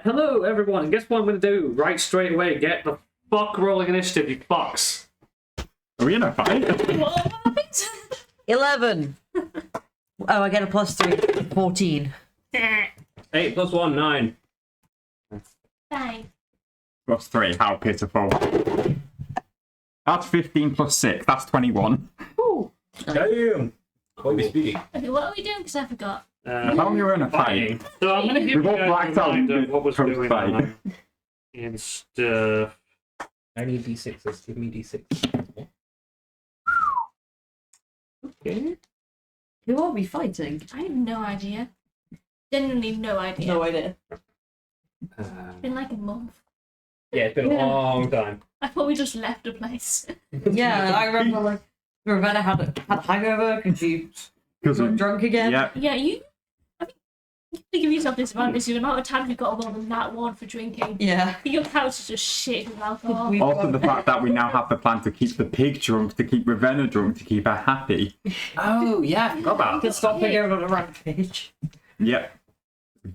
Hello, everyone. And guess what I'm going to do? Right straight away. Get the fuck rolling initiative, you fucks. Are we in a fight? What happened? 11. Oh, I get a +3. 14. 8 + 1, 9. 5. +3, how pitiful. That's 15 + 6, that's 21. Ooh. Damn! What are we speaking? Okay, what are we doing? Because I forgot. How long you were in a fight? So I'm going to give you We've all guys blacked a out reminder of what was post going fight. on and stuff. I need D6s. Give me D6. Okay. Who are we fighting? I have no idea. Genuinely no idea. No idea. It's been like a month. Yeah, it's been a long time. I thought we just left the place. Yeah, I remember like Ravenna had a hangover because she got drunk again. Yeah. Yeah, you have to give yourself this advantage. The amount of time you got more than that one for drinking. Yeah. Your couch is just shit with alcohol. Also the fact that we now have the plan to keep the pig drunk, to keep Ravenna drunk, to keep her happy. Oh, yeah, I forgot about Can stop her going on a rampage. Yep.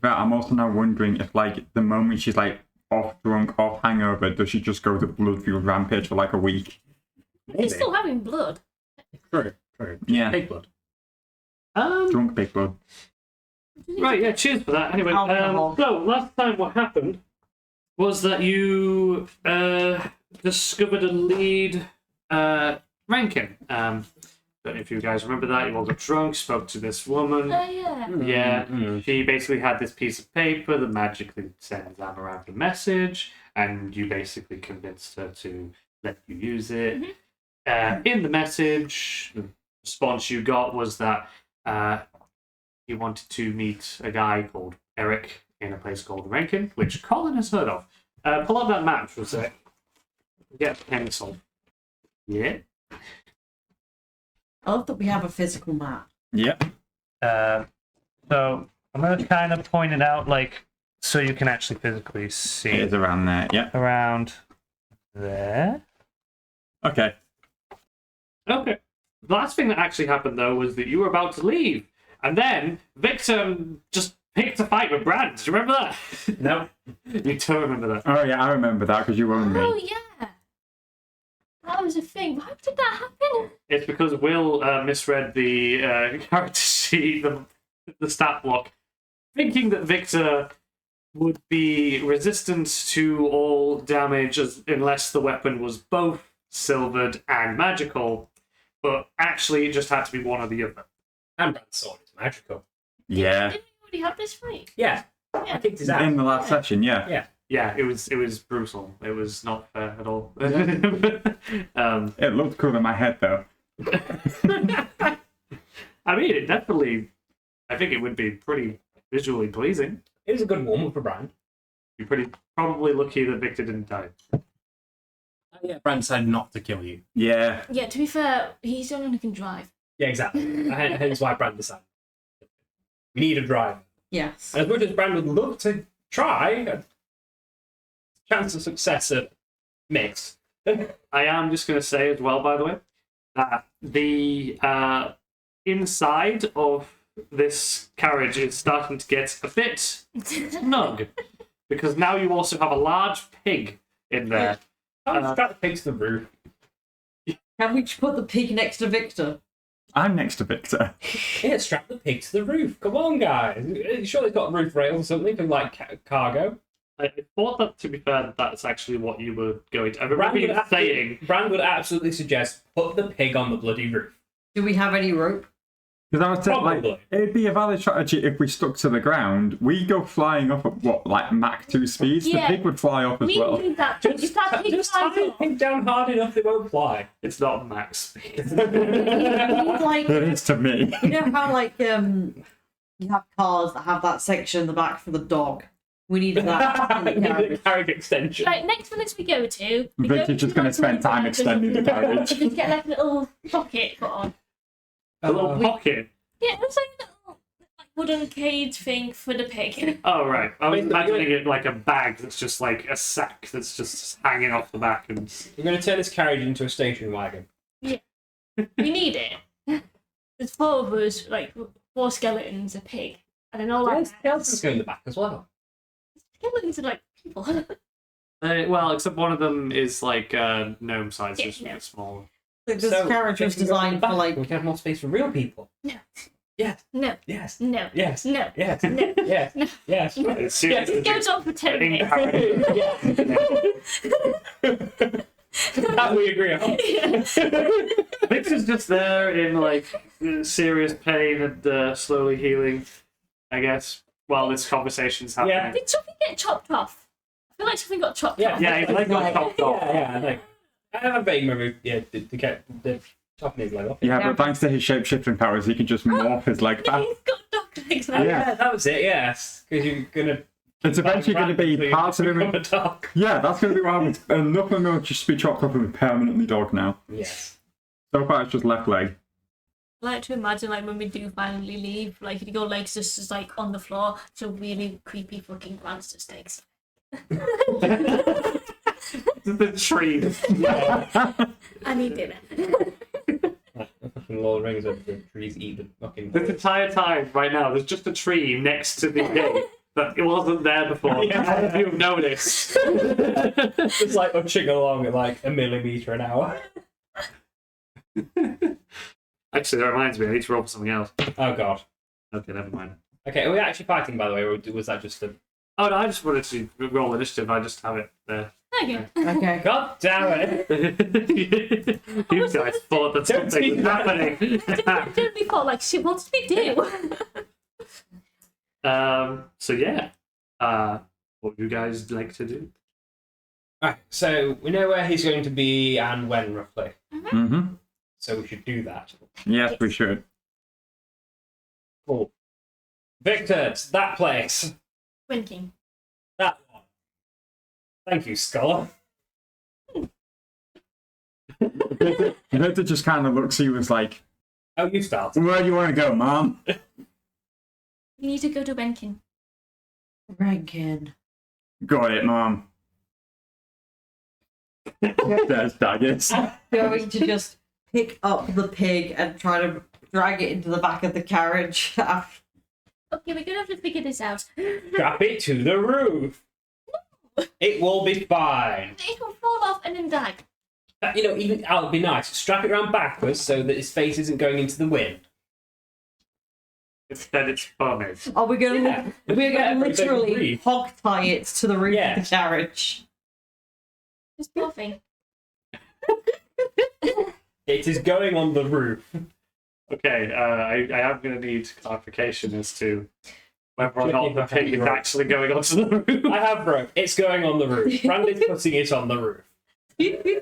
But I'm also now wondering if, like, the moment she's, like, off drunk, off hangover, does she just go to blood-fueled rampage for, like, a week? He's still having blood. True. Yeah. Pig blood. Drunk pig blood. Right, yeah, cheers for that. Anyway, Alcohol. so last time what happened was that you discovered a lead, Renkin. Don't know if you guys remember that. You all got drunk, spoke to this woman. Oh, yeah. Yeah, she basically had this piece of paper that magically sends Amaranth a message, and you basically convinced her to let you use it. In the message, the response you got was that you wanted to meet a guy called Eric in a place called Renkin, which Colin has heard of. Pull up that map for a sec. Get a pencil. Yeah. I love that we have a physical map. Yep. So I'm going to kind of point it out, like, so you can actually physically see It is around there, yep. around there. Okay. Okay. The last thing that actually happened, though, was that you were about to leave, and then Victor just picked a fight with Brand. Do you remember that? No. You don't remember that. Oh, yeah, I remember that, because you owned Oh, me. yeah. That was a thing. Why did that happen? It's because Will misread the character sheet, the stat block, thinking that Victor would be resistant to all damage unless the weapon was both silvered and magical, but actually it just had to be one or the other. And Brand's sword is magical. Yeah. Didn't we already have this fight? Yeah. I kicked his ass. In the last session, yeah. Yeah. Yeah, it was brutal. It was not fair at all. It looked cool in my head, though. I mean, it definitely. I think it would be pretty visually pleasing. It was a good warm-up for Brand. You're probably lucky that Victor didn't die. Yeah, Brand decided not to kill you. Yeah. Yeah, to be fair, he's the only one who can drive. Yeah, exactly. Hence why Brand decided. We need a driver. Yes. And as much as Brand would love to try, chance of success are mixed. I am just going to say as well, by the way, that the inside of this carriage is starting to get a bit snug because now you also have a large pig in there. I'll strap the pigs to the roof. Can we put the pig next to Victor? I'm next to Victor. Yeah, strap the pig to the roof. Come on, guys. Surely it's got roof rails or something for like cargo. I thought that, to be fair, that's actually what you were going to. I remember you saying. Brand would absolutely suggest put the pig on the bloody roof. Do we have any rope? Because I was saying, like, Probably. it'd be a valid strategy if we stuck to the ground. We go flying up at what, like Mach 2 speeds? Yeah. The pig would fly off as We well. need that. If that pig Just flies tie the off, pig down hard enough it won't fly. It's not max speed. We need, like, It is to me. you know how like you have cars that have that section in the back for the dog. We needed that in the We need a carriage. carriage extension. right, next village we go to. we Victor's go just to going to like spend time extending the carriage. Just get like a little pocket put on. A little pocket. Yeah, it looks like a little like, wooden cage thing for the pig. Oh, right. I was Wait, imagining it like a bag that's just like a sack that's just hanging off the back. And We're going to turn this carriage into a station wagon. We need it. There's 4 of us, like 4 skeletons, a pig, and then all Yeah, that. skeletons go in the back as well. keep looking to like people. Well, except one of them is like gnome size, Yeah, just no. small. Like, this carriage was if we go in the designed for back, like. we can have more space for real people. No. Yes. No. Yes. No. Yes. No. Yes. No. Yes. No. Yes. It's seriously It goes on for 10 minutes. That we agree on. Victor's just there in like serious pain and slowly healing, I guess, while this conversation's happening. Yeah. Did something get chopped off? I feel like something got chopped Yeah. off. Yeah, he like got chopped off. Yeah. Like, I have a vague memory. Yeah, to get the chopping his leg off. Yeah, but thanks to his shape-shifting powers, he can just morph his leg back. He's got dog legs now. Yeah. That was it. Yes, because you're gonna. It's eventually going to be parts of him. become a dog. Yeah, that's going to be what happens. Enough of him will just be chopped up and be permanently dog now. Yes. So far, it's just left leg. I like to imagine like when we do finally leave, like your legs just like on the floor, it's a really creepy fucking Grandster Steaks. The tree. I need dinner. Fucking Lord of the Rings, the trees eat the fucking. This entire time, right now, there's just a tree next to the gate that it wasn't there before. Yeah. If you've noticed. It's like punching along at like a millimetre an hour. Actually, that reminds me, I need to roll for something else. Oh god. Okay, never mind. Okay, are we actually fighting, by the way, or was that just a? Oh no, I just wanted to roll initiative. I just have it there. Okay. Okay. God damn it! You guys thought that Don't something do was that. happening. Didn't we thought like shit? What did we do? So yeah, what would you guys like to do? Right, so we know where he's going to be and when roughly. Mm-hmm. So we should do that. Yes, we should. Cool. Victor, it's that place. Renkin. That one. Thank you, Scholar. Victor just kind of looks at you and is like, Oh, you start. where do you want to go, Mom? We need to go to Renkin. Renkin. Got it, Mom. There's daggers. Going to just pick up the pig and try to drag it into the back of the carriage. Okay, we're gonna have to figure this out. Strap it to the roof. It will be fine. It will fall off and then die. You know, even oh, it'd be nice. Strap it around backwards so that his face isn't going into the wind. Instead, it's pomade. Are we going to? Yeah. We're Yeah, going to but they can literally breathe. hog tie it to the roof of Yeah. the carriage. This poor thing. It is going on the roof. Okay, I am going to need clarification as to whether or Should not you the have pig is rope? actually going onto the roof. I have rope. It's going on the roof. Randy's putting it on the roof. You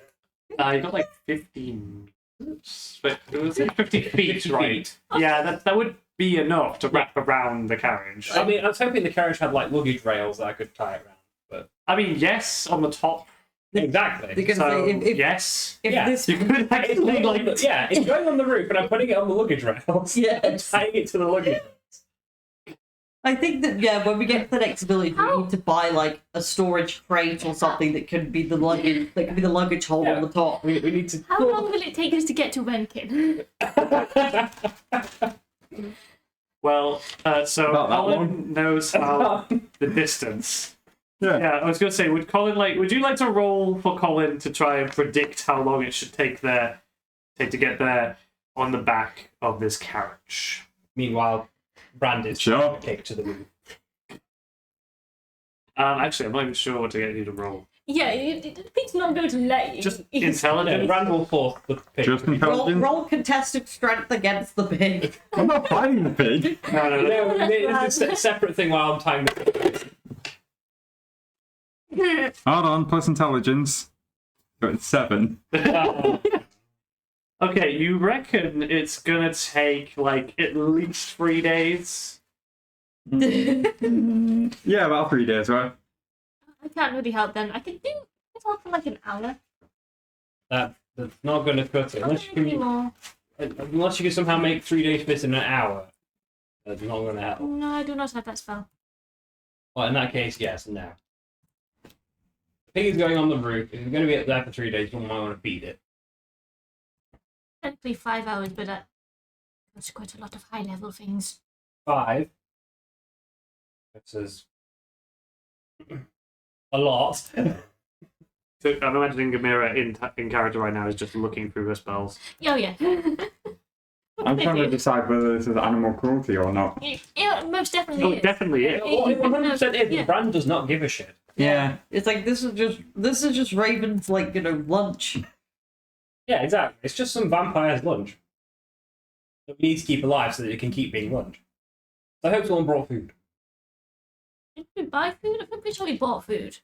got like 15 meters? But it was 50 feet, 50 right? feet. Yeah, that would be enough to wrap around the carriage. I mean, I was hoping the carriage had like luggage rails that I could tie it around. But I mean, yes, on the top. exactly. Because So, if yes. if Yeah. this You could It's actually, going on like, the, yeah, it's going on the roof, and I'm putting it on the luggage rails. Yes. I'm tying it to the luggage. I think that when we get to the next village, we How- need to buy like a storage crate or something that could be the luggage hole Yeah. on the top. We need to. How long will it take us to get to Renkin? well, so About that Colin knows how the distance. Yeah. Yeah, I was going to say, would you like to roll for Colin to try and predict how long it should take to get there on the back of this carriage? Meanwhile, Brandon's Sure. kick to the roof. Actually, I'm not even sure what to get you to roll. Yeah, it's not going to let you. Just No, intelligence. Brandon will force the pig. Just to be- intelligence. Roll contested strength against the pig. I'm not fighting the pig. No, no, no. No, it's a separate thing while I'm tying the pig. Hold on, plus intelligence. So it's 7. Okay, you reckon it's gonna take like at least 3 days? Yeah, about 3 days, right? I can't really help then. I could help for like an hour. That's not going to cut it. Not anymore. Unless you can somehow make 3 days fit in an hour. That's not going to help. No, I do not have that spell. Well, in that case, yes, no. The pig is going on the roof. If you're going to be up there for 3 days, you might want to beat it. Technically 5 hours, but that's quite a lot of high level things. 5. This is A lot. So I'm imagining Gamera in character right now is just looking through her spells. Oh yeah. I'm trying to decide whether this is animal cruelty or not. Yeah, most definitely Oh, is. it definitely is. Well, it 100% is. Yeah. Bran does not give a shit. Yeah. It's like this is just Raven's like lunch. Yeah, exactly. It's just some vampire's lunch that we need to keep alive so that it can keep being lunch. So I hope someone brought food. Did we buy food? I'm pretty sure we bought food.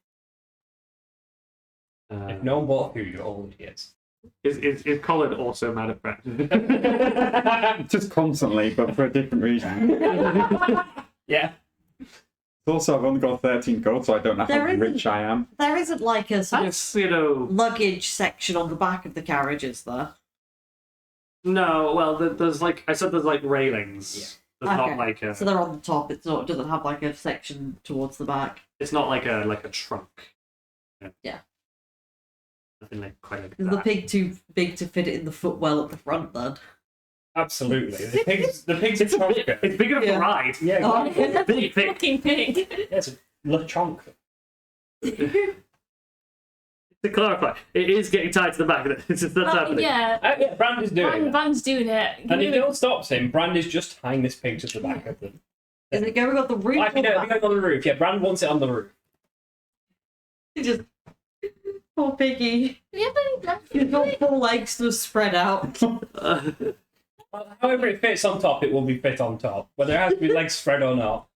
If no one bought food, you're all idiots. Is Colin also mad at Brett? Just constantly, but for a different reason. Yeah. Also, I've only got 13 gold, so I don't know There how isn't- rich I am. There isn't like a sort of That's, you know... luggage section on the back of the carriage, is there? No, well, there's like... I said there's like railings. There's Okay. not like a... So they're on the top. It doesn't have like a section towards the back. It's not like a trunk. Yeah. Nothing like quite like Is the that. pig too big to fit it in the footwell at the front then? Absolutely. The pig's a It's chonker. it's big enough Yeah. to ride. Yeah, Oh, exactly. Big pig. Fucking pig. Yeah, it's a lechonk. To clarify, it is getting tied to the back. That's happening. Yeah. Yeah, Brand is doing it. Van's doing it. And if no one stops him, Brand is just tying this pig to the back of them. Is it going on the roof? Actually, no, it'll be going on the roof. Yeah, Brand wants it on the roof. Just poor piggy. Do you have any left? He's got 4 legs to spread out. However it fits on top, it will be fit on top. Whether it has to be legs spread or not.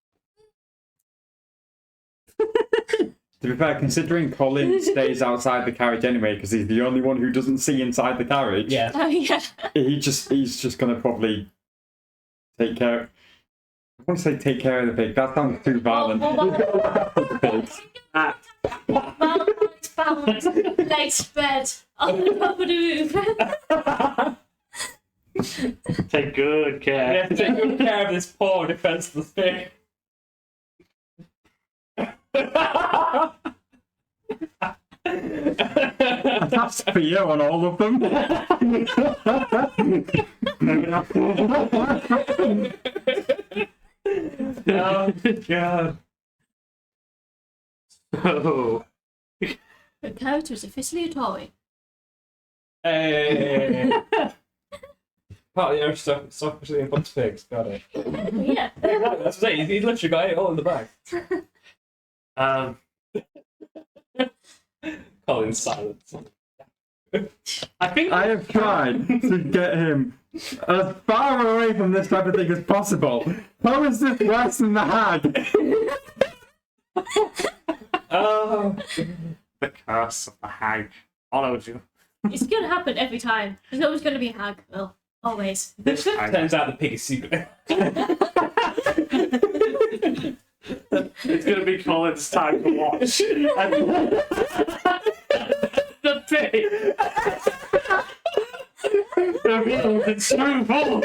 To be fair, considering Colin stays outside the carriage anyway, because he's the only one who doesn't see inside the carriage, Yeah. Oh yeah. he's just gonna probably take care. I want to say take care of the pig. That sounds too violent. The pigs. Balance, legs spread on the top of the roof. Take good You care. have to take good care of this poor defenseless pig. That's for you on all of them. Oh, God. So, The character is officially a toy. Hey. Part of the aristocracy and Fox pigs. Got it. Yeah. Exactly. That's what I'm saying. He's literally got it all in the back. Colin's silence. I think I have tried to get him as far away from this type of thing as possible. How is this worse than the hag? Oh. the curse of the hag followed you. It's gonna happen every time. There's always gonna be a hag. Well, always. This time. Turns out the pig is secret. It's going to be Colin's time to watch. And the pig reveals its true form.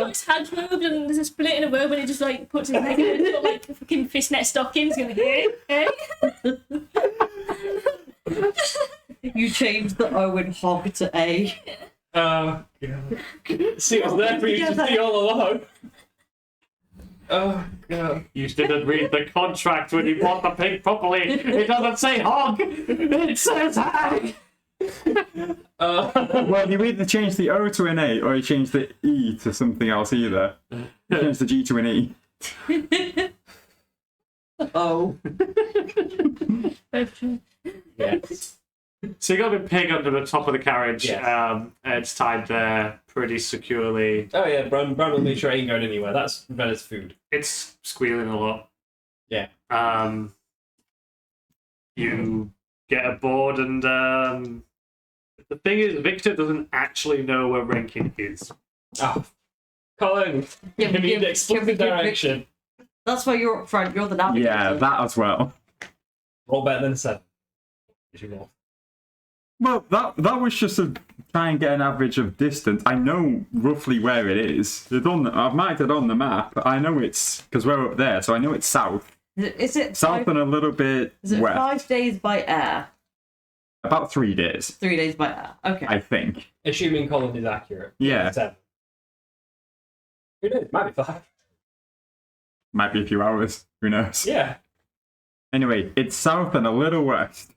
His hands moved and there's a split in a room and he just like puts his leg in and he's got like fucking fishnet stockings going, hey, hey. You changed the O in hog to A. Oh, God. See, it was there for you to see all along. Oh, God. You didn't read the contract when you bought the pig properly. It doesn't say hog. It says hag. Well, you either change the O to an A or you change the E to something else either. You change the G to an E. Oh. Both true. Yes. So you got the pig under the top of the carriage. Yes. It's tied there pretty securely. Oh, yeah, Bran will make sure it ain't going anywhere. That's Bella's food. It's squealing a lot. Yeah. You get aboard, and the thing is, Victor doesn't actually know where Renkin is. Oh. Colin, Yeah, give me give- the explicit give- direction. That's why you're up front. You're the navigator. Yeah, that as well. Roll better than a 7. Well, that was just to try and get an average of distance. I know roughly where it is. I've marked it on the map. I know it's because we're up there, so I know it's south. Is it South and a little bit Is it west. 5 days by air? About 3 days, 3 days by air. Okay. I think. Assuming Colin is accurate. Yeah. 7. Who knows? Might be 5. Might be a few hours. Who knows? Yeah. Anyway, it's south and a little west.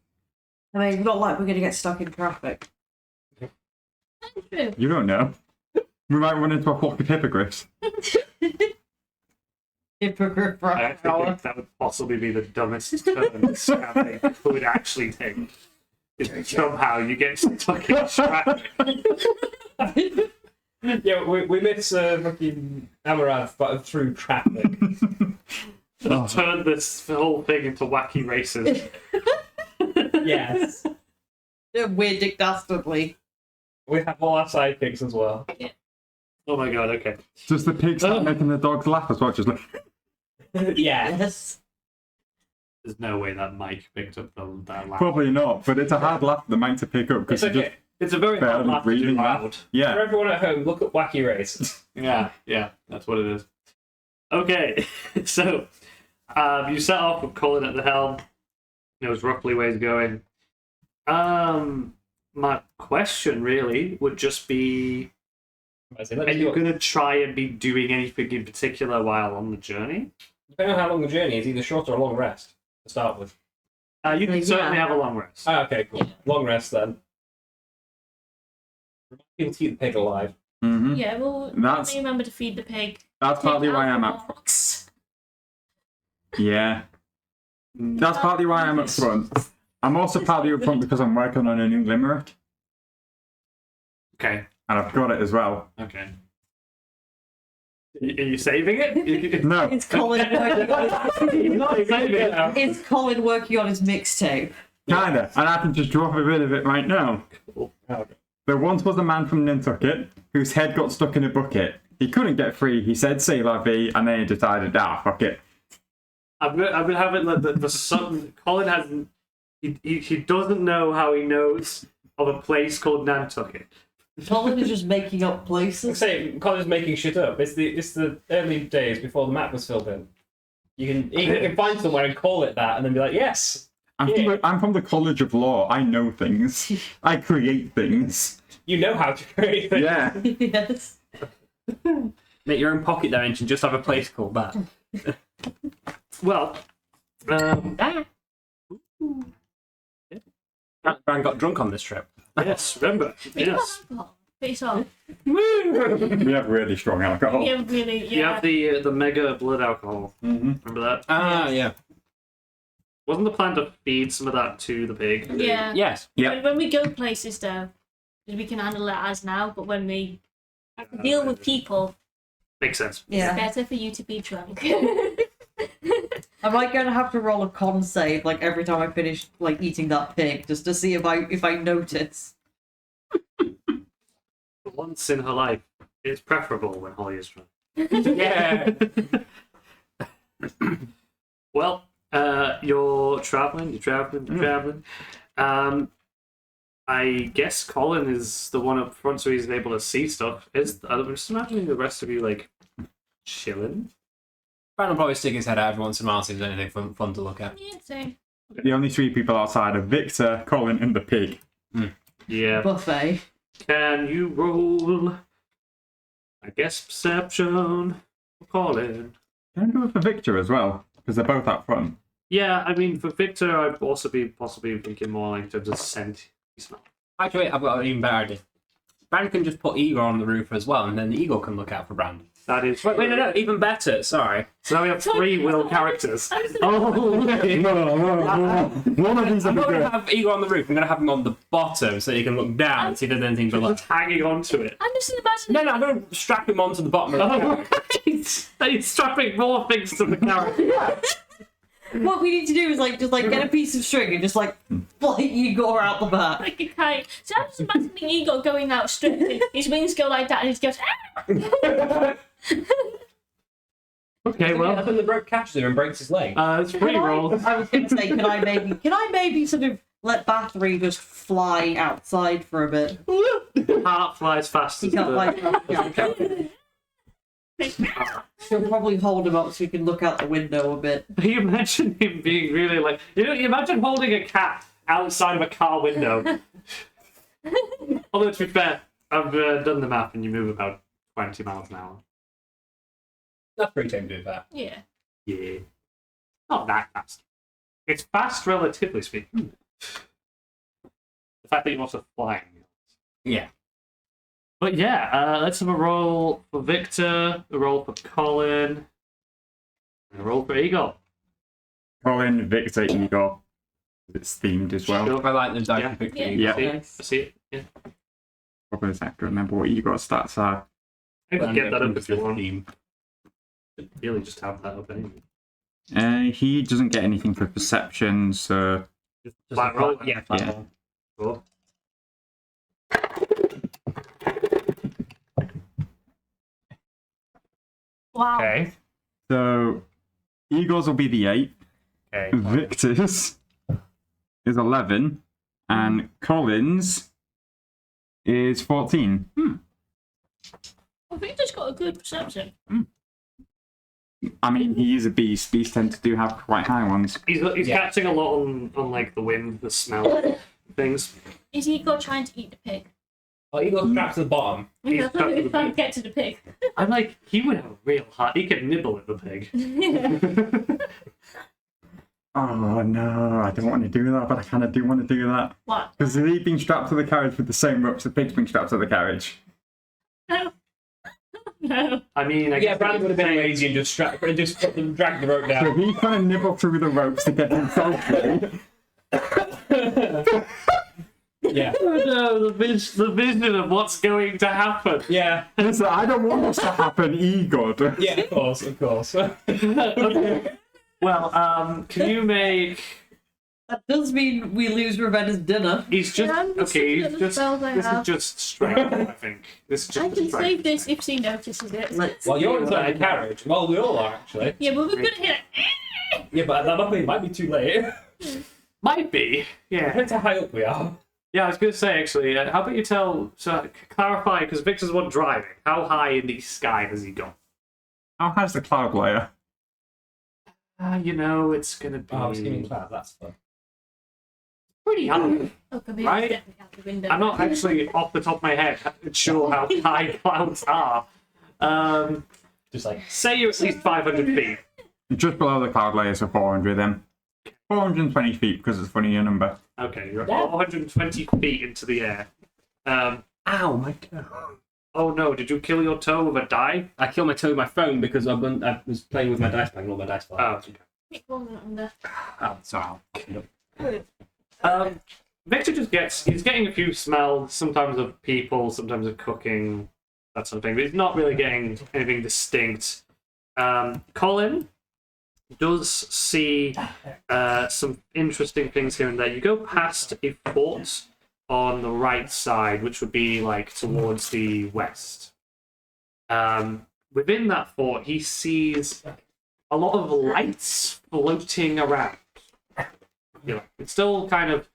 I mean, not like we're gonna get stuck in traffic. True. You don't know. We might run into a flock of hippogriffs. Hypocrite for I an actually hour. think that would possibly be the dumbest turn they could actually take. If somehow you get stuck in traffic. Yeah, we miss fucking Amarath, but through traffic. Turn this whole thing into wacky races. Yes. Weird Dick Dastardly. We have all our sidekicks as well. Oh my god, okay. Does the pig start making the dogs laugh as well? Just like, Yeah. Yes. There's no way that Mike picked up that laugh. probably not, but it's a hard laugh for the mic to pick up because It's okay. It's a very Barely hard laugh to do breathing loud. For Yeah. everyone at home, look at Wacky Race. Yeah, that's what it is. Okay, so you set off with Colin at the helm. Knows roughly where he's going. My question really would just be: are you going to try and be doing anything in particular while on the journey? Depending on how long the journey is, either short or a long rest to start with. You can Yeah. certainly have a long rest. Ah, okay, cool. Long rest then. People to keep the pig alive. hmm Yeah, well, That's- remember to feed the pig. That's partly why I'm at. Box. Yeah. That's partly why I'm up front. I'm also partly up front because I'm working on a new limerick, Okay, and I've got it as well. okay. Are you saving it? No, It's Colin working on You're not saving it. It's Colin working on his mixtape. kinda, and I can just drop a bit of it right now. Okay. There once was a man from Nantucket whose head got stuck in a bucket. He couldn't get free. He said, "C'est la vie," and then he decided, fuck it. I've been having the son. Colin hasn't. He doesn't know how he knows of a place called Nantucket. Colin is just making up Like I places. say, Colin's making shit up. It's the early days before the map was filled in. You can find somewhere and call it that, and then be like, yes, I'm from the College of Law. I know things. I create things. you know how to create things. Yeah. Yes. Make your own pocket dimension. Just have a place called that. Well, Brian got drunk on this trip. yes. Remember, yes. Face off. We have really strong alcohol. Yeah, really, You yeah. have the mega blood alcohol. hmm Remember that? Ah, yeah. Wasn't the plan to feed some of that to the pig? Yeah. Yes. Yeah. When we go places, though, we can handle it as now, but when we have to deal with people, Makes sense. Yeah. it's better for you to be drunk. Am I going to have to roll a con save like every time I finish like eating that pig just to see if I notice? For once in her life, it's preferable when Holly is drunk. Yeah. Well, you're traveling. I guess Colin is the one up front, so he's able to see stuff. I'm just imagining the rest of you like chilling. Brian will probably stick his head out every once in a while, see if there's anything fun to look at. Yeah, same. The only three people outside are Victor, Colin, and the pig. Yeah. Buffet. Can you roll? I guess perception. for Colin. Can I go for Victor as well? Because they're both out front. Yeah, I mean for Victor, I'd also be possibly thinking more like in terms of scent. Smell. Actually, I've got an even better idea. Brand can just put Igor on the roof as well, and then the Eagle can look out for Brand. That is. Wait, no, even better. Sorry. So now we have three Will characters. No. One of these I'm are not going to good. have Igor on the roof. I'm going to have him on the bottom so he can look down and see if there's anything below. Just hanging onto it. I'm just imagining. No, I'm going to strap him onto the bottom of the Oh, car. he's strapping more things to the character. What we need to do is just get a piece of string and just fly Igor out the back. Like a kite. So I'm just imagining Igor going out stripping. His wings go like that and he just goes. Okay, And well, then the rope catches him and breaks his leg. it's free rolls. I was going to say, can I maybe sort of let Bathory just fly outside for a bit? Heart flies fast He as can't the... fly. She'll probably hold him up so he can look out the window a bit. You imagine him being really like... You imagine holding a cat outside of a car window. Although, to be fair, I've done the map and you move about 20 miles an hour. That's pretty tame to do that. Yeah. Yeah. Not that fast. It's fast, relatively speaking. The fact that you're also flying. Yeah. But yeah, let's have a roll for Victor, a roll for Colin, and a roll for Igor. Colin, Victor, Igor. It's themed as well. Sure. I like the dice Yeah. picture. Yeah. See, Nice. I see it. Yeah. Probably just have to remember what Igor's stats are. I can get that up if you want. Theme. Really, just have that up anyway. He doesn't get anything for perception, so Just Flat a roll? Yeah, flat Yeah. roll. Cool. Wow. Okay. so Igor's will be the 8. Okay. Victor's is 11, and Colin's is 14. I think just got a good perception. I mean, he is a beast. Beasts tend to do have quite high ones. He's Yeah. catching a lot on like the wind, the smell, things. Is Igor trying to eat the pig? Oh, Eagle's strapped to the bottom. He's I thought he was trapped trying with to get to the pig. I'm like, he would have a real heart. He could nibble at the pig. Oh no, I don't want to do that, but I kind of do want to do that. What? Because he's being strapped to the carriage with the same ropes the pig's being strapped to the carriage. No. No. I mean, I Yeah, guess Brandon would have been lazy and just drag the rope So down. he's trying to nibble through the ropes to get himself free. Yeah. Oh no, the vision of what's going to happen. Yeah. Listen, I don't want this to happen, Igor. Yeah, of course, of course. Okay. Well, can you make? That does mean we lose Ravenna's dinner. He's just Yeah, I'm just okay. looking at He's the just spells I this is have. just strength. I think this is I just can strength. save this if she notices it. Let's Well, you're inside the carriage. Well, we all are, actually. Yeah, but we're gonna hit it. Yeah, but that might be too late. Might be. Yeah. Depends how high up we are. Yeah, I was going to say actually. How about you clarify because Victor's one driving. How high in the sky has he gone? How high's the cloud layer? You know, it's going to be Oh, I was skimming cloud, that's fun. pretty high. Oh, come here. Right? Get me out the window. I'm not actually off the top of my head sure how high clouds are. Just like, Say you're at least 500 feet. Just below the cloud layer, so 400 then. 420 feet, because it's a funnier number. Okay, you're Yeah. 420 feet into the air. ow, my toe. Oh no, did you kill your toe with a die? I killed my toe with my phone because I was playing with my dice bag and all my dice fell. Oh, okay. It wasn't under. Oh, sorry. Victor just he's getting a few smells, sometimes of people, sometimes of cooking, that sort of thing, but he's not really getting anything distinct. Colin does see some interesting things here and there. You go past a fort on the right side, which would be like towards the west. Within that fort, he sees a lot of lights floating around. It's still kind of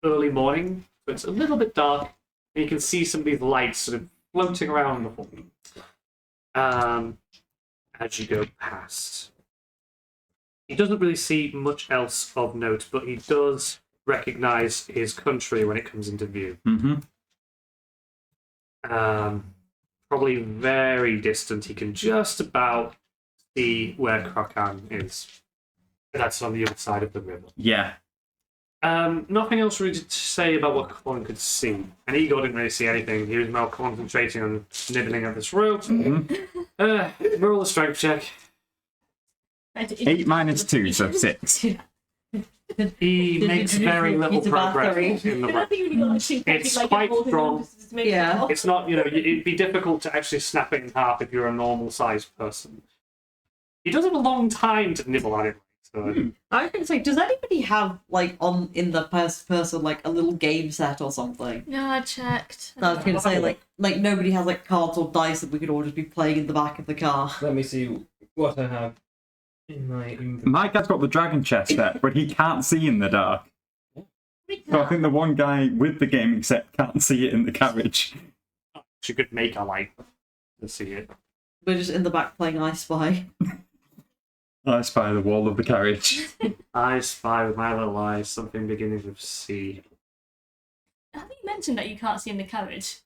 early morning, so it's a little bit dark, and you can see some of these lights sort of floating around the fort as you go past. He doesn't really see much else of note, but he does recognize his country when it comes into view. Mm-hmm. Probably very distant. He can just about see where Krakan is. That's on the other side of the river. Yeah. Nothing else really to say about what Colin could see. And Igor didn't really see anything. He was more concentrating on nibbling at this rope. Roll a strength check. 8 minus 2, so 6. He makes very little He's about progress in the I rope. think you've got to shoot It's like quite a holding strong. on just to make it Yeah. stop. It's not, it'd be difficult to actually snap it in half if you're a normal sized person. He does have a long time to nibble at it. So. I was gonna say, does anybody have like in the first person like a little game set or something? No, I checked. I was gonna say like nobody has like cards or dice that we could all just be playing in the back of the car. Let me see what I have in my inventory. Mike has got the dragon chest set, but he can't see in the dark. So I think the one guy with the gaming set can't see it in the carriage. She could make a light to see it. We're just in the back playing I Spy. I spy the wall of the carriage. I spy with my little eyes something beginning with C. I think you mentioned that you can't see in the carriage.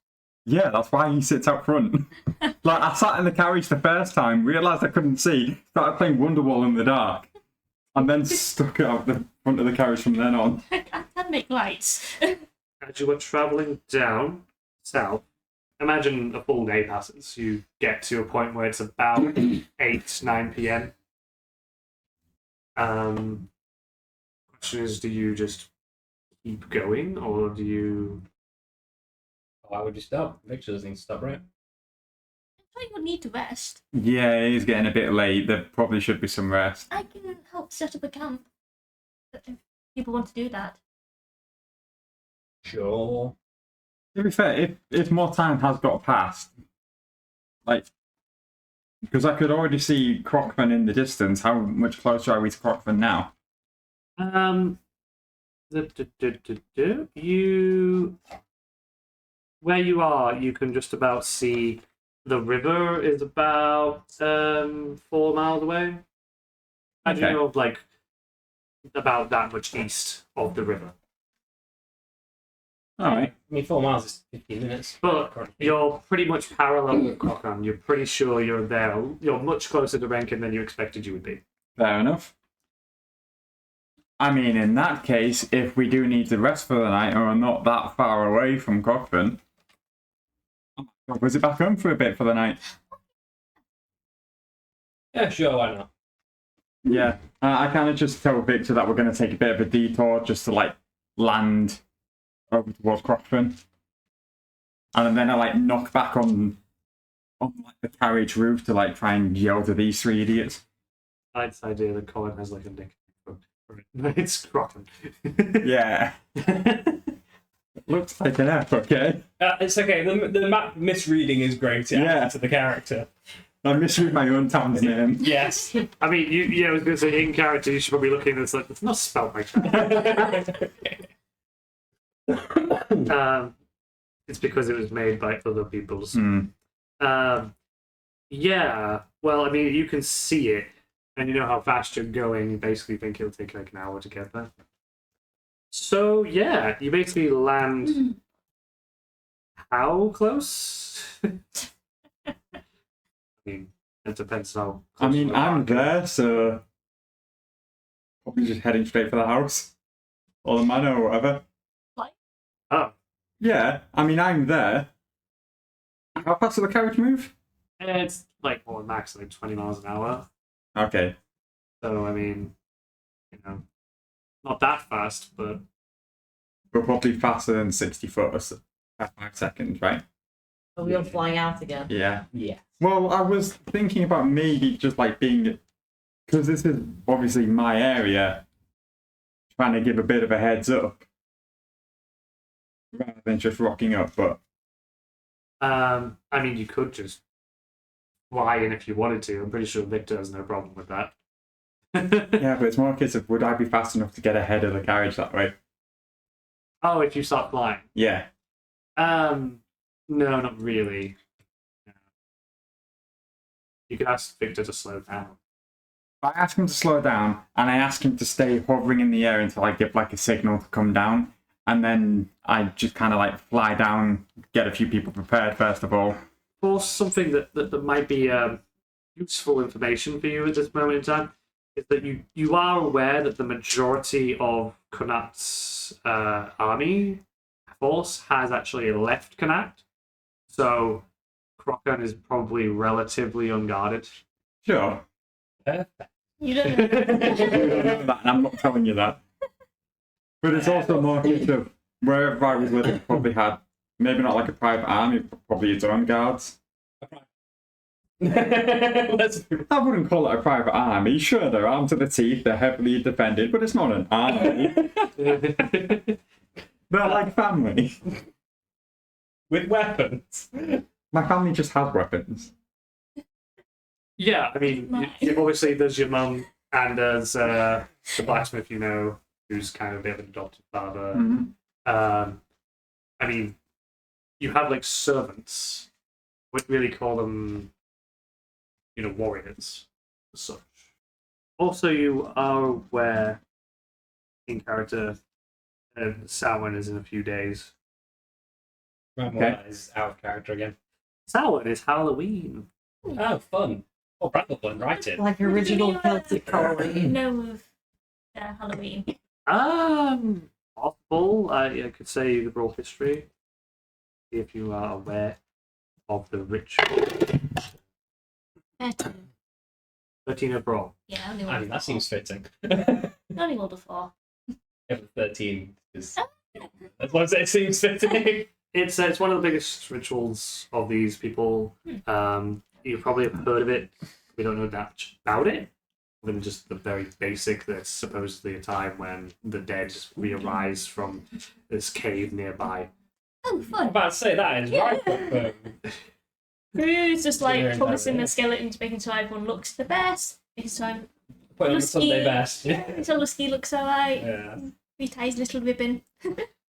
Yeah, that's why he sits out front. Like, I sat in the carriage the first time, realised I couldn't see, started playing Wonderwall in the dark, and then stuck it out the front of the carriage from then on. I can make lights. As you are traveling down south, imagine a full day passes. You get to a point where it's about 8, 9 p.m. Question is, do you just keep going, or do you... Why would you stop? Victor doesn't need to stop, right? I would need to rest. Yeah, it is getting a bit late. There probably should be some rest. I can help set up a camp if people want to do that. Sure. To be fair, if more time has got past, like, because I could already see Crockman in the distance, how much closer are we to Crockman now? You... Where you are, you can just about see the river is about 4 miles away. I Okay. don't know, like, about that much east of the river. Alright. I mean, 4 miles is 15 minutes. But you're pretty much parallel with Cochran. You're pretty sure you're there. You're much closer to Renkin than you expected you would be. Fair enough. I mean, in that case, if we do need to rest for the night and we're not that far away from Cochran, I'll visit back home for a bit for the night. Yeah, sure, why not? Yeah, I kind of just tell Victor that we're going to take a bit of a detour just to, like, land over towards Cochran. And then I, like, knock back on like, the carriage roof to, like, try and yell to these 3 idiots. Nice idea that Colin has like a nickname for it. It's Crockton. Yeah. Looks like an F, okay? It's okay, the map misreading is great, Yeah. to the character. I misread my own town's name. Yes. I mean, I was going to say in character, you should probably look in and it's like, it's not spelled like that. It's because it was made by other people's. Yeah, well, I mean, you can see it, and you know how fast you're going. You basically think it'll take like an hour to get there. So, yeah, you basically land. How close? I mean, it depends how I close mean, to the I'm market. there, so probably just heading straight for the house. Or the manor or whatever. Oh, Yeah, I mean, I'm there. How fast will the carriage move? it's like more max, like 20 miles an hour. Okay. So, I mean, not that fast, but We're probably faster than 60 foot at 5 seconds, right? Are we all flying out again? Yeah. Yeah. Well, I was thinking about maybe just like being, because this is obviously my area, trying to give a bit of a heads up rather than just rocking up. But I mean, you could just fly in if you wanted to. I'm pretty sure Victor has no problem with that. yeah, but it's more a case of would I be fast enough to get ahead of the carriage that way? Oh, if you start flying. Yeah. No, not really. No. You could ask Victor to slow down. I ask him to slow down, and I ask him to stay hovering in the air until I give like a signal to come down, and then I just kind of like fly down, get a few people prepared first of all. For something that might be useful information for you at this moment in time, is that you are aware that the majority of Connacht's army force has actually left Connacht, so Crockern is probably relatively unguarded. Sure. You don't know. You don't know that, and I'm not telling you that. But it's also more a case of wherever I was living probably had maybe not like a private army, but probably its own guards. I wouldn't call it a private army. Sure, they're armed to the teeth, they're heavily defended, but it's not an army. They're like family. With weapons. My family just has weapons. Yeah, I mean, obviously there's your mum and there's the blacksmith, who's kind of a bit of an adopted father. Mm-hmm. I mean, you have like servants. Wouldn't really call them, warriors as such. Also, you are aware in character Samhain is in a few days. That is out of character again. Samhain is Halloween. Oh, fun. Oh, Bradley will write it. Like original Celtic Halloween. know of Halloween? Possible. I could say you could roll history if you are aware of the ritual. 13 overall. Yeah, I only I rolled mean, a that 4. seems fitting. I only rolled a 4. Yeah, but 13 is. As long as it seems fitting. It's one of the biggest rituals of these people. You probably have heard of it. We don't know that much about it. Other than just the very basic, that's supposedly a time when the dead re-arise from this cave nearby. Oh, I'm fun. about to say that is right. But, It's just like Yeah, promising yeah. the skeletons, making sure everyone looks the best. This time, put on the Lusky. Sunday best. so Lusky looks alright. Yeah. Reties little ribbon.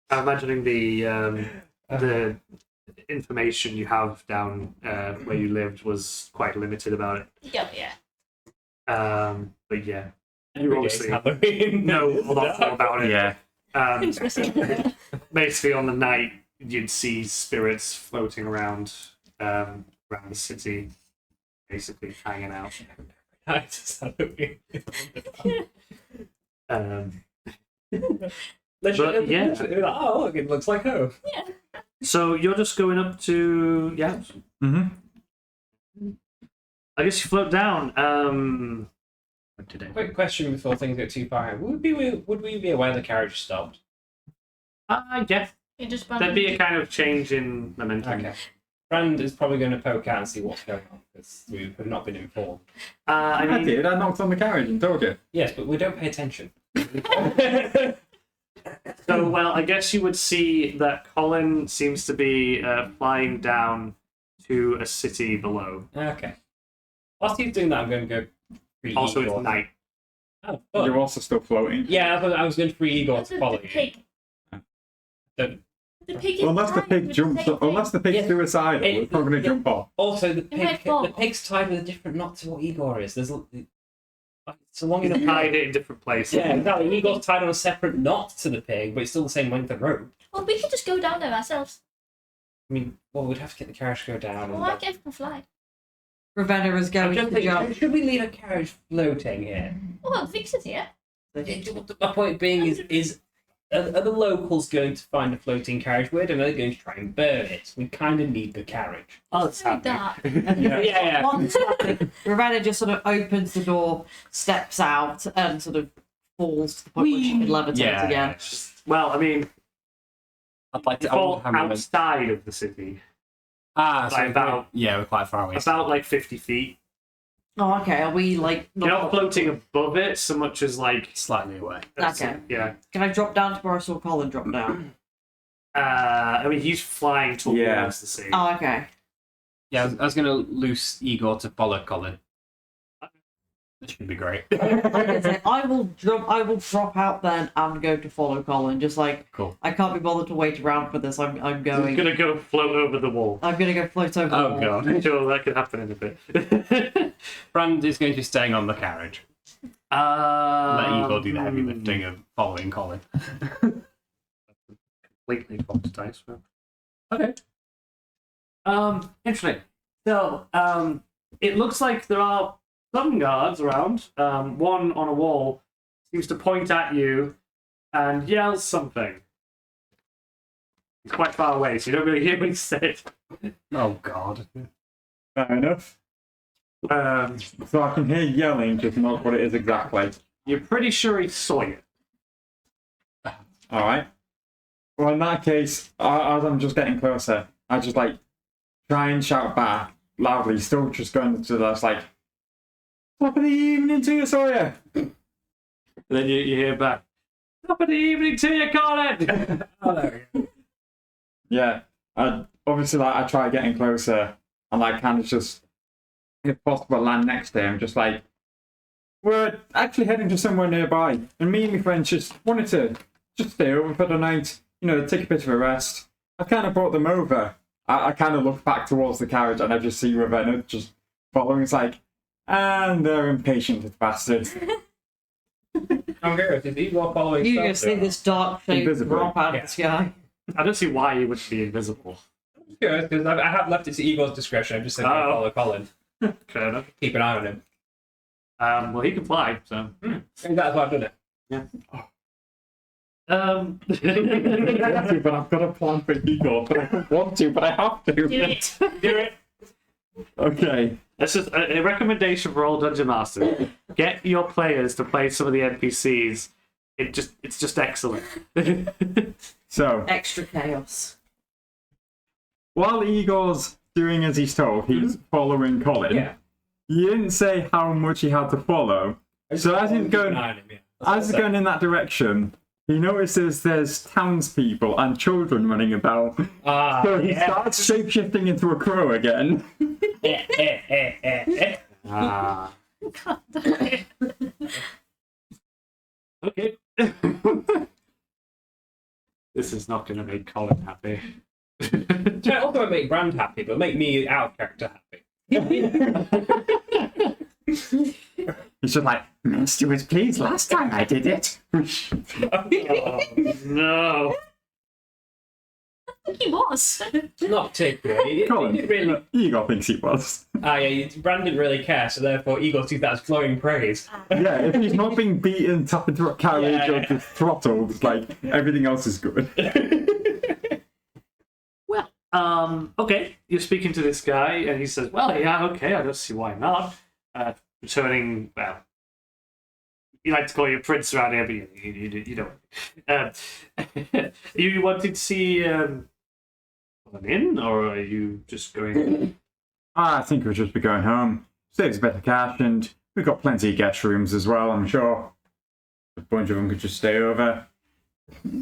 I'm imagining the information you have down where you lived was quite limited about it. Yeah. But yeah, Every you day's obviously Halloween. know a lot more about it. Yeah. Who's missing? Basically, on the night, you'd see spirits floating around the city, basically hanging out. It's Halloween. But, yeah. Oh, look, it looks like home. So you're just going up to Mm-hmm. I guess you float down. Quick question before things get too far. Would we be aware the carriage stopped? Yeah, It just there'd be a kind of change in momentum. Okay. Brand is probably going to poke out and see what's going on because we have not been informed. I I mean, did. I knocked on the carriage and told you. Yes, but we don't pay attention. so well, I guess you would see that Colin seems to be flying down to a city below. Okay. Whilst he's doing that, I'm going to go free Also, Igor. it's night. Oh, fun. You're also still floating. Yeah, I was going to free Igor to follow the you. pig. The- The pig is Unless the fine pig with jumps, the same unless the pig's Yeah. suicidal, it's not going to Yeah. jump off. Also, the might fall. pig's tied with a different knot to what Igor is. There's it's a long enough Hide it in different places. Yeah, exactly. Igor's tied on a separate knot to the pig, but it's still the same length of rope. Well, we could just go down there ourselves. I mean, well, we'd have to get the carriage to go down. Well, I can fly. Ravenna is I'm going just to thinking, jump. should we leave a carriage floating here? Oh, fix it here. My point being is are the locals going to find a floating carriage weird, and are they going to try and burn it? We kind of need the carriage. Oh, it's Like happening. that. Yeah. Once happened, Ravenna just sort of opens the door, steps out, and sort of falls to the point where she can levitate again. Well, I mean, I'd like you to. fall outside of the city, Ah, Like about- yeah, we're quite far away. about like 50 feet. Oh, okay. Are we like You're not floating above it so much as like. Slightly away. Okay. Yeah. Can I drop down to where I saw Colin drop down? I mean, he's flying towards Yeah. the sea. Oh, okay. Yeah, I was going to loose Igor to follow Colin. That should be great. Like I said, I will drop out then and go to follow Colin. Just like Cool. I can't be bothered to wait around for this. I'm He's going. gonna go float over the wall. I'm gonna go float over. the Oh wall. god. Sure, that could happen in a bit. Brand is going to be staying on the carriage. Let Igor do the heavy lifting of following Colin. Completely cocked dice. Okay. Interesting. So, it looks like there are some guards around. One on a wall seems to point at you and yells something. He's quite far away, so you don't really hear what he said. Oh god. Fair enough. So I can hear yelling, just not what it is exactly. You're pretty sure he saw you. Alright. Well, in that case, as I'm just getting closer, I just like try and shout back loudly, still just going to this like, top of the evening to you, Sawyer. Then you hear back, top of the evening to you, Colin! Yeah. Obviously, like, I try getting closer and like kind of just, if possible, land next to him, just like, we're actually heading to somewhere nearby, and me and my friends just wanted to just stay over for the night, you know, take a bit of a rest. I kind of brought them over. I kind of look back towards the carriage and I just see Ravenna just following. It's like, and they're impatient bastards. I'm curious, is Igor following You just see this dark shape Invisible. drop out Yeah. of the sky. I don't see why he would be invisible. Good, because I have left it to Igor's discretion. I'm just saying follow Colin. Fair enough. Keep an eye on him. Well, he can fly, so. And that's why I've done it. But I've got a plan for Igor, but I don't want to, but I have to. Do it. Do it. Okay. That's just a recommendation for all Dungeon Masters. Get your players to play some of the NPCs. It's just excellent. So, Extra chaos. while Igor's doing as he's told, he's following Colin. Yeah. He didn't say how much he had to follow. So as he's going, as he's going in that direction, he notices there's townspeople and children running about. So he starts shapeshifting into a crow again. Ah. Okay. This is not going to make Colin happy. It also won't make Brand happy, but make me out of character happy. He's just like, Master was pleased last time I did it. Oh, no. I think he was. Not particularly. It Colin, didn't really. Igor thinks he was. Brand didn't really care, so therefore Igor sees that as glowing praise. Yeah, if he's not being beaten, tucked into a carriage, or Yeah. just throttled, it's like, everything else is good. Well, okay. You're speaking to this guy, and he says, well, yeah, okay, I don't see why not. Returning, well, you like to call you a prince around here, but you don't. You wanted to see an inn, or are you just going... I think we'll just be going home. Saves a bit of cash, and we've got plenty of guest rooms as well, I'm sure. A bunch of them could just stay over.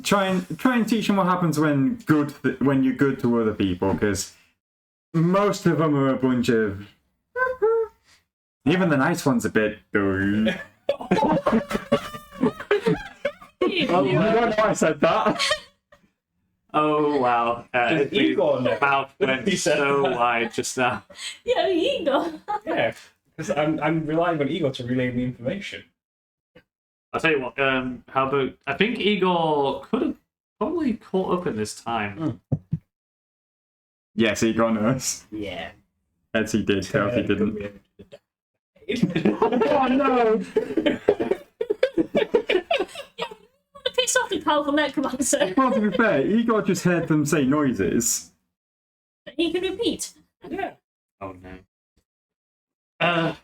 Try and teach them what happens when you're good to other people, because most of them are a bunch of... Even the nice one's a bit... Oh, You don't know I said that. Oh, wow. Does Igor know? Mouth went He said so that. wide just now. Yeah, you know. Yeah, because I'm relying on Igor to relay the information. I'll tell you what, how about... I think Igor could have probably caught up in this time. Yes, Igor knows. Yeah. Yes, he did. Tails, he didn't. Oh no! What a pissed off the powerful necromancer. Well, to be fair, Igor just heard them say noises. He can repeat. Yeah. Oh, no.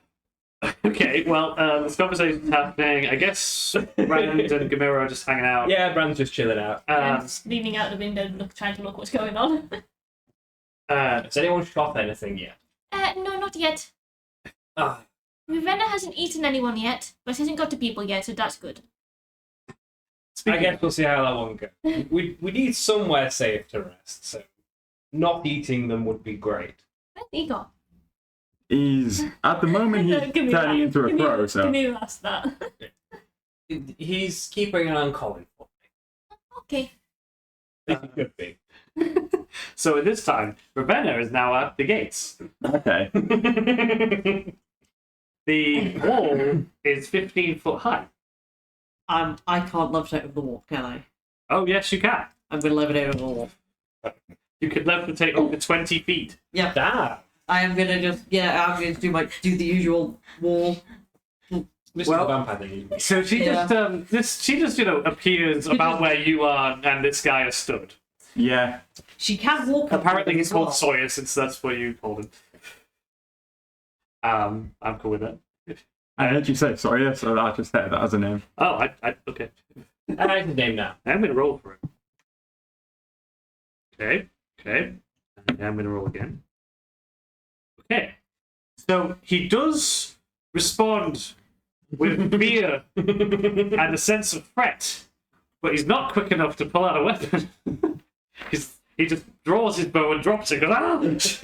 Okay, well, this conversation's happening. I guess Brand and Gamira are just hanging out. Yeah, Brand's just chilling out. And just leaning out the window, trying to look what's going on. Has anyone shot anything yet? No, not yet. Ah. Ravenna hasn't eaten anyone yet, but hasn't got to people yet, so that's good. I guess we'll see how that one goes. We need somewhere safe to rest, so not eating them would be great. Where's Igor? He's at the moment he's turning into a crow, so Can you ask that? He's keeping an eye on Colin for me. Okay. This could be. So at this time, Ravenna is now at the gates. okay. The wall is 15 foot high. I can't levitate over the wall, can I? Oh, yes, you can. I'm going to levitate over the wall. You could levitate over 20 feet. Yeah, Ah, I am going to just, I'm going to do the usual wall. this Well- is the vampire thing. So she just appears about where you are and this guy has stood. Yeah. She can walk up Apparently to it he's as called well. Sawyer since that's what you called him. I'm cool with that. I heard you say sorry, yeah, so I just heard that as a name. Oh, I okay. I like his name now. I'm gonna roll for it. Okay. And I'm gonna roll again. Okay. So he does respond with fear and a sense of threat, but he's not quick enough to pull out a weapon. He just draws his bow and drops it. Goes,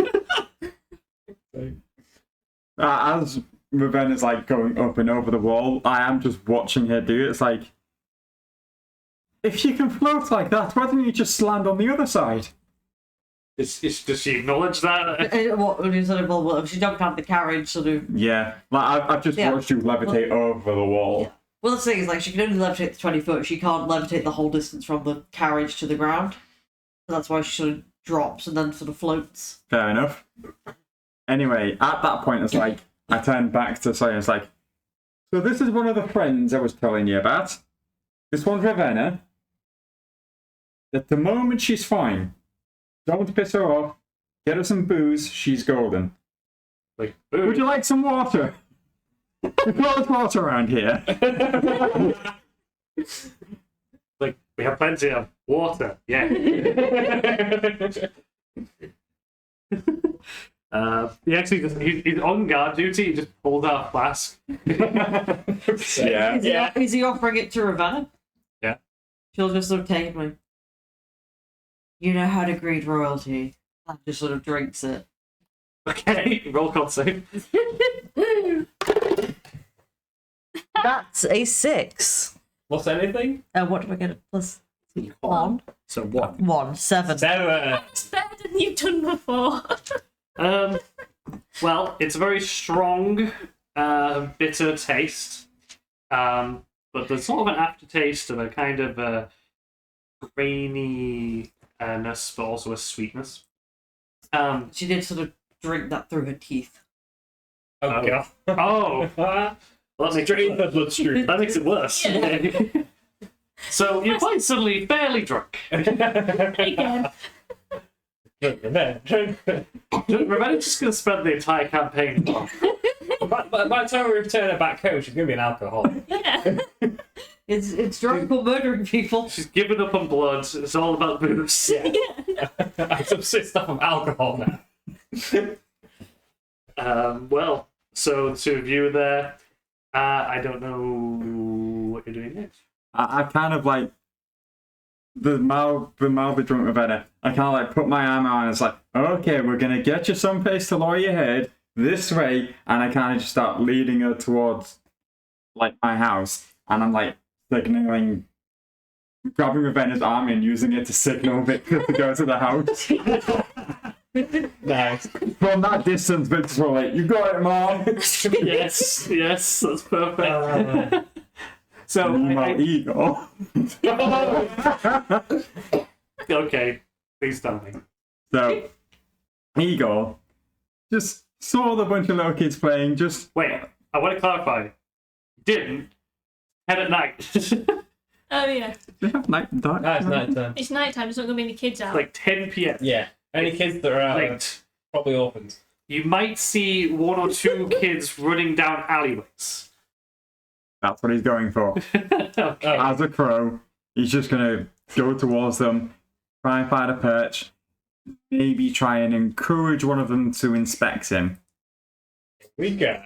As Ravenna's like going up and over the wall, I am just watching her do it. It's like, if she can float like that, why don't you just land on the other side? Does she acknowledge that? What, sort of, well, she jumped out of the carriage, sort of. Yeah, like I've just Yeah. watched you levitate over the wall. Yeah. Well, the thing is, like, she can only levitate the 20 foot. She can't levitate the whole distance from the carriage to the ground. So that's why she sort of drops and then sort of floats. Fair enough. Anyway, at that point, it's like, I turned back to Sawyer and it's like, so this is one of the friends I was telling you about. This one's Ravenna. At the moment, she's fine. Don't piss her off. Get her some booze. She's golden. Like, Would you like some water? We've got water around here. like, we have plenty of water. Yeah. He actually he's on guard duty. He just pulls out a flask. Yeah. Is he offering it to Ravenna? Yeah. She'll just sort of take it. Like, you know how to greet royalty. And just sort of drinks it. Okay, roll con save. That's a 6. What's anything? What do I get? Plus 1? So what? 1. 7. 7. It's better than you've done before. Well, it's a very strong, bitter taste. But there's sort of an aftertaste of a kind of graininess, but also a sweetness. She did sort of drink that through her teeth. Oh, God. Oh, well, that makes Straight in the bloodstream. that makes it worse. Yeah. So you're quite suddenly fairly drunk. Again. Ravenna's just going to spend the entire campaign drunk. By the time we return her back home, she's going to be an alcoholic. Yeah. It's drunk or murdering people. She's given up on blood. It's all about booze. Yeah. I subsist off of alcohol now. Well, so the two of you are there. I don't know what you're doing next. I kind of like the mildly drunk Ravenna. I kind of like put my arm out and it's like, okay, we're gonna get you someplace to lower your head this way, and I kind of just start leading her towards like my house, and I'm like signaling, grabbing Ravenna's arm and using it to signal Victor to go to the house. Nice. From that distance, Victor's all like, "You got it, Mom." yes, that's perfect. So Meanwhile, Eagle. okay, please tell me. So, Eagle just saw the bunch of little kids playing. Just Wait, I want to clarify. Didn't head at night. Oh, yeah. they have night and dark. It's night time. It's nighttime. There's not going to be any kids out. like 10 p.m. Yeah. Any kids that are out, Late. probably orphans. You might see one or two kids running down alleyways. That's what he's going for. Oh, As a crow, he's just gonna go towards them, try and find a perch, maybe try and encourage one of them to inspect him. we go.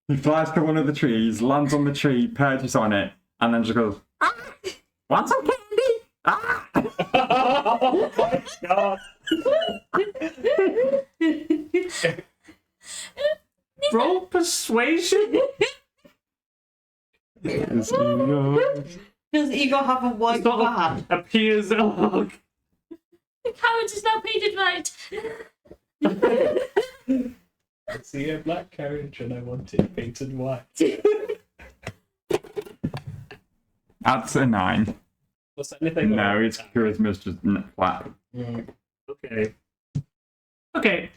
He flies to one of the trees, lands on the tree, perches on it, and then just goes, "Ah, want some candy? Ah!" Oh my God. Roll persuasion. Yes, Eagle. Does Eagle have a white Sort of band? appears. Oh, The carriage is now painted white. I see a black carriage and I want it painted white. That's a 9. What's anything? No, his charisma's just flat. okay. Okay.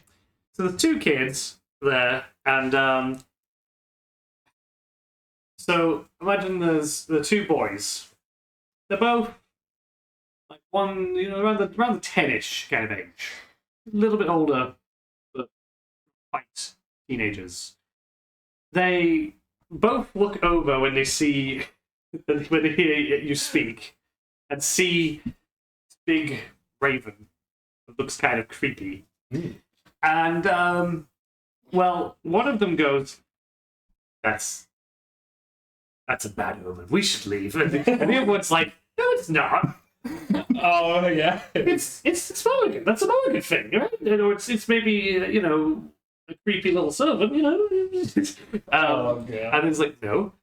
So there's two kids there, and so imagine there's the two boys. They're both like one, around the 10-ish kind of age, a little bit older, but quite teenagers. They both look over when they see when they hear you speak, and see this big raven that looks kind of creepy. And well, one of them goes, "That's a bad omen. We should leave." And the other one's like, "No, it's not. Oh yeah. It's Mulligan. That's a Mulligan thing, right? Or it's maybe a creepy little servant, Oh god. And it's like, no,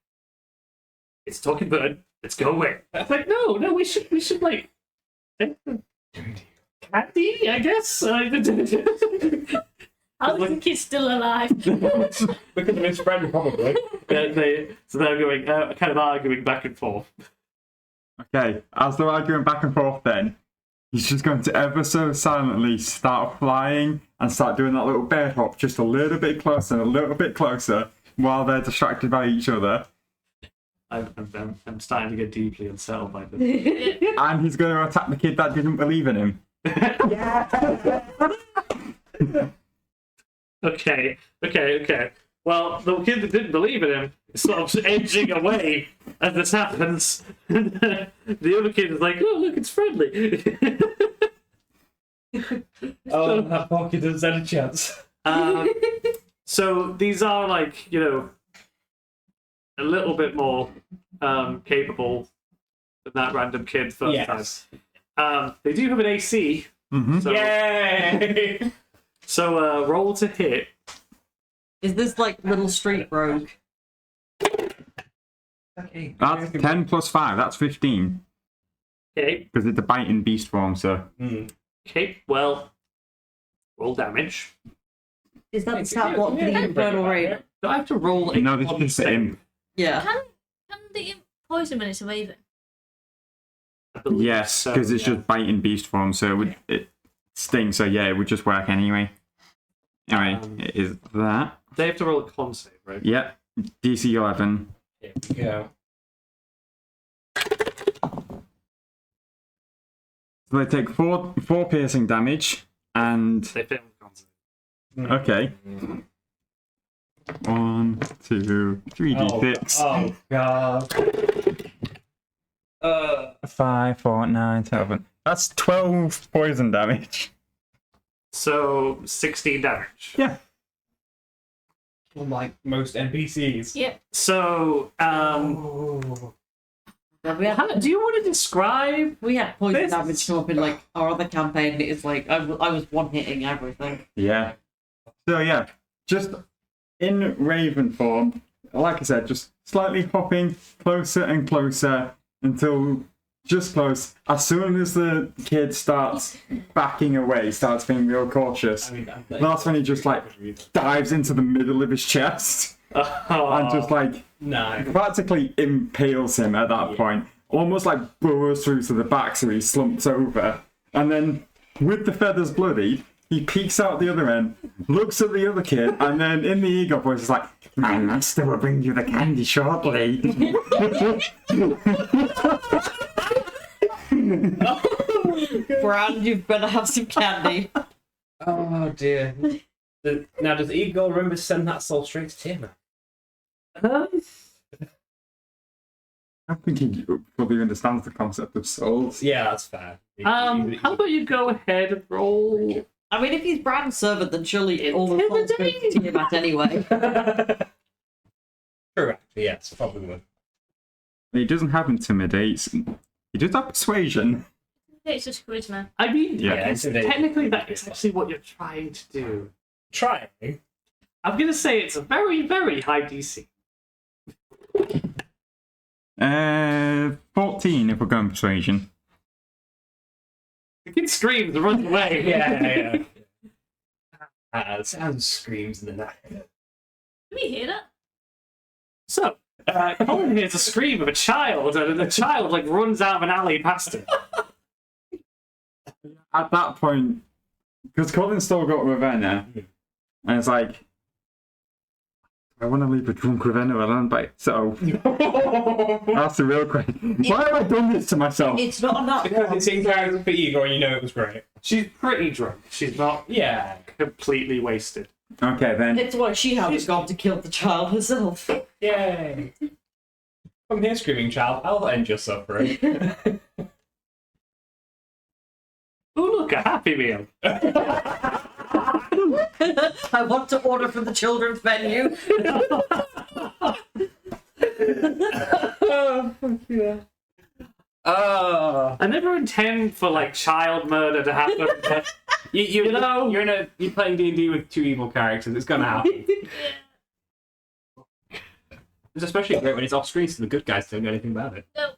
it's a talking bird. Let's go away. It's like, no, we should like take the candy, I guess. How is the kid still alive? Because of his friend, probably. they're going kind of arguing back and forth. Okay, as they're arguing back and forth then, he's just going to ever so silently start flying and start doing that little bear hop just a little bit closer and a little bit closer while they're distracted by each other. I'm starting to get deeply unsettled by this. And he's going to attack the kid that didn't believe in him. Okay. Well, the kid that didn't believe in him is sort of edging away as this happens. The other kid is like, oh, look, it's friendly. Oh, that poor kid doesn't stand a chance. So these are like, you know, a little bit more capable than that random kid first time. They do have an AC. Mm-hmm. So, Yay! so roll to hit. Is this like Little Street Rogue? Okay. That's 10 plus 5, that's 15. Okay. Because it's a biting beast form, so. Okay, well, roll damage. Is that the stat block for the infernal raid? Do I have to roll a No, this con is the save? imp. Yeah. Can the imp poison when it's a raven? I believe Yes, so, because it's yeah. just biting beast form, so it stings, so yeah, it would just work anyway. Anyway, it is that. They have to roll a con save, right? Yep, DC 11. Here we go. So they take four piercing damage, and They fail the con save. okay. 1, 2, 3 d6. Oh, God. 5, 4, 9, 7. That's 12 poison damage. So 16 damage. Yeah. Like most NPCs. Yep. So, Oh. We had, do you want to describe? we had poison This- damage come up in like our other campaign. It's like I was one hitting everything. Yeah. So yeah, just in Raven form, like I said, just slightly hopping closer and closer until just close. As soon as the kid starts backing away, starts being real cautious, that's when he just like dives into the middle of his chest and just like No. practically impales him at that point. Almost like burrows through to the back so he slumps over. And then with the feathers bloodied, he peeks out the other end, looks at the other kid, and then in the ego voice is like, "My master will bring you the candy shortly." Brand, you better have some candy. Oh, dear. Now, does Igor remember to send that soul straight to Tiamat? I think he fully understands the concept of souls. Yeah, that's fair. How about you go ahead and roll? I mean, if he's Brand's servant, then surely all the souls go to Tiamat anyway. True, actually, yes, probably would. He doesn't have intimidates. He does have persuasion. It's just charisma. I mean, Yeah. I guess Yeah, technically that is actually what you're trying to do. Try. I'm gonna say it's a very, very high DC. 14 if we're going persuasion. The kid screams and runs away. Yeah. The sound screams in the night. Can we hear that? So, Colin hears a scream of a child, and the child like runs out of an alley past him. At that point, because Colin's still got Ravenna, and it's like, I want to leave a drunk Ravenna alone, but so that's the real question. Why have I done this to myself? It's not enough. Because it's in character for Igor, you know it was great. She's pretty drunk. She's not Yeah. completely wasted. Okay then. It's why she hasn't gone to kill the child herself. Yay. Come here, screaming child. I'll end your suffering. Oh, look, a Happy Meal. I want to order from the children's menu. I never intend for like child murder to happen. But You know, you're playing D&D with two evil characters. It's gonna happen. It's especially great when it's off screen, so the good guys don't know anything about it. I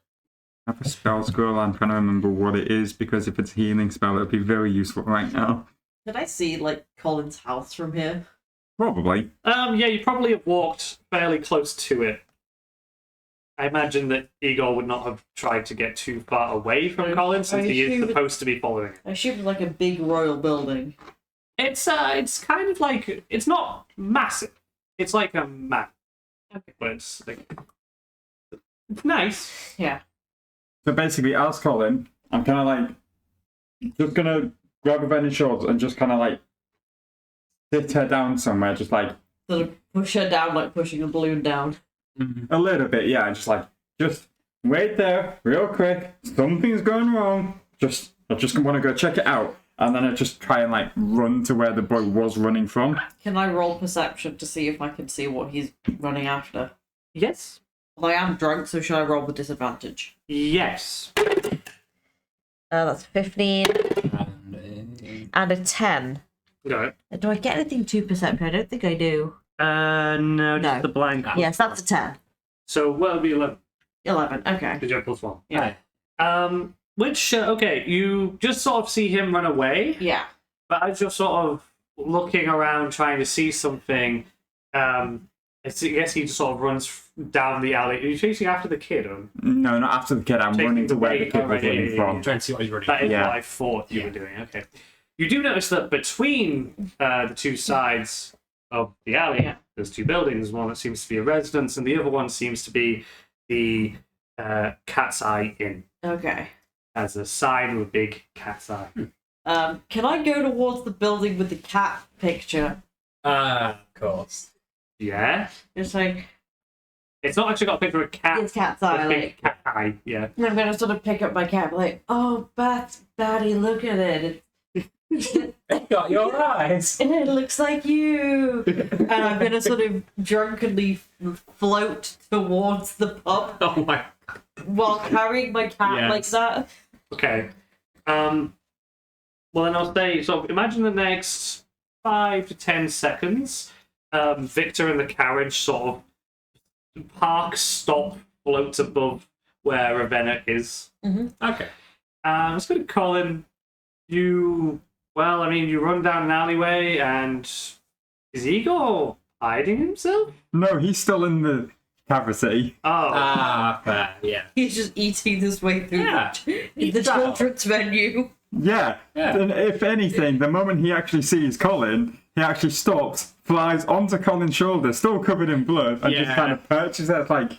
have a spell scroll. I'm trying to remember what it is because if it's a healing spell, it would be very useful right now. Did I see like Colin's house from here? Probably. yeah, you probably have walked fairly close to it. I imagine that Igor would not have tried to get too far away from Colin since he is assume supposed to be following it. I assume it's like a big royal building. It's kind of like, it's not massive. It's like a map. Okay. But it's like, it's nice. Yeah. So basically, as Colin, I'm kind of like just gonna grab Ravenna's shoulders and just kind of like sit her down somewhere, just like Sort of push her down like pushing a balloon down. a little bit, yeah. Just wait there, real quick. Something's going wrong. I just want to go check it out, and then I just try and like run to where the boy was running from. Can I roll perception to see if I can see what he's running after? Yes. Well, I am drunk, so should I roll with disadvantage? Yes. That's 15 and a 10. Go Do I get anything to perception? I don't think I do. No, just No. the blank. Yes, that's a 10. So, what would be 11? 11, okay. Did you have plus 1? Yeah. Which, okay, you just sort of see him run away, Yeah. but as you're sort of looking around trying to see something, I guess he just sort of runs down the alley. Are you chasing after the kid? Or? No, not after the kid. I'm Taking running to where the the kid was way- running from. Trying to see what he's running. That is Yeah. what I thought you were doing, okay. You do notice that between the two sides of the alley, Yeah. there's two buildings. One that seems to be a residence, and the other one seems to be the Cat's Eye Inn. Okay. As a sign with a big cat's eye. Can I go towards the building with the cat picture? Of course. Yeah? Just like, It's not actually got a picture of a cat. it's cat's It's eye, a big like, cat eye, yeah. and I'm gonna sort of pick up my cat, and be like, oh, Batty, look at it. It got your eyes. It looks like you. And I'm gonna sort of drunkenly float towards the pub Oh my! while carrying my cat Yes. like that. Okay. Well, then I'll say, so imagine the next 5 to 10 seconds, Victor and the carriage sort of park, stop, floats above where Ravenna is. Okay. Let's go to Colin. You run down an alleyway, and is Igor hiding himself? No, he's still in the cavity. Oh, Fair. Yeah. He's just eating his way through Yeah. the children's menu. Yeah. Yeah. And if anything, the moment he actually sees Colin, he actually stops, flies onto Colin's shoulder, still covered in blood, and just Yeah. kind of perches there like,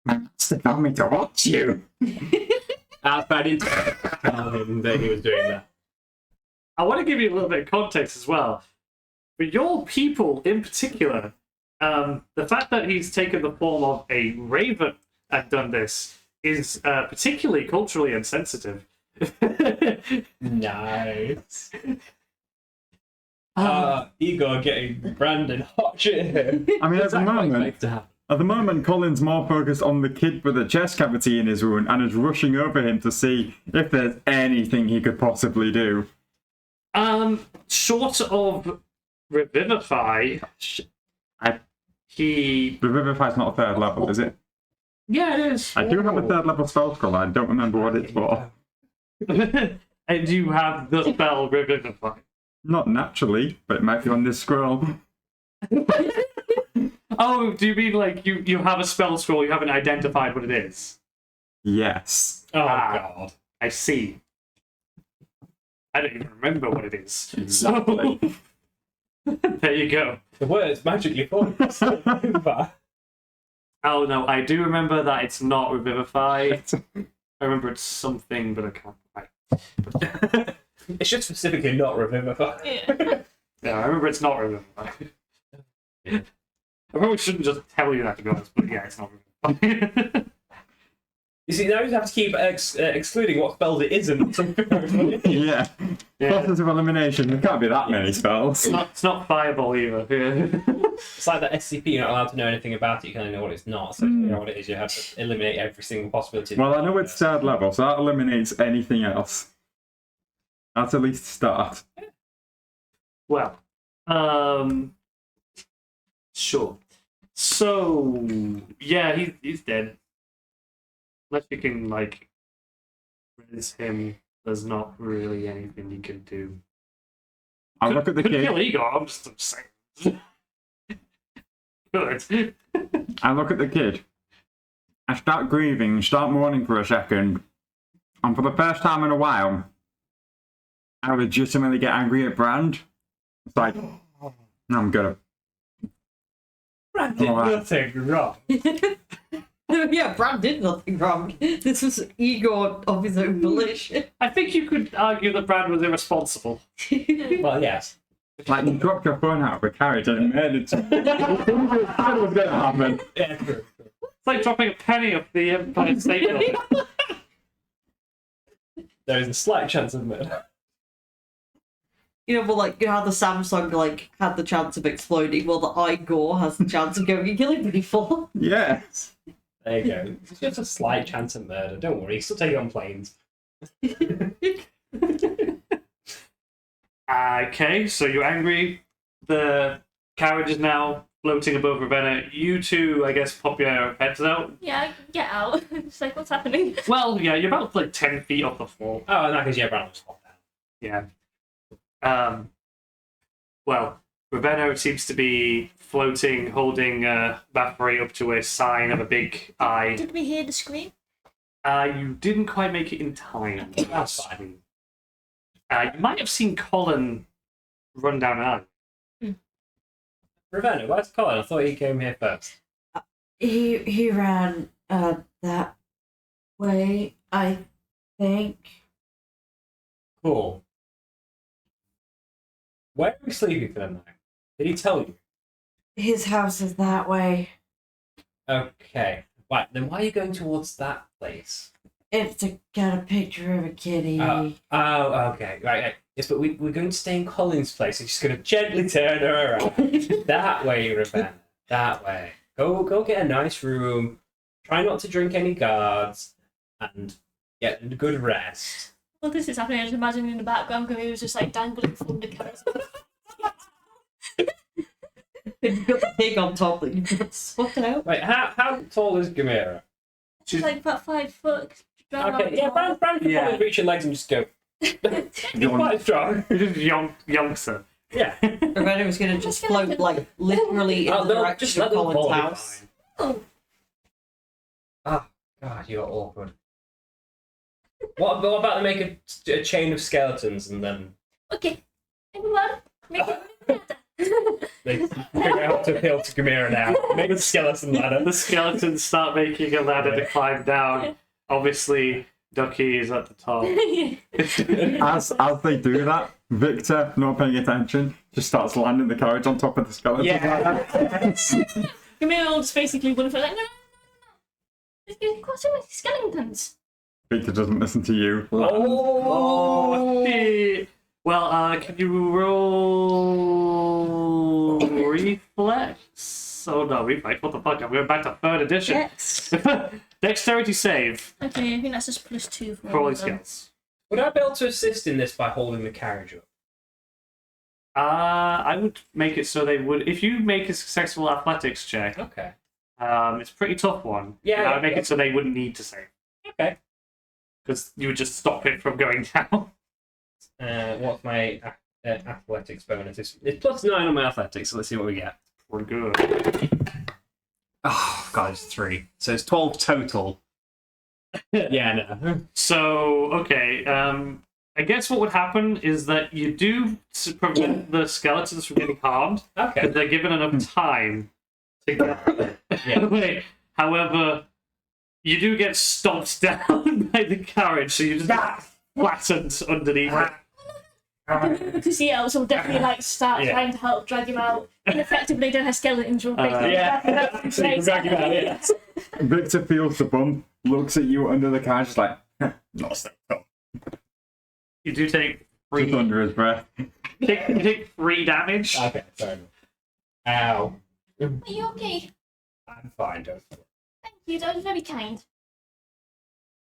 my master told me to watch you. That's bad. Didn't tell him that he was doing that. I want to give you a little bit of context as well. For your people in particular, the fact that he's taken the form of a raven and done this is particularly culturally insensitive. Nice. Igor getting Brandon hot shit. I mean, Exactly what I expected to happen. at the moment, Colin's more focused on the kid with the chest cavity in his wound and is rushing over him to see if there's anything he could possibly do. Short of revivify, he Revivify's not a third level, is it? yeah, it is. I do have a third level spell scroll, I don't remember what it's for. And you have the spell revivify. Not naturally, but it might be on this scroll. Oh, do you mean like you have a spell scroll, you haven't identified what it is? Yes. Oh Ah. god. I see. I don't even remember what it is. Exactly. So there you go. The words magically falling. Oh no, I do remember that it's not revivify. I remember it's something, but I can't quite. It should specifically not revivify. Yeah, I remember it's not revivify. I probably shouldn't just tell you that to be honest, but yeah, it's not revivify. You see, now you have to keep excluding what spells it isn't. Yeah. Yeah. Process of elimination. There can't be that many spells. It's not fireball either. It's like that SCP, you're not allowed to know anything about it, you can only know what it's not. So if you know what it is, you have to eliminate every single possibility. Well, I know it's third level, so that eliminates anything else. That's at least a start. Well, sure. So yeah, he's dead. Unless you can like res him, there's not really anything you can do. I'll look at the Could kill kid. Igor. I'm just saying. Good. I'll look at the kid. I start grieving, start mourning for a second, and for the first time in a while, I legitimately get angry at Brand. It's like, I'm gonna. Brand did nothing wrong. Yeah, Brad did nothing wrong. This was ego of his own volition. I think you could argue that Brad was irresponsible. Well, yes. Like, you dropped your phone out of a carriage and it murdered someone. What was going to happen? Yeah, true. It's like dropping a penny off the Empire State Building. There is a slight chance of murder. You know, but like, you know how the Samsung like had the chance of exploding, well, the Igor has the chance of going and killing people. Yes. There you go. It's just a slight chance of murder. Don't worry, still take it on planes. Okay, so you're angry. The carriage is now floating above Ravenna. You two, I guess, pop your heads out. Yeah, get out. It's like, what's happening? Well, yeah, you're about like 10 feet off the floor. Oh, in that case, yeah, Brand was popped down. Yeah. Well, Ravenna seems to be floating, holding Bathory up to a sign of a big eye. Did we hear the scream? You didn't quite make it in time. That's fine. You might have seen Colin run down an alley. Ravenna, where's Colin? I thought he came here first. He ran that way, I think. Cool. Where are we sleeping for the night? Did he tell you? His house is that way. Okay. Right, then why are you going towards that place? It's got a picture of a kitty. Oh, okay. Right. Yes, but we're going to stay in Colin's place. We're just going to gently turn her around. That way, Ravenna. That way. Go get a nice room. Try not to drink any guards. And get a good rest. Well, this is happening. I just imagine in the background, Camille was just like dangling from the carrot. You've got the pig on top that you've got to sort out. Wait, how tall is Gamera? She's like about 5 foot. Okay, yeah, Brand can Yeah. probably reach your legs and just go. He's quite strong. You're just youngster. Yeah. Ravenna was going to just float, like, literally in the they'll direction just of let them Colin's fall, it'll be house. fine. Ah, God, you're awkward. What about to make a chain of skeletons and then Okay, everyone, make it. they figure out how to appeal to Gamera now? Make a skeleton ladder. The skeletons start making a ladder to climb down. Obviously, Ducky is at the top. As they do that, Victor, not paying attention, just starts landing the carriage on top of the skeleton. Yeah. Camille will just basically wouldn't feel like, no. You've got so many skeletons. Victor doesn't listen to you. Oh, shit. Well, can you roll reflex? Oh no, reflex. What the fuck? I'm going back to 3rd edition. Yes. Dexterity save Okay, I think that's just +2 for for all all these of them. skills. Would I be able to assist in this by holding the carriage up? I would make it so they would. If you make a successful athletics check, Okay. it's a pretty tough one. Yeah, but I would make yeah. it so they wouldn't need to save. Okay. Because you would just stop it from going down. What's my athletics bonus? It's +9 on my athletics, so let's see what we get. We're good. Oh, God, it's 3. So it's 12 total. Yeah, no. So, okay, I guess what would happen is that you do prevent the skeletons from getting harmed, because Okay. they're given enough time to get Yeah. away. However, you do get stomped down by the carriage, so you just get flattened underneath it. Because the elves will definitely like start Yeah. trying to help drag him out. And effectively, then her skeletons will basically Yeah. drag him out. So you can drag him out, yeah. Victor feels the bump, looks at you under the carriage, just like, not so tough. You do take Just 3. under his breath. You take 3 damage. Okay, fair enough. Ow. Are you okay? I'm fine, don't worry. Thank you, that was very kind.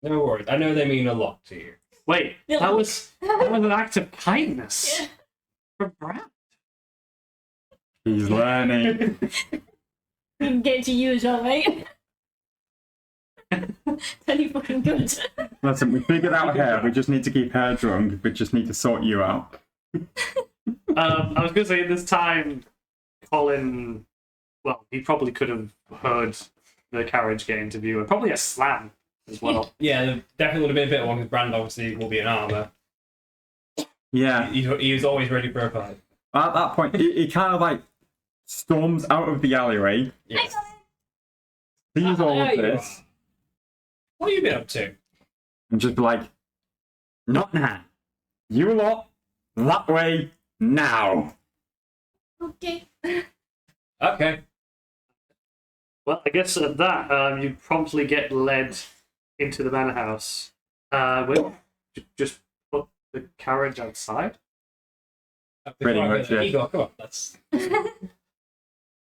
No worries. I know they mean a lot to you. Wait, that was an act of kindness Yeah. from Brad. He's learning. We can get to you as well, mate. Very fucking good. Listen, we figured out hair, we just need to keep hair drunk, we just need to sort you out. I was going to say, this time, Colin, well, he probably could have heard the carriage get into view, and probably a slam as well. Yeah, there definitely would have been a bit long because Brand obviously will be in armor. Yeah. He was always ready for a fight. At that point, he kind of like storms out of the alleyway, Yes. sees all There of you this, are. What have you been up to? and just be like, not now. You lot, that way, now. Okay. Okay. Well, I guess at that, you promptly get led into the manor house. Just put the carriage outside. Pretty much, yeah. Igor, come on. Let's...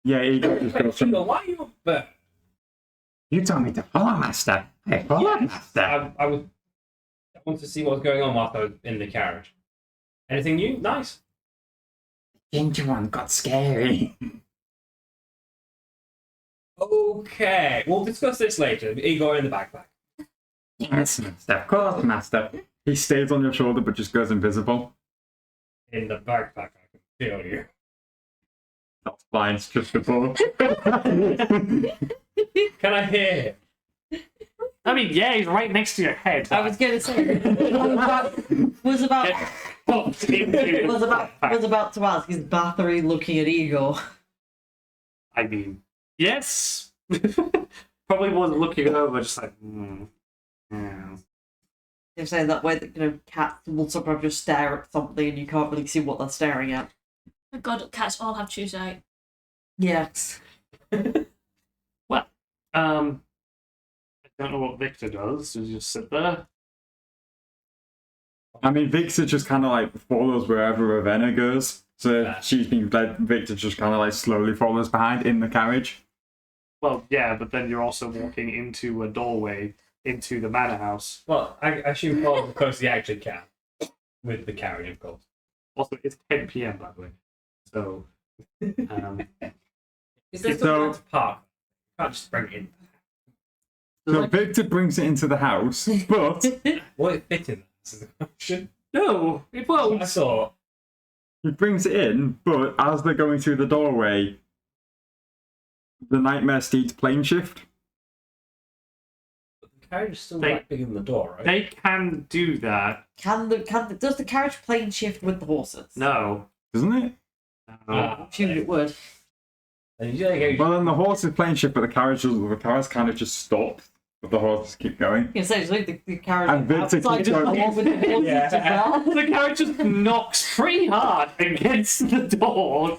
Yeah, he just goes from, Igor, why are you up there? you told me to follow, master. Hey, follow, master. I wanted to see what was going on whilst I was in the carriage. Anything new? Nice. Ginger one got scary. Okay, we'll discuss this later. Igor in the backpack. Yes, master. Of course, master. He stays on your shoulder but just goes invisible. In the backpack, I can feel you. That's fine, it's just a ball. Can I hear him? I mean, yeah, he's right next to your head. I was going to say, was about Popped into was about to ask, is Bathory looking at Igor? I mean, yes. Probably wasn't looking over, just like, yeah. You're saying that way that cats will sometimes just stare at something and you can't really see what they're staring at. Oh God, cats all have true sight. Yes. Well, I don't know what Victor does. Does he just sit there? I mean, Victor just kind of like follows wherever Ravenna goes. So Yeah. she's being led, Victor just kind of like slowly follows behind in the carriage. Well, yeah, but then you're also walking into a doorway into the manor house. Well, I assume Paul as close as he actually can. With the carriage, of course. Also, it's 10 p.m. by the way. So, Is there So- still time to park? You can't just bring it in. So Victor brings it into the house, but Will it fit in? This is the question. no, it That's what I won't. saw. he brings it in, but as they're going through the doorway, the nightmare steeds plane shift. The carriage is still They- right bigger than the door, right? They can do that. Does the carriage plane shift with the horses? No. Doesn't it? I assumed it would. And you like, Well, then the horse is plane shift, but the carriage kind of just stops, but the horses keep going. You say the carriage And Victor outside keeps just going. along with the horses Yeah. as well. The carriage just knocks pretty hard against the door,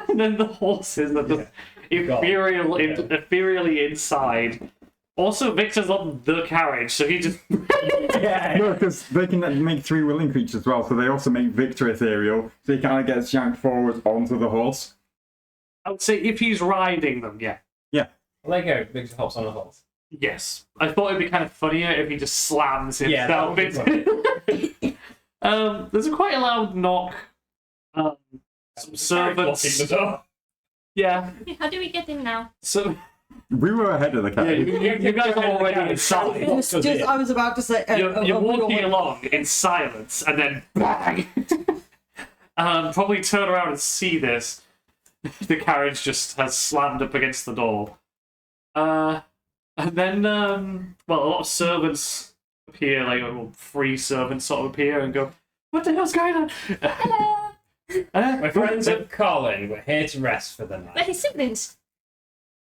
and then the horses are just ethereally inside. Also, Victor's on the carriage, so he just No, because they can make 3 willing creatures as well, so they also make Victor ethereal, so he kind of gets yanked forward onto the horse. I would say if he's riding them, yeah. Yeah. Well, there you go. Victor hops on a horse. Yes. I thought it'd be kind of funnier if he just slams Yeah, himself that would be into. There's a quite a loud knock. Some Blocking servants. the door. Yeah. How do we get in now? So We were ahead of the yeah, carriage. you guys are already inside. I was about to say. You're walking along in silence, and then bang. Probably turn around and see this. The carriage just has slammed up against the door. And then, well, a lot of servants appear, like 3 servants sort of appear and go, "What the hell's going on?" Hello! My friends are calling. We're here to rest for the We're night. his siblings.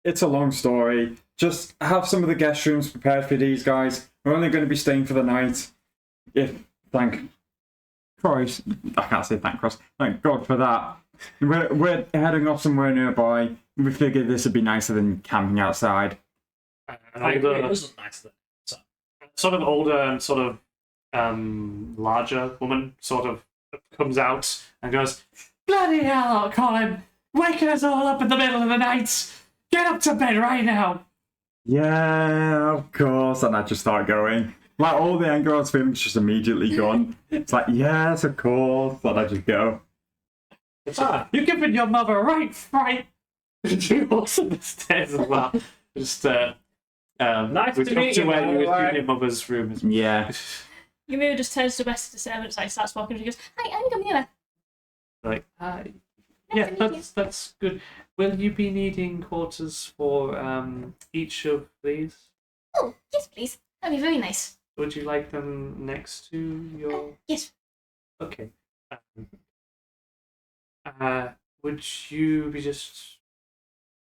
It's a long story. Just have some of the guest rooms prepared for these guys. We're only going to be staying for the night. Thank Christ. I can't say thank Christ. Thank God for that. We're heading off somewhere nearby. We figured this would be nicer than camping outside. An I agree. It older, does look nice then. sort of older and sort of larger woman sort of comes out and goes, "Bloody hell, Colin! Waking us all up in the middle of the night! Get up to bed right now!" Yeah, of course. And I just start going. Like, all the anger I was feeling is just immediately gone. It's like, yes, of course. And I just go. You're giving your mother a right fright. She walks up the stairs as well. Just Nice we to come meet to you, where by you the assume way. your mother's room is. Yeah. Ymir just turns to the rest of the servants, like starts walking, and she goes, "Hi, I'm Ymir." Like, hi. Yeah, Thank you. that's good. Will you be needing quarters for each of these? Oh, yes, please. That'd be very nice. Would you like them next to your? Yes. Okay. Would you be just?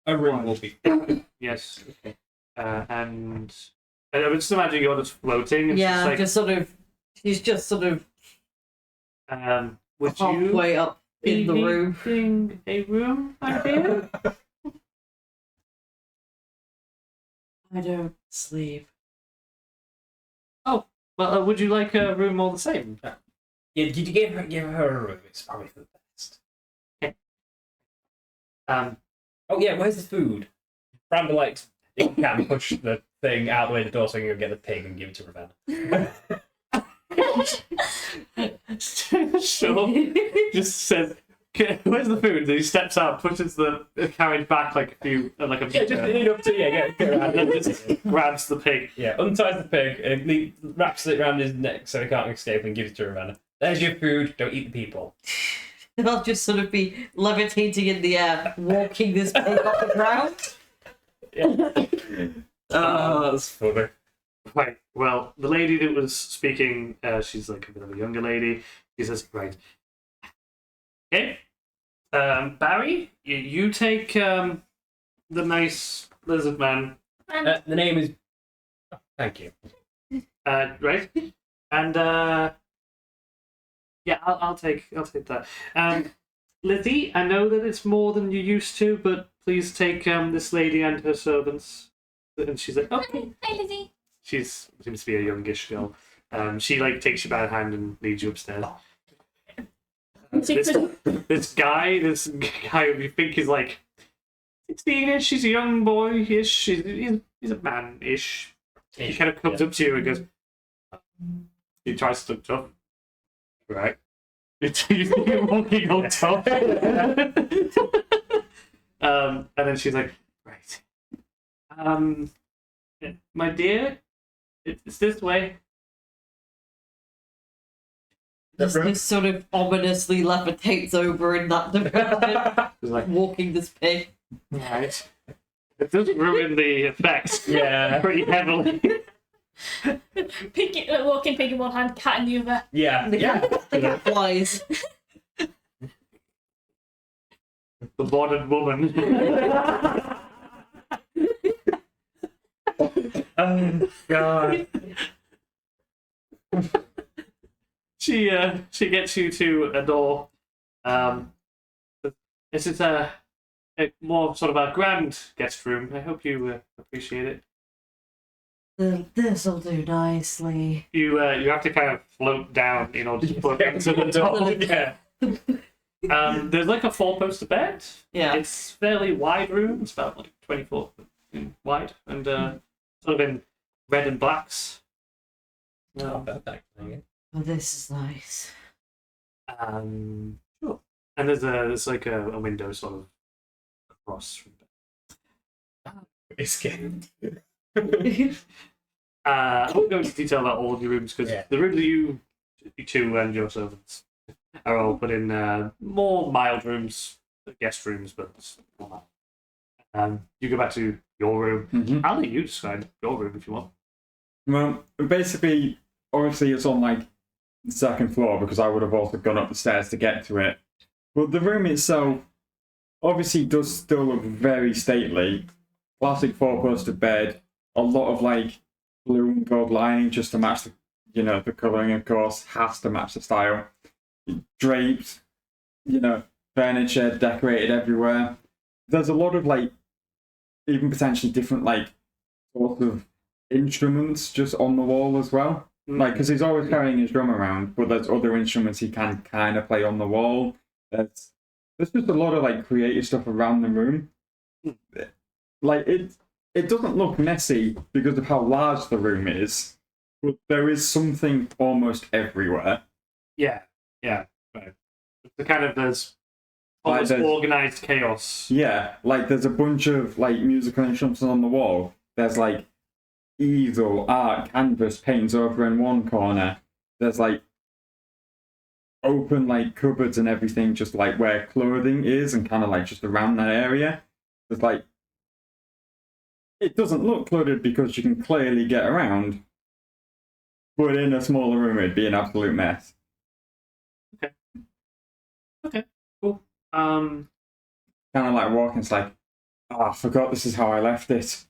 A room will be. Yes. Okay. And I would just imagine you're just floating. And Yeah, she's he's just sort of like, would you halfway up be in the room. needing a room, my dear? I don't sleep. Well, would you like a room all the same? Yeah, did you give her a room? It's probably for the best. Oh yeah, where's the food? Bramble likes you can push the thing out the way of the door so you can go get the pig and give it to Ravenna. Sure. Just says, "Okay, where's the food?" And he steps out, pushes the carriage back like a Yeah, meter, just enough to get around. and then just grabs the pig. Yeah, unties the pig and wraps it around his neck so he can't escape and gives it to Ravenna. There's your food. Don't eat the people. I'll just sort of be levitating in the air, walking this pig off the ground. Yeah. That's funny. Right. Well, the lady that was speaking, she's like a bit of a younger lady. She says, "Right. Okay. Barry, you take the nice lizard man. And The name is. Oh, thank you. Right. And yeah, I'll take that. Lizzie, I know that it's more than you're used to, but please take this lady and her servants." And she's like, "Okay." hi, Lizzie. She's seems to be a youngish girl. She like takes you by the hand and leads you upstairs. This guy who you think is like 16-ish, he's a young boy-ish, he's a man-ish. He kind of comes up to you and goes, he tries to look tough. Right. You're walking on top. And then she's like, "Right. My dear, it's this way." Just sort of ominously levitates over in that direction, She's like, walking this pig. "Right." It does ruin the effects Yeah. pretty heavily. Walking pig in one hand, cat in the other. Yeah. The cat flies. The modern woman. Oh God. She gets you to a door. This is a more sort of a grand guest room. I hope you appreciate it. This'll do nicely. You have to kind of float down in order to float into the door. Yeah. There's like a 4-poster bed. Yeah. It's fairly wide room. It's about like 24 wide and sort of in red and blacks. Oh, perfect. Thank you. Oh, this is nice. Sure. And there's like a window sort of across from It's getting. I won't go into detail about all of your rooms because the rooms that you two and your servants are all put in more mild rooms, guest rooms, but you go back to your room. Mhm. I'll let you describe your room if you want. Well, basically, obviously it's on like the second floor because I would have also gone up the stairs to get to it. But the room itself obviously does still look very stately. Classic 4-poster bed, a lot of like blue and gold lining just to match the, the colouring, of course, has to match the style. Draped, furniture decorated everywhere. There's a lot of like, even potentially different like sort of instruments just on the wall as well. Like, because he's always carrying his drum around, but there's other instruments he can kind of play on the wall. There's just a lot of like creative stuff around the room. Like it doesn't look messy because of how large the room is, but there is something almost everywhere. Yeah. Right. The kind of there's Like, almost there's- organized chaos. Yeah, like there's a bunch of like musical instruments on the wall. There's like easel, art, canvas, paintings over in one corner. There's like open like cupboards and everything, just like where clothing is and kind of like just around that area. It's like it doesn't look cluttered because you can clearly get around, but in a smaller room it'd be an absolute mess. Okay, cool. Kind of like walking, it's like, oh, I forgot this is how I left it,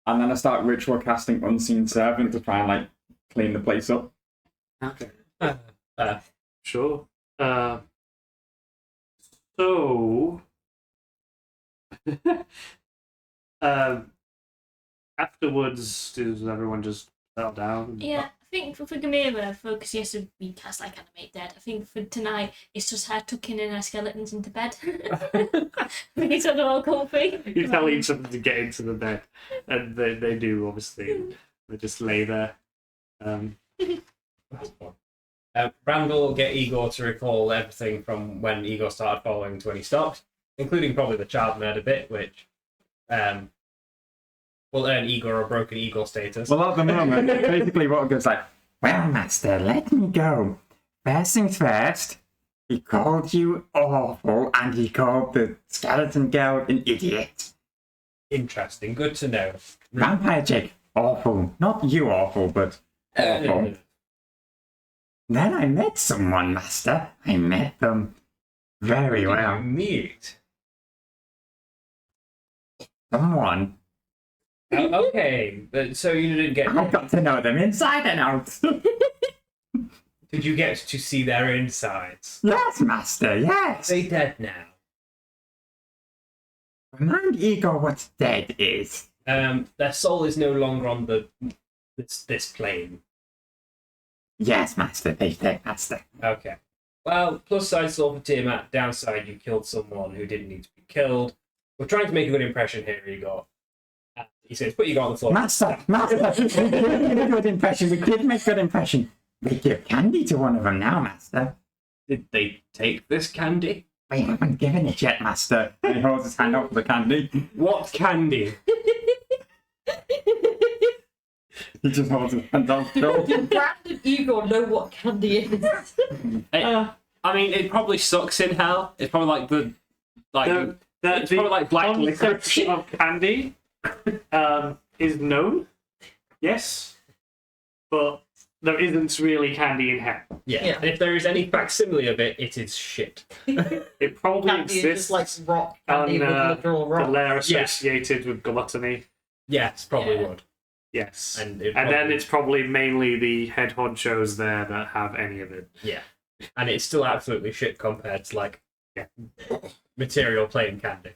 and then I start ritual casting Unseen Servant to try and like clean the place up. Okay. Sure. So, afterwards, does everyone just settle down? Yeah, I think for Gamera, because he has to be cast like Animate Dead, I think for tonight, it's just her tucking in her skeletons into bed. I think it's all comfy. You tell each of them to get into the bed, and they do, obviously. They just lay there. Randall will get Igor to recall everything from when Igor started following to when he stopped, including probably the child murder bit, which will earn Igor a broken Igor status. Well, at the moment, basically what goes like, well, Master, let me go. First things first, he called you awful, and he called the skeleton girl an idiot. Interesting, good to know. Vampire chick, awful. Not you awful, but awful. Then I met someone, Master. I met them very well. Meet. Someone. Okay, but so you didn't get. I got to know them inside and out. Did you get to see their insides? Yes, Master, yes. Are they dead now? Remind Igor what dead is. Their soul is no longer on this plane. Yes, Master, they dead, Master. Okay. Well, plus side soul for Tiamat, downside you killed someone who didn't need to be killed. We're trying to make a good impression here, Igor. He says, put Igor on the floor. Master, we did make a good impression. We did make a good impression. We give candy to one of them now, Master. Did they take this candy? We haven't given it yet, Master. And he holds his hand out for the candy. What candy? He just holds his hand out. Did Brand and Igor know what candy is? I mean, it probably sucks in hell. It's probably like it's probably like black licorice. concept of candy is known, yes, but there isn't really candy in hell. Yeah. If there is any facsimile of it, it is shit. It probably Candy is exists just like rock candy on with literal the rock. layer associated with gluttony. Yes, probably Yeah. would. Yes, And then it's probably mainly the head honchos there that have any of it. Yeah. And it's still absolutely shit compared to like material plain candy.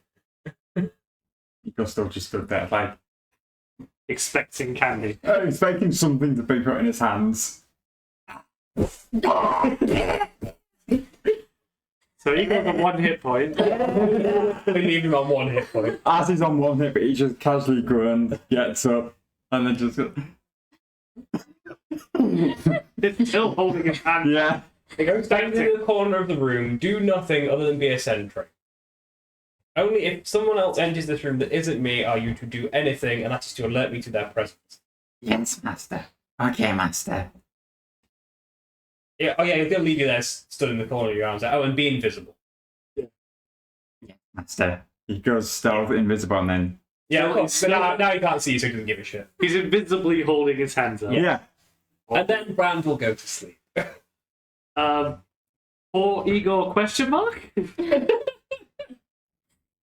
Igor still just stood there, like, Expecting candy. expecting something to be put in his hands. So he got the 1 hit point. We leave him on 1 hit point. As he's on one hit, but he just casually grunts, gets up, and then just goes, It's still holding his hand. yeah. They go stand in the corner of the room, do nothing other than be a sentry. Only if someone else enters this room that isn't me are you to do anything, and that is to alert me to their presence. Yes, Master. Okay, Master. Yeah, oh yeah, they'll leave you there stood in the corner of your arms. Oh, and be invisible. Yeah, Master. He goes stealth, invisible, and then... Yeah, So of course. it's But now he can't see you, so he doesn't give a shit. He's invisibly holding his hands up. Yeah. And then Brand will go to sleep. Or Igor question mark?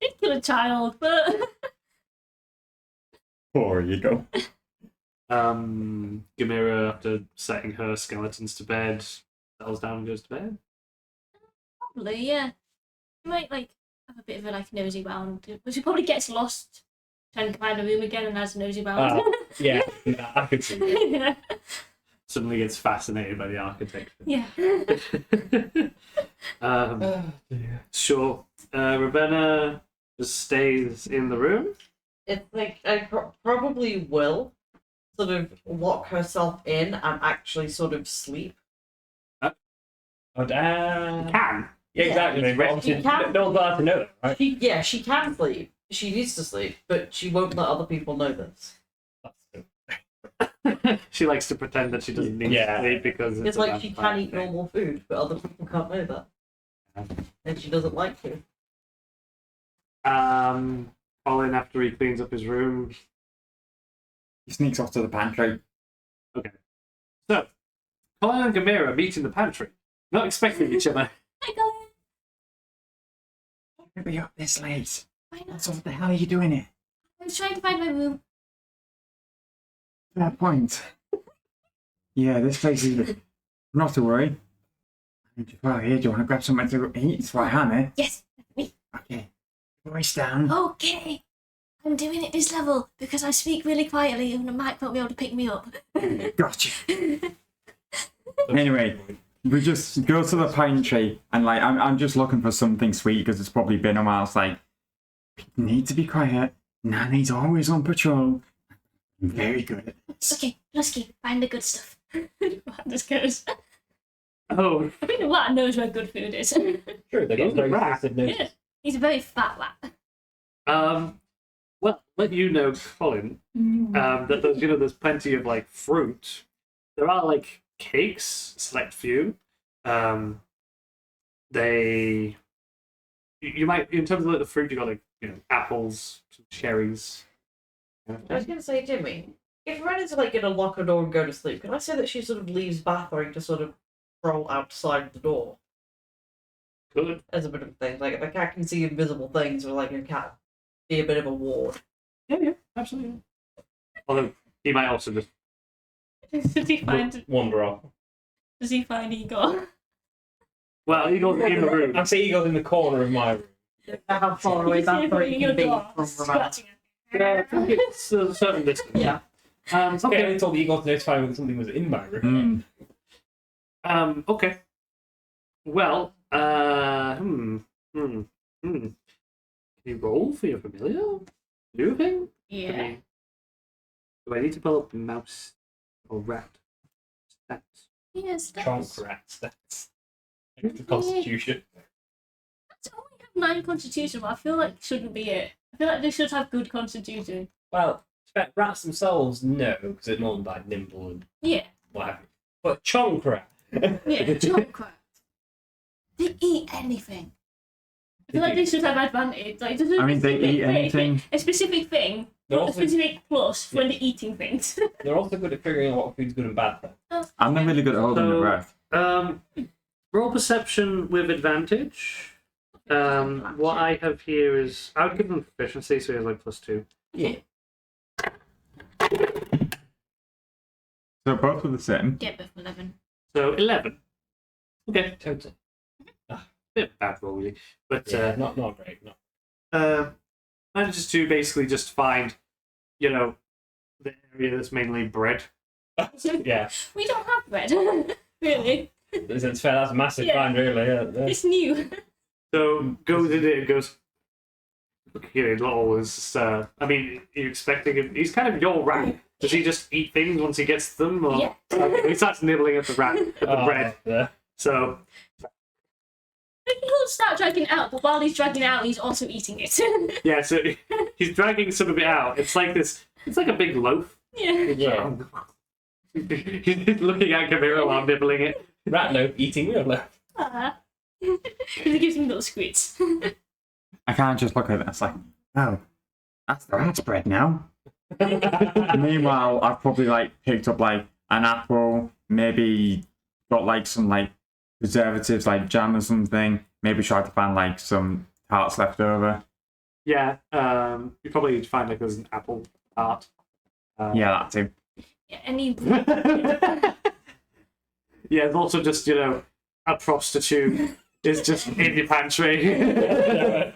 Did kill a child, but Poor Igor. Gamera, after setting her skeletons to bed, settles down and goes to bed. probably, yeah. You might like have a bit of a like nosy round, but she probably gets lost trying to find a room again and has a nosy round. Yeah, I could see that. Yeah. Suddenly gets fascinated by the architecture. Yeah. Sure. Ravenna just stays in the room. It's like I probably will sort of lock herself in and actually sort of sleep. Oh, damn. Can. Yeah, exactly. Yeah, But obviously, you can. no one's allowed to know that, right? She can sleep. She needs to sleep, but she won't let other people know this. She likes to pretend that she doesn't need Yeah. to sleep because It's a like she vampire can eat thing. normal food, but other people can't know that. And she doesn't like to. Colin, after he cleans up his room. He sneaks off to the pantry. So, Colin and Gamera meet in the pantry, not expecting each other. Hi, Colin. Why are we up this late? Why not? What the hell are you doing here? I was trying to find my room. Fair point. Yeah, this place is... Not to worry. Well, here, do you want to grab something to eat? It's right hand, eh? Yes. Okay. Voice down. Okay. I'm doing it this level because I speak really quietly and the mic won't be able to pick me up. Gotcha. Anyway, we just go to the pantry and like I'm just looking for something sweet because it's probably been a while. It's like need to be quiet. Nanny's always on patrol. I'm very good at this. Okay, Lusky, find the good stuff. What just goes. Oh, I think the rat knows where good food is. True, they got He's a very rat. sensitive noses. Yeah. He's a very fat rat. well, let you know, Colin, that there's plenty of like fruit. There are like cakes, select few. You might, in terms of like the fruit, you got like apples, some cherries. I was going to say, Jimmy, if Ren is like going to lock her door and go to sleep, can I say that she sort of leaves bathroom to sort of crawl outside the door Good. as a bit of a thing? Like, if a cat can see invisible things, or like a cat be a bit of a ward. Yeah, absolutely. Although he might also just Does he find Wander off. Igor? well, he goes in the room. I see Eagle's in the corner of my room. How far away bathroom can be from Ramona. Yeah, I think it's a certain distance. Yeah. Okay, I Okay. only told Eagle to notify me when something was in my room. Okay. Well, Can you roll for your familiar? Do thing? Yeah. mean, do I need to pull up mouse or rat stats? Yes, Chonk rat stats. The Constitution. That's only have 9 constitution, but I feel like shouldn't be it. I feel like they should have good constitution. Well, rats themselves, no, because they're more like nimble and Yeah. what have you. But chonk rat. Yeah, junk rat. They eat anything. I feel like they should have advantage. Like, there's a I mean, they specific eat anything. A specific thing. They're A also, specific plus when they're eating things. they're also good at figuring out what food's good and bad. Though. I'm not really good at holding So- the breath. Roll perception with advantage. What I have here is I would give them proficiency, so he has like +2. Yeah. So both were the same. Yeah, both 11. So 11. Okay, Total. bit bad roll really, but Yeah, not great. Not. manages to basically just find, the area that's mainly bread. Yeah, We don't have bread. Really. it's fair. That's a massive Yeah. find, really. Yeah. It's new. So goes in it and goes. Lol is. I mean, you're expecting him. He's kind of your rat. Does he just eat things once he gets them? Or Yeah. he starts nibbling at the bread. Yeah. So He'll start dragging it out, but while he's dragging it out, he's also eating it. yeah, so he's dragging some of it out. It's like this. It's like a big loaf. Yeah. Yeah. He's looking at Gamera while nibbling it. Rat loaf eating real loaf. Because it gives him little squits. I can't just look at it. It's like, oh, that's the rat's bread now. Meanwhile, I've probably like picked up like an apple, maybe got like some like preservatives like jam or something. Maybe tried to find like some tarts left over. Yeah, you probably find like there's an apple tart. Yeah, that too. Yeah, and he... Yeah, it's also just, a prostitute is just in your pantry.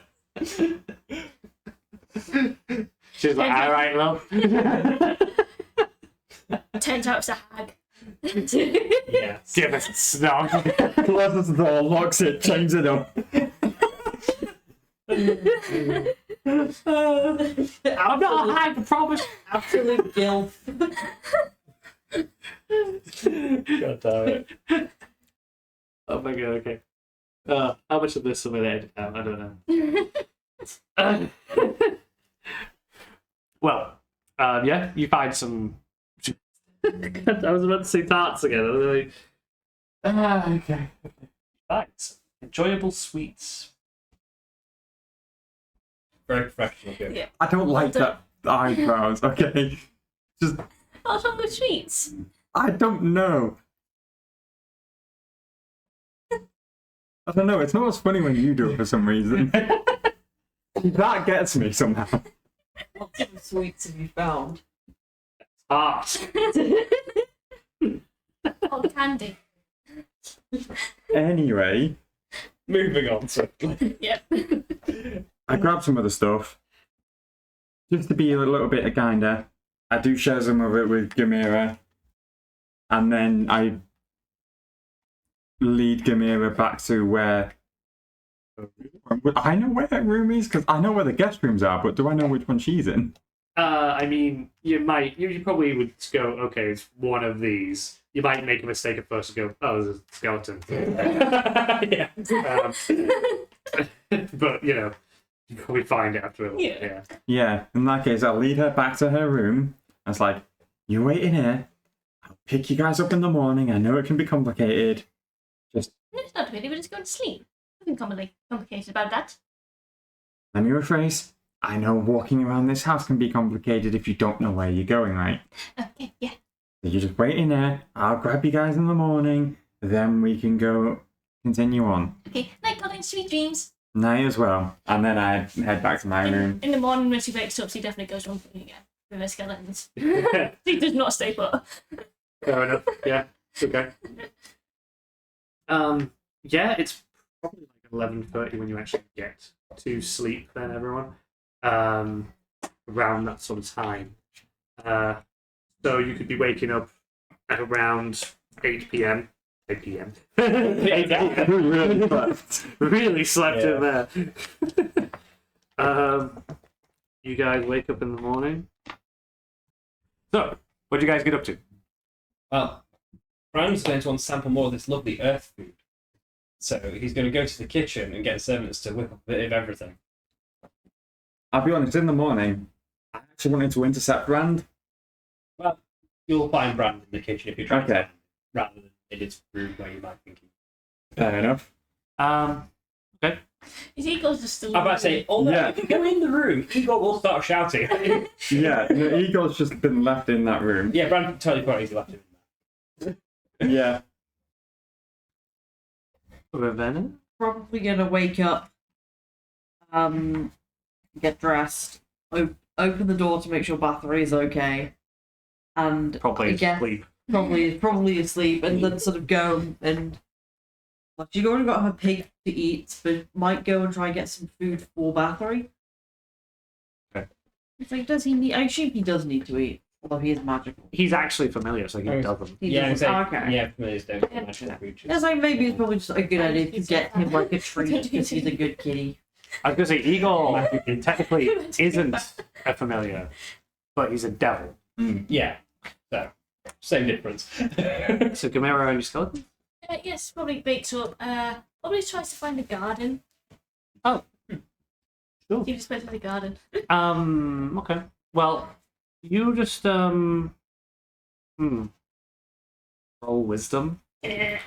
She's like, all right, love. Turns out it's a hag. Yes. Give us a snog. Closes the door, locks it, changes it up. I'm not a hag, I promise. Absolute guilt. God damn it. Oh my god, okay. How much of this am I edit out? I don't know. Well, yeah, you find some I was about to say tarts again. I was like, okay. Right. Enjoyable sweets. Very professional. Good. Yeah. I don't like that eyebrows. Okay, just What's wrong with sweets? I don't know. I don't know. It's not as funny when you do it for some reason. That gets me somehow. What sort of sweets have you found? Tart. Oh, candy. Anyway, Moving on swiftly. Yep. I grabbed some of the stuff just to be a little bit kinder. I do share some of it with Gamera, and then I lead Gamera back to where I know where her room is because I know where the guest rooms are, but do I know which one she's in? I mean, you probably would go, okay, it's one of these. You might make a mistake at first and go, oh, there's a skeleton. Yeah. But, you probably find it after a little. Yeah. Yeah, in that case, I'll lead her back to her room. I was like, you wait in here. I'll pick you guys up in the morning. I know it can be complicated. No, it's not really. We're just going to sleep. Nothing complicated about that. Let me rephrase. I know walking around this house can be complicated if you don't know where you're going, right? Okay, yeah. So you just wait in there. I'll grab you guys in the morning. Then we can go continue on. Okay, night, Colin. Sweet dreams. Night as well. And then I head back to my room. In the morning when she wakes up, she definitely goes wrong thing again with her skeletons. She does not stay put. Fair enough. Yeah, it's okay. Yeah, it's probably like 11:30 when you actually get to sleep. Then everyone, around that sort of time. So you could be waking up at around 8 p.m. 8 p.m. 8 a.m. Really slept in there. You guys wake up in the morning. So, what do you guys get up to? Well, Brian's going to want to sample more of this lovely earth food. So he's going to go to the kitchen and get servants to whip up a bit of everything. I'll be honest, in the morning, I actually wanted to intercept Rand. Well, you'll find Brand in the kitchen if you're trying to Okay. rather than in his room where you might think he... Fair enough. Okay. His ego's just still. I'm about to say, although Yeah. if you go in the room, Ego will start shouting. Yeah, the eagle's just been left in that room. Yeah, Brand totally probably left him in there. Yeah. Ravenna? Probably gonna wake up, get dressed, open the door to make sure Bathory is okay, and Probably again, asleep. probably asleep, and then sort of go and well, she's already got her pig to eat, but might go and try and get some food for Bathory. Okay. It's like, does he need? I assume he does need to eat, although he is magical. He's actually familiar, so he doesn't. He Yeah, doesn't- exactly. okay. Yeah, familiars don't imagine creatures. It's like maybe it's probably just a good idea to get him like a treat because he's a good kitty. I was going to say, Eagle technically isn't a familiar, but he's a devil. Yeah, so, same difference. So Gamera and your skeleton? Yes, probably wakes up. Probably tries to find a garden. Oh. Cool. He just went to the garden. Okay. Well, you just, roll wisdom. Eh.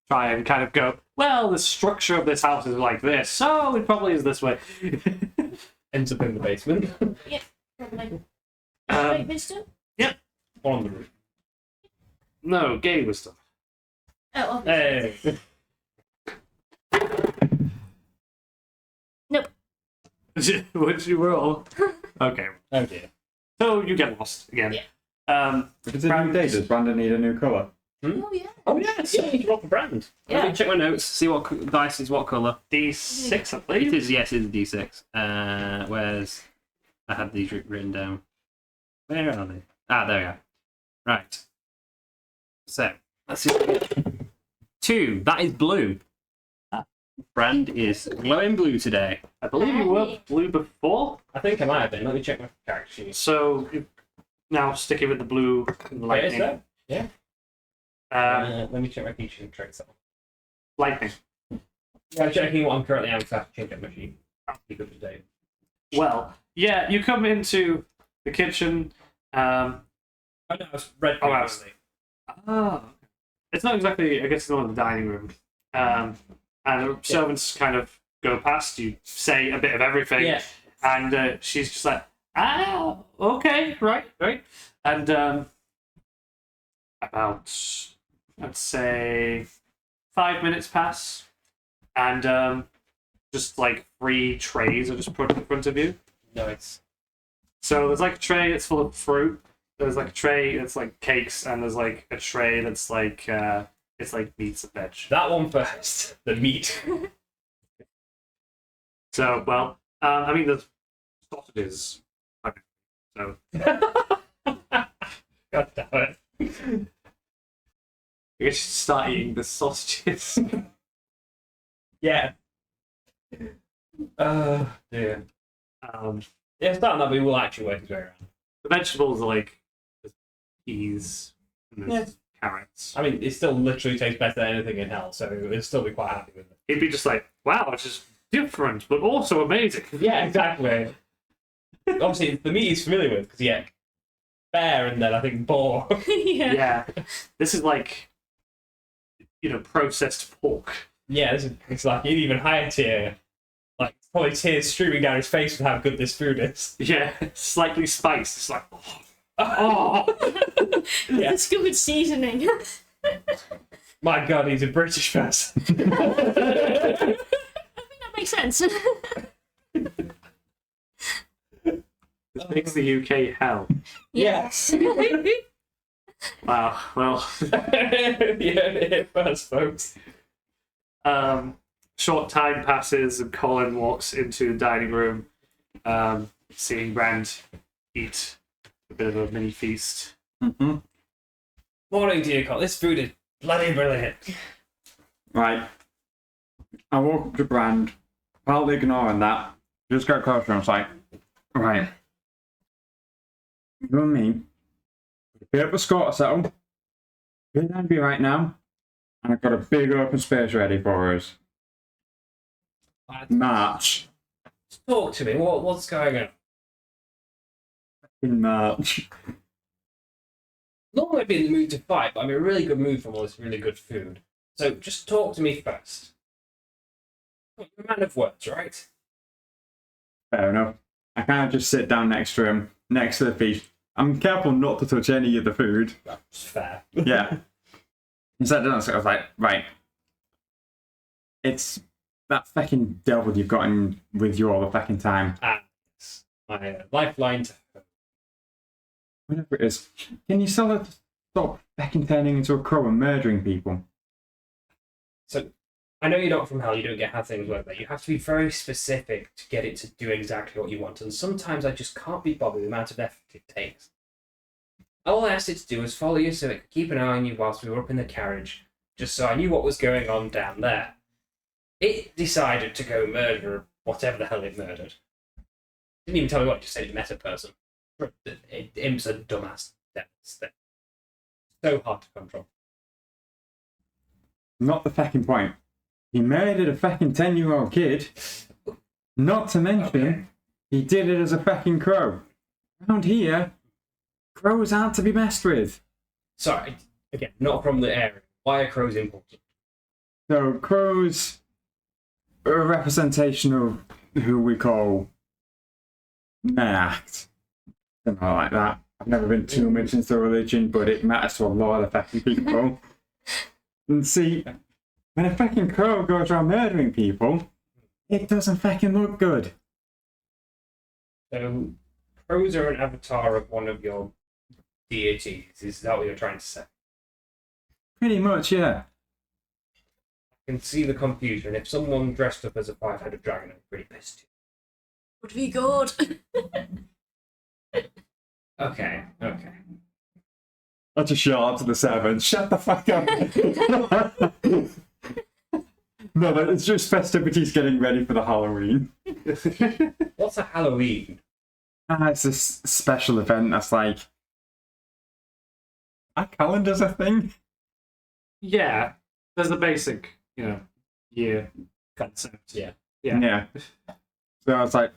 Try and kind of go, well, the structure of this house is like this, so it probably is this way. Ends up in the basement. Probably. Um, Great wisdom. Or on the roof. No, gay wisdom. Oh, obviously. Hey. Nope. What'd you roll? Okay. Oh dear. So you get lost again. Yeah. If it's a new day, does Brandon need a new colour? Oh yeah. Oh yes, yeah, you can roll for Brand. Yeah. Let me check my notes, see what dice is what colour. D6, I It believe. is, yes, it is D6. Where's... I had these written down. Where are they? Ah, there we are. Right. So, let's see. 2, that is blue. Brand is glowing blue today. I believe you were blue before. I think I might have been. Let me check my character sheet. So now sticking with the blue and the Okay, is lightning. that? Yeah. Let me check my features and traits. Lightning. Yeah, I'm checking what I'm currently on because I have to change up my sheet. Keep up to date. Well, yeah, you come into the kitchen. Oh no, it's red Oh, wow. previously. Oh. It's not exactly, I guess it's not in the dining room. And the servants kind of go past, you say a bit of everything, Yeah. and she's just like, okay, right. And about, I'd say, 5 minutes pass, and just like 3 trays are just put in front of you. Nice. So there's like a tray that's full of fruit. There's like a tray that's like cakes, and there's like a tray that's like it's like meats and veg. That one first. The meat. So well, I mean the sausages. So God damn it. you should start eating the sausages. Yeah. Dear. Yeah, starting that we will actually work his way around. The vegetables are like there's peas and there's carrots. I mean, it still literally tastes better than anything in hell, so he'll still be quite happy with it. He'd be just like, wow, it's just different, but also amazing. Yeah, exactly. Obviously, the meat he's familiar with, because bear and then I think boar. Yeah. Yeah, this is like, processed pork. Yeah, it's like an even higher tier. Like, probably tears streaming down his face with how good this food is. Yeah, slightly spiced. It's like, oh. Yeah. It's good seasoning. My God, he's a British person. That makes sense. This makes the UK hell. Yes. Wow. Well, Yeah, first, folks. short time passes and Colin walks into the dining room, seeing Brand eat a bit of a mini feast. Mm-hmm. Morning, dear Col. This food is bloody brilliant. Right. I walk up to Brand, partly ignoring that, just got closer and I was like, right. You and me, a bit of a score to settle. Good angry right now, and I've got a big open space ready for us. March. Talk to me. What's going on? In March. Normally I'd be in the mood to fight, but I'm in a really good mood from all this really good food. So just talk to me first. You're a man of words, right? Fair enough. I can't just sit down next to him, next to the feast. I'm careful not to touch any of the food. That's fair. Yeah. He sat down, so I was like, right. It's that fucking devil you've got in with you all the fucking time. It's my lifeline to her. Whatever it is. Can you sell it to stop fucking turning into a crow and murdering people? So, I know you're not from hell, you don't get how things work, but you have to be very specific to get it to do exactly what you want, and sometimes I just can't be bothered with the amount of effort it takes. All I asked it to do was follow you so it could keep an eye on you whilst we were up in the carriage, just so I knew what was going on down there. It decided to go murder whatever the hell it murdered. Didn't even tell me what, it just said it met a person. Imps are dumbass devils. They're so hard to control. Not the fucking point. He murdered a fucking 10-year-old kid. Not to mention, he did it as a fucking crow. Around here, crows aren't to be messed with. Sorry, again, not from the area. Why are crows important? So crows are a representation of who we call men act. Something like that. I've never been too much into religion, but it matters to a lot of fucking people. And see, when a fucking crow goes around murdering people, it doesn't fucking look good. So, crows are an avatar of one of your deities. Is that what you're trying to say? Pretty much, yeah. I can see the confusion. If someone dressed up as a 5-headed dragon, I'd be pretty pissed. Would be good. Okay. I just shout out to the servants, shut the fuck up. No, but it's just festivities getting ready for the Halloween. What's a Halloween? It's this special event that's like... Our calendar's a thing? Yeah, there's a basic, year concept. Yeah. Yeah. So I was like,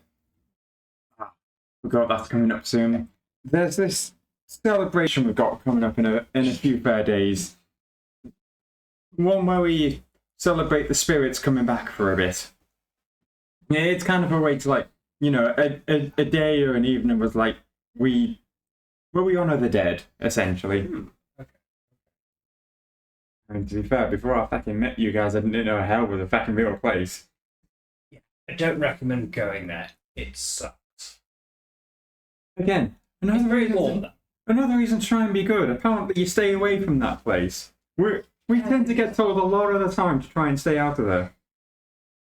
forgot that's coming up soon. There's this celebration we've got coming up in a few fair days. One where we celebrate the spirits coming back for a bit. Yeah, it's kind of a way to like, you know, a day or an evening was like we honour the dead, essentially. Okay. And to be fair, before I fucking met you guys, I didn't know hell was a fucking real place. I don't recommend going there. It sucks. Again, It's very warm. another reason to try and be good. Apparently, you stay away from that place. We tend to get told a lot of the time to try and stay out of there.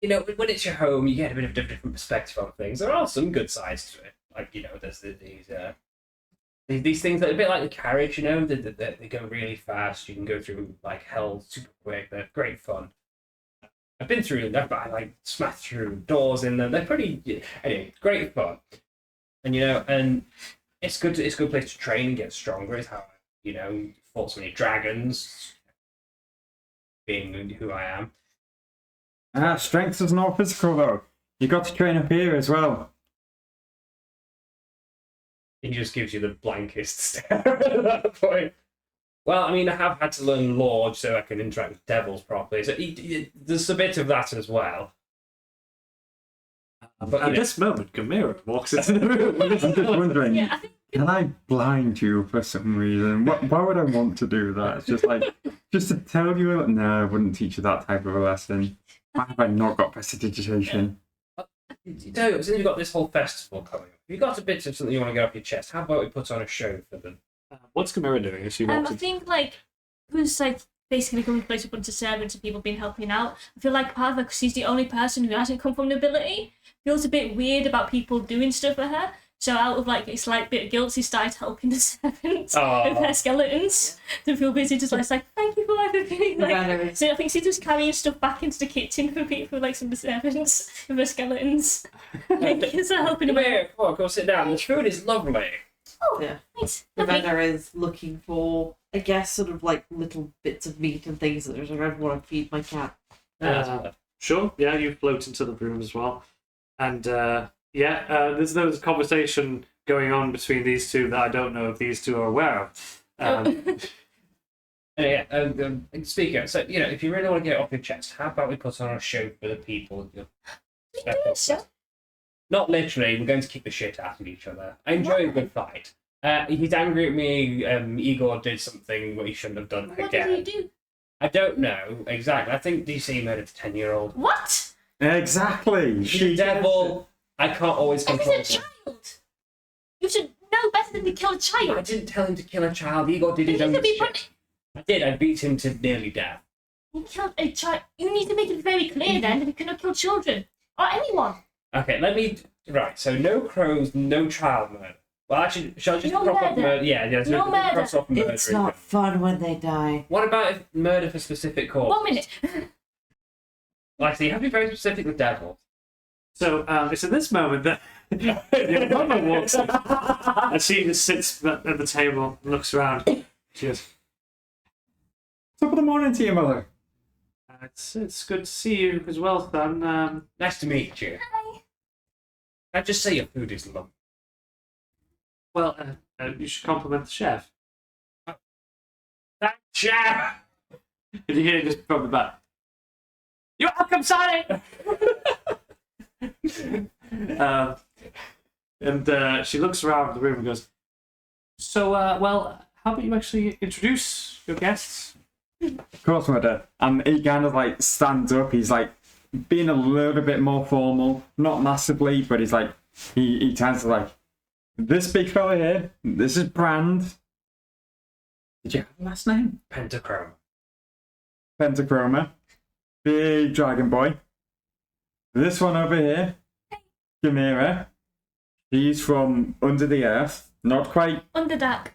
You know, when it's your home, you get a bit of a different perspective on things. There are some good sides to it. Like, you know, there's these things that are a bit like the carriage, you know, they go really fast. You can go through, like, hell super quick. They're great fun. I've been through them, but I, like, smashed through doors in them. They're pretty... Anyway, great fun. And, you know, and it's good. It's a good place to train and get stronger. It's how, you know, fought so many dragons, being who I am. Strength is not physical, though. You got to train up here as well. He just gives you the blankest stare at that point. Well, I mean, I have had to learn Lord so I can interact with devils properly. So there's a bit of that as well. But at this moment, MMerrett walks into the room. I'm just wondering, Yeah, I think can I blind you for some reason? Why would I want to do that? It's just like, just to tell you, like, no, I wouldn't teach you that type of a lesson. Why have I not got prestidigitation? You know, since you've got this whole festival coming up, you've got a bit of something you want to get off your chest. How about we put on a show for them? What's MMerrett doing? Is she walks I into... think like who's like basically coming to place a bunch of servants and people been helping out. I feel like part of her, because she's the only person who hasn't come from nobility, feels a bit weird about people doing stuff for her. So out of like a slight bit of guilt, she started helping the servants with her skeletons to feel busy. Just like thank you for everything. Like, so I think she's just carrying stuff back into the kitchen for people, like some of the servants with her skeletons. Like, so helping them Come out. here, come on, go sit down. The food is lovely. Oh, Yeah. nice. Lovely. Ravenna is looking for, I guess, sort of like little bits of meat and things that I don't want to feed my cat. Sure, yeah, you float into the room as well. And there's a conversation going on between these two that I don't know if these two are aware of. Speaking of, so, you know, if you really want to get it off your chest, how about we put on a show for the people? So, Not literally, we're going to kick the shit out of each other. I enjoy a good fight. He's angry at me. Igor did something what he shouldn't have done what again. did he do? I don't know exactly. I think DC murdered a 10-year-old. What? Exactly. She's a devil. I can't always If control he's a him. child, you should know better than to kill a I child. didn't tell him to kill a child. Igor did He his needs own to be shit. punished. I did. I beat him to nearly death. You killed a child. You need to make it very clear then that you cannot kill children or anyone. Okay, let me... Right, so no crows, no child murder. Well, actually, shall I just No cross off murder. murder? Yeah, No so murder. cross off murder. It's not fun when they die. What about if murder for specific cause? 1 minute. Like, so you have to be very specific with devil. So it's at this moment that your mother walks in and she just sits at the table and looks around. She goes, Top of the morning to you, mother. it's good to see you as well, son. Nice to meet you. Hi. I just say your food is lovely. Well, you should compliment the chef. That chef! And you hear it just from the back. You're welcome, Sonny! And she looks around the room and goes, so, well, how about you actually introduce your guests? Of course, mother. And he kind of like stands up. He's like being a little bit more formal, not massively, but he's like he turns to like this big fella here. This is Brand. Did you have a last name? Pentachrome. Pentachroma. Big dragon boy. This one over here, Chimera. She's from under the earth. Not quite. Underdark.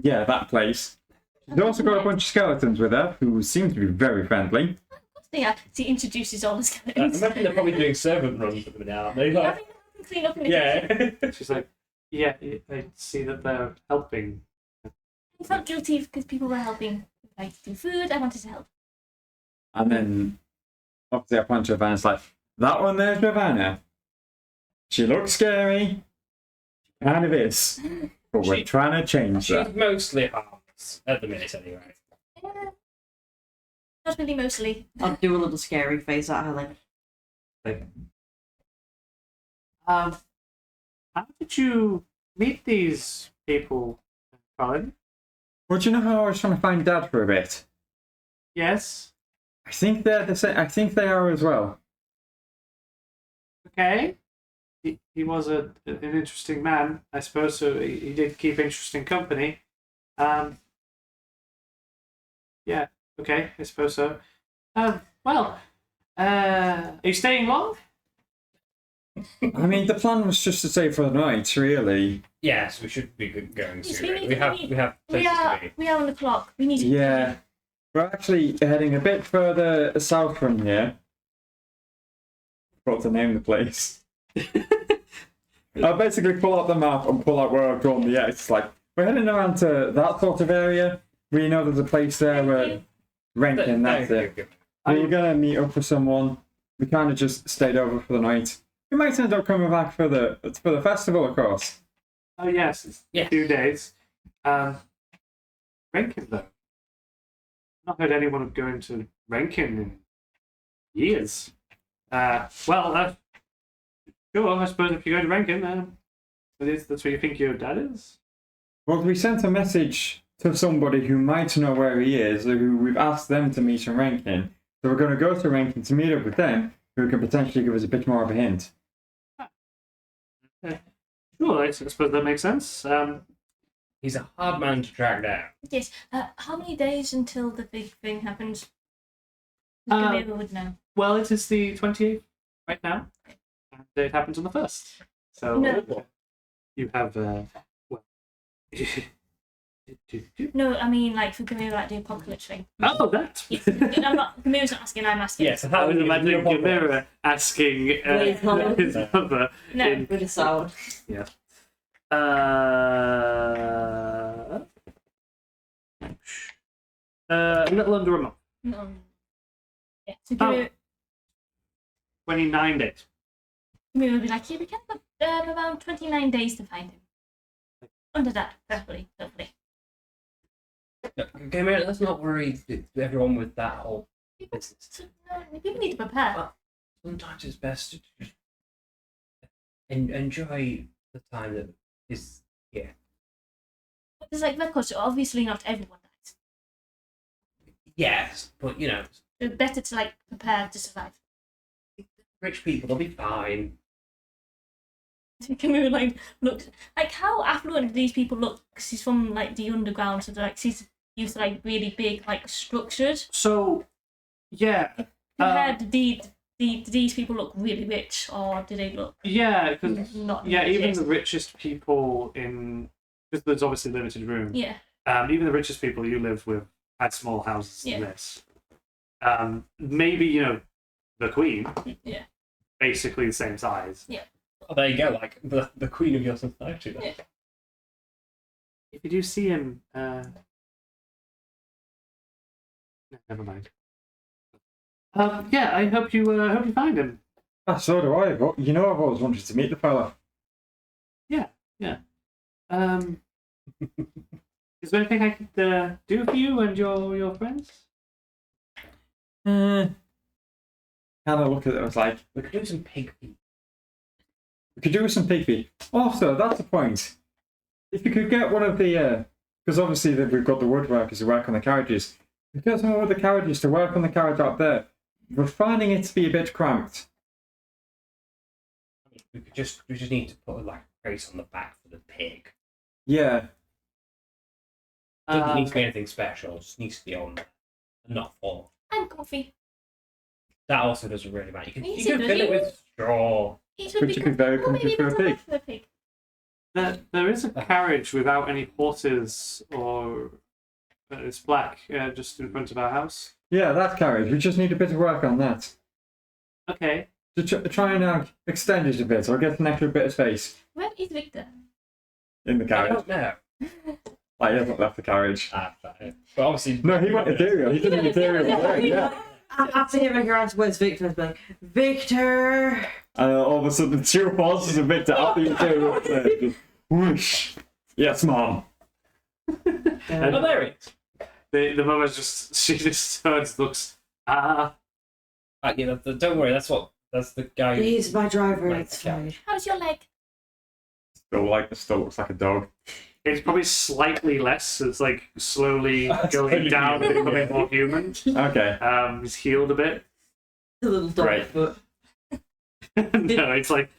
Yeah, that place. She's also got a bunch of skeletons with her who seem to be very friendly. Yeah, she introduces all the I skeletons. imagine they're probably doing servant runs at the minute, aren't they? I Like, think they can clean up in the kitchen. yeah. She's like, yeah, I see that they're helping. I felt guilty because people were helping. Like, do food, I wanted to help. And then, obviously, I punch Ravana. It's like, that one there's Ravana. She looks scary. She kind of is. But we're She- trying to change She's that. mostly harmless at the minute, anyway. Yeah. Not really, mostly. I'll do a little scary face at her, like. How did you meet these people, Colin? Well, do you know how I was trying to find Dad for a bit? Yes. I think they're the same. I think they are as well. Okay. He was an interesting man, I suppose. So he did keep interesting company. Yeah. Okay. I suppose so. Well. Are you staying long? I mean, the plan was just to stay for the night, really. Yes, we should be going Yes, soon. we We have We places to are be. we are on the clock. We need to. Yeah. We're actually heading a bit further south from here. What's the name of the place? I'll basically pull out the map and pull out where I've drawn the X. Like, we're heading around to that sort of area. We know there's a place there where Renkin, that's it. We were going to meet up with someone. We kind of just stayed over for the night. We might end up coming back for the festival, of course. Oh yes, it's Yes. 2 days. Renkin though. Not heard anyone of going to Renkin in years. Sure, I suppose if you go to Renkin, that's where you think your dad is. Well, we sent a message to somebody who might know where he is, or who we've asked them to meet in Renkin. So we're going to go to Renkin to meet up with them, who can potentially give us a bit more of a hint. Sure, I suppose that makes sense. He's a hard man to track down. Yes. How many days until the big thing happens? Uh, Maybe would know. Well, it is the 28th right now, and it happens on the 1st. So No. you have well. No, I mean like for Gamira, like the apocalypse thing. Oh, that. Yes. I'm not. Gamira's not asking. I'm asking. Yes, I was imagining Gamera asking His mother. his mother. No. in- With a sound. A little under a month. No. Yeah. So Oh. Gamira, 29 days. Gamira would be like, yeah, we can have around 29 days to find him. Under that, preferably, hopefully. Okay, mate, let's not worry everyone with that whole business. So, no, people need to prepare. Sometimes it's best to just enjoy the time that is here. There's like records, so obviously not everyone dies. Yes, but you know, It's better to like prepare to survive. rich people, they'll be fine. Gamira like looks like how affluent do these people look? Because he's from like the underground, so they're like he's used to like really big like structures. So, yeah. Compared to these people look really rich, or do they look Yeah, because not? yeah, rich? even the richest people in, because there's obviously limited room. Yeah. Even the richest people you live with had small houses Yeah. than this. Maybe the Queen, Yeah. basically the same size. Oh, there you go, like the queen of your society. Then. Yeah. If you do see him, no, never mind. Yeah, I hope you find him. Ah, so do I, but I've always wanted to meet the fella. Is there anything I could do for you and your friends? Kind of look at it, I was like, We could do some pig feet. we could do with some pig feet. Also, that's a point. If you could get one of the, because obviously we've got the woodworkers who work on the carriages. If you get some of the carriages to work on the carriage out there, we're finding it to be a bit cramped. We just need to put like a brace on the back for the pig. Yeah. Doesn't need to be anything special. It just needs to be on there and not fall. I'm comfy. That also doesn't really matter. You can Yes, you can it fill it does. with straw. It Which would be very well, comfy maybe for a that's pig. enough for a pig. There is a carriage without any horses or it's black, just in front of our house. Yeah, that carriage. We just need a bit of work on that. Okay. To try and extend it a bit, or get an extra bit of space Where is Victor? in the I carriage. don't know. Like, he hasn't left the carriage. But obviously, No, he went ethereal. He did an ethereal thing, yeah. After hearing her answer, where's Victor? I'd be like, Victor! And all of a sudden, two horses and Victor out the ethereal thing. Just whoosh. Yes, Mom. Oh, there it is. The mother she just turns, looks, Don't worry, that's the guy. He's my driver. Like, It's fine. How's your leg? Still looks like a dog. it's probably slightly less, so it's like slowly going down and becoming more human. Okay. He's healed a bit. A little dog Right. foot. No, it's like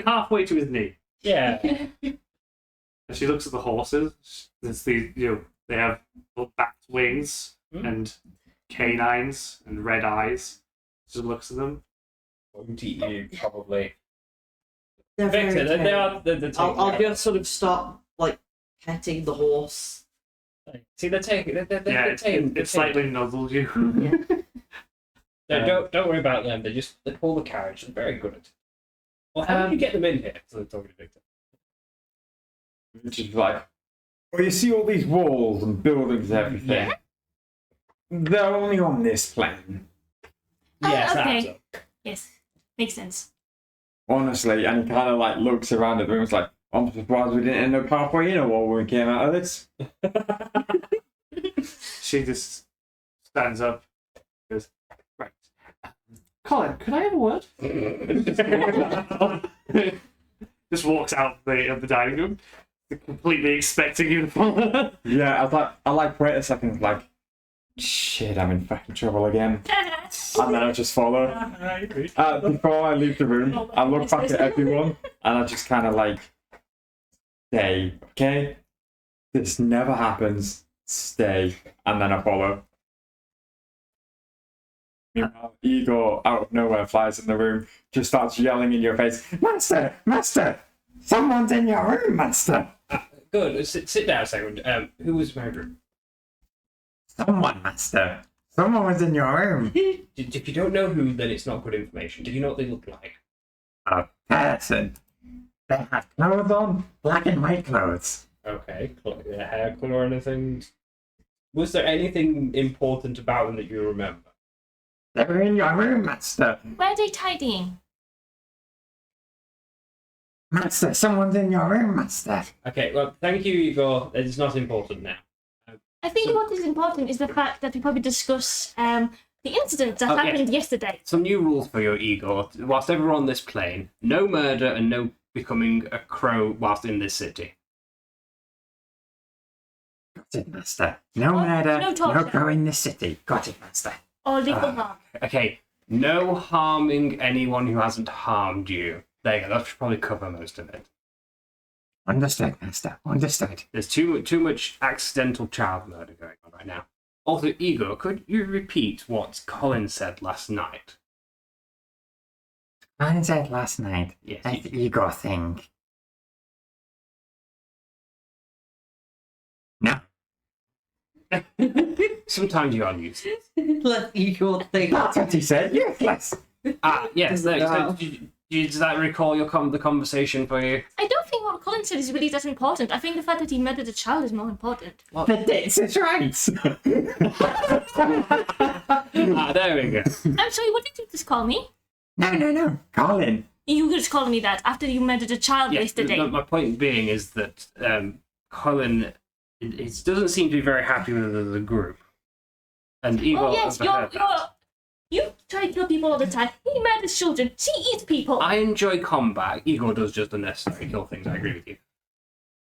halfway to his knee. Yeah. And she looks at the horses. It's the they have little bat wings and canines and red eyes. She looks at them. Won't eat you, probably. They're very Victor, they tame. are. They're I'll just sort of start like petting the horse. See, they're taking. Yeah, it slightly nuzzles you. No, don't worry about them. They pull the carriage. They're very good at it. Well, how did you get them in here? So they're talking to Victor. Which is like, well, you see all these walls and buildings and everything. Yeah. They're only on this plane. Yes, okay. that's up. Yes, makes sense. Honestly, and he kind of like looks around at the room. It's like, I'm surprised we didn't end up halfway in a wall when we came out of this. She just stands up. Goes, right. Colin, could I have a word? Just walks out of the dining room, completely expecting you to follow. Yeah, I like wait a second, like, shit, I'm in fucking trouble again. And then I just follow. Before I leave the room, I look back at everyone and I just kind of like stay, okay? This never happens. Stay, and then I follow. Meanwhile, Igor, out of nowhere, flies in the room, just starts yelling in your face, Master! Master! Someone's in your room, Master! Good. Sit down a second. Who was my room? Someone, Master! Someone was in your room! If you don't know who, then it's not good information. Did you know what they look like? A person. They had clothes on, black and white clothes. Okay. Hair colour or anything? Was there anything important about them that you remember? They were in your room, Master! Where are they tidying? Master, someone's in your room, Master! Okay, well, thank you, Igor. It's not important now. I think what is important is the fact that we probably discuss the incident that Okay. happened yesterday. Some new rules for you, Igor. Whilst ever on this plane, no murder and no becoming a crow whilst in this city. Got it, Master. No Oh, murder, no talk. no go in the city. Got it, Master. Or legal harm. Okay, no harming anyone who hasn't harmed you. There you go, that should probably cover most of it. Understood, Master. Understood. There's too much accidental child murder going on right now. Also, Igor, could you repeat what Colin said last night? I said last night, Yes. that Igor thing. No. Sometimes you are useless. Let Igor think. That's what he said. Useless. Yes. So, No. does that recall the conversation for you? I don't think what Colin said is really that important. I think the fact that he murdered a child is more important. The dates is right. There we go. I'm sorry, what did you just call me? No. Colin. You were just calling me that after you murdered a child Yes, yesterday. my point being is that Colin it doesn't seem to be very happy with the group. And Igor Oh yes, overheard that. you try to kill people all the time. He murders children. She eats people. I enjoy combat. Igor does just unnecessary kill things. I agree with you.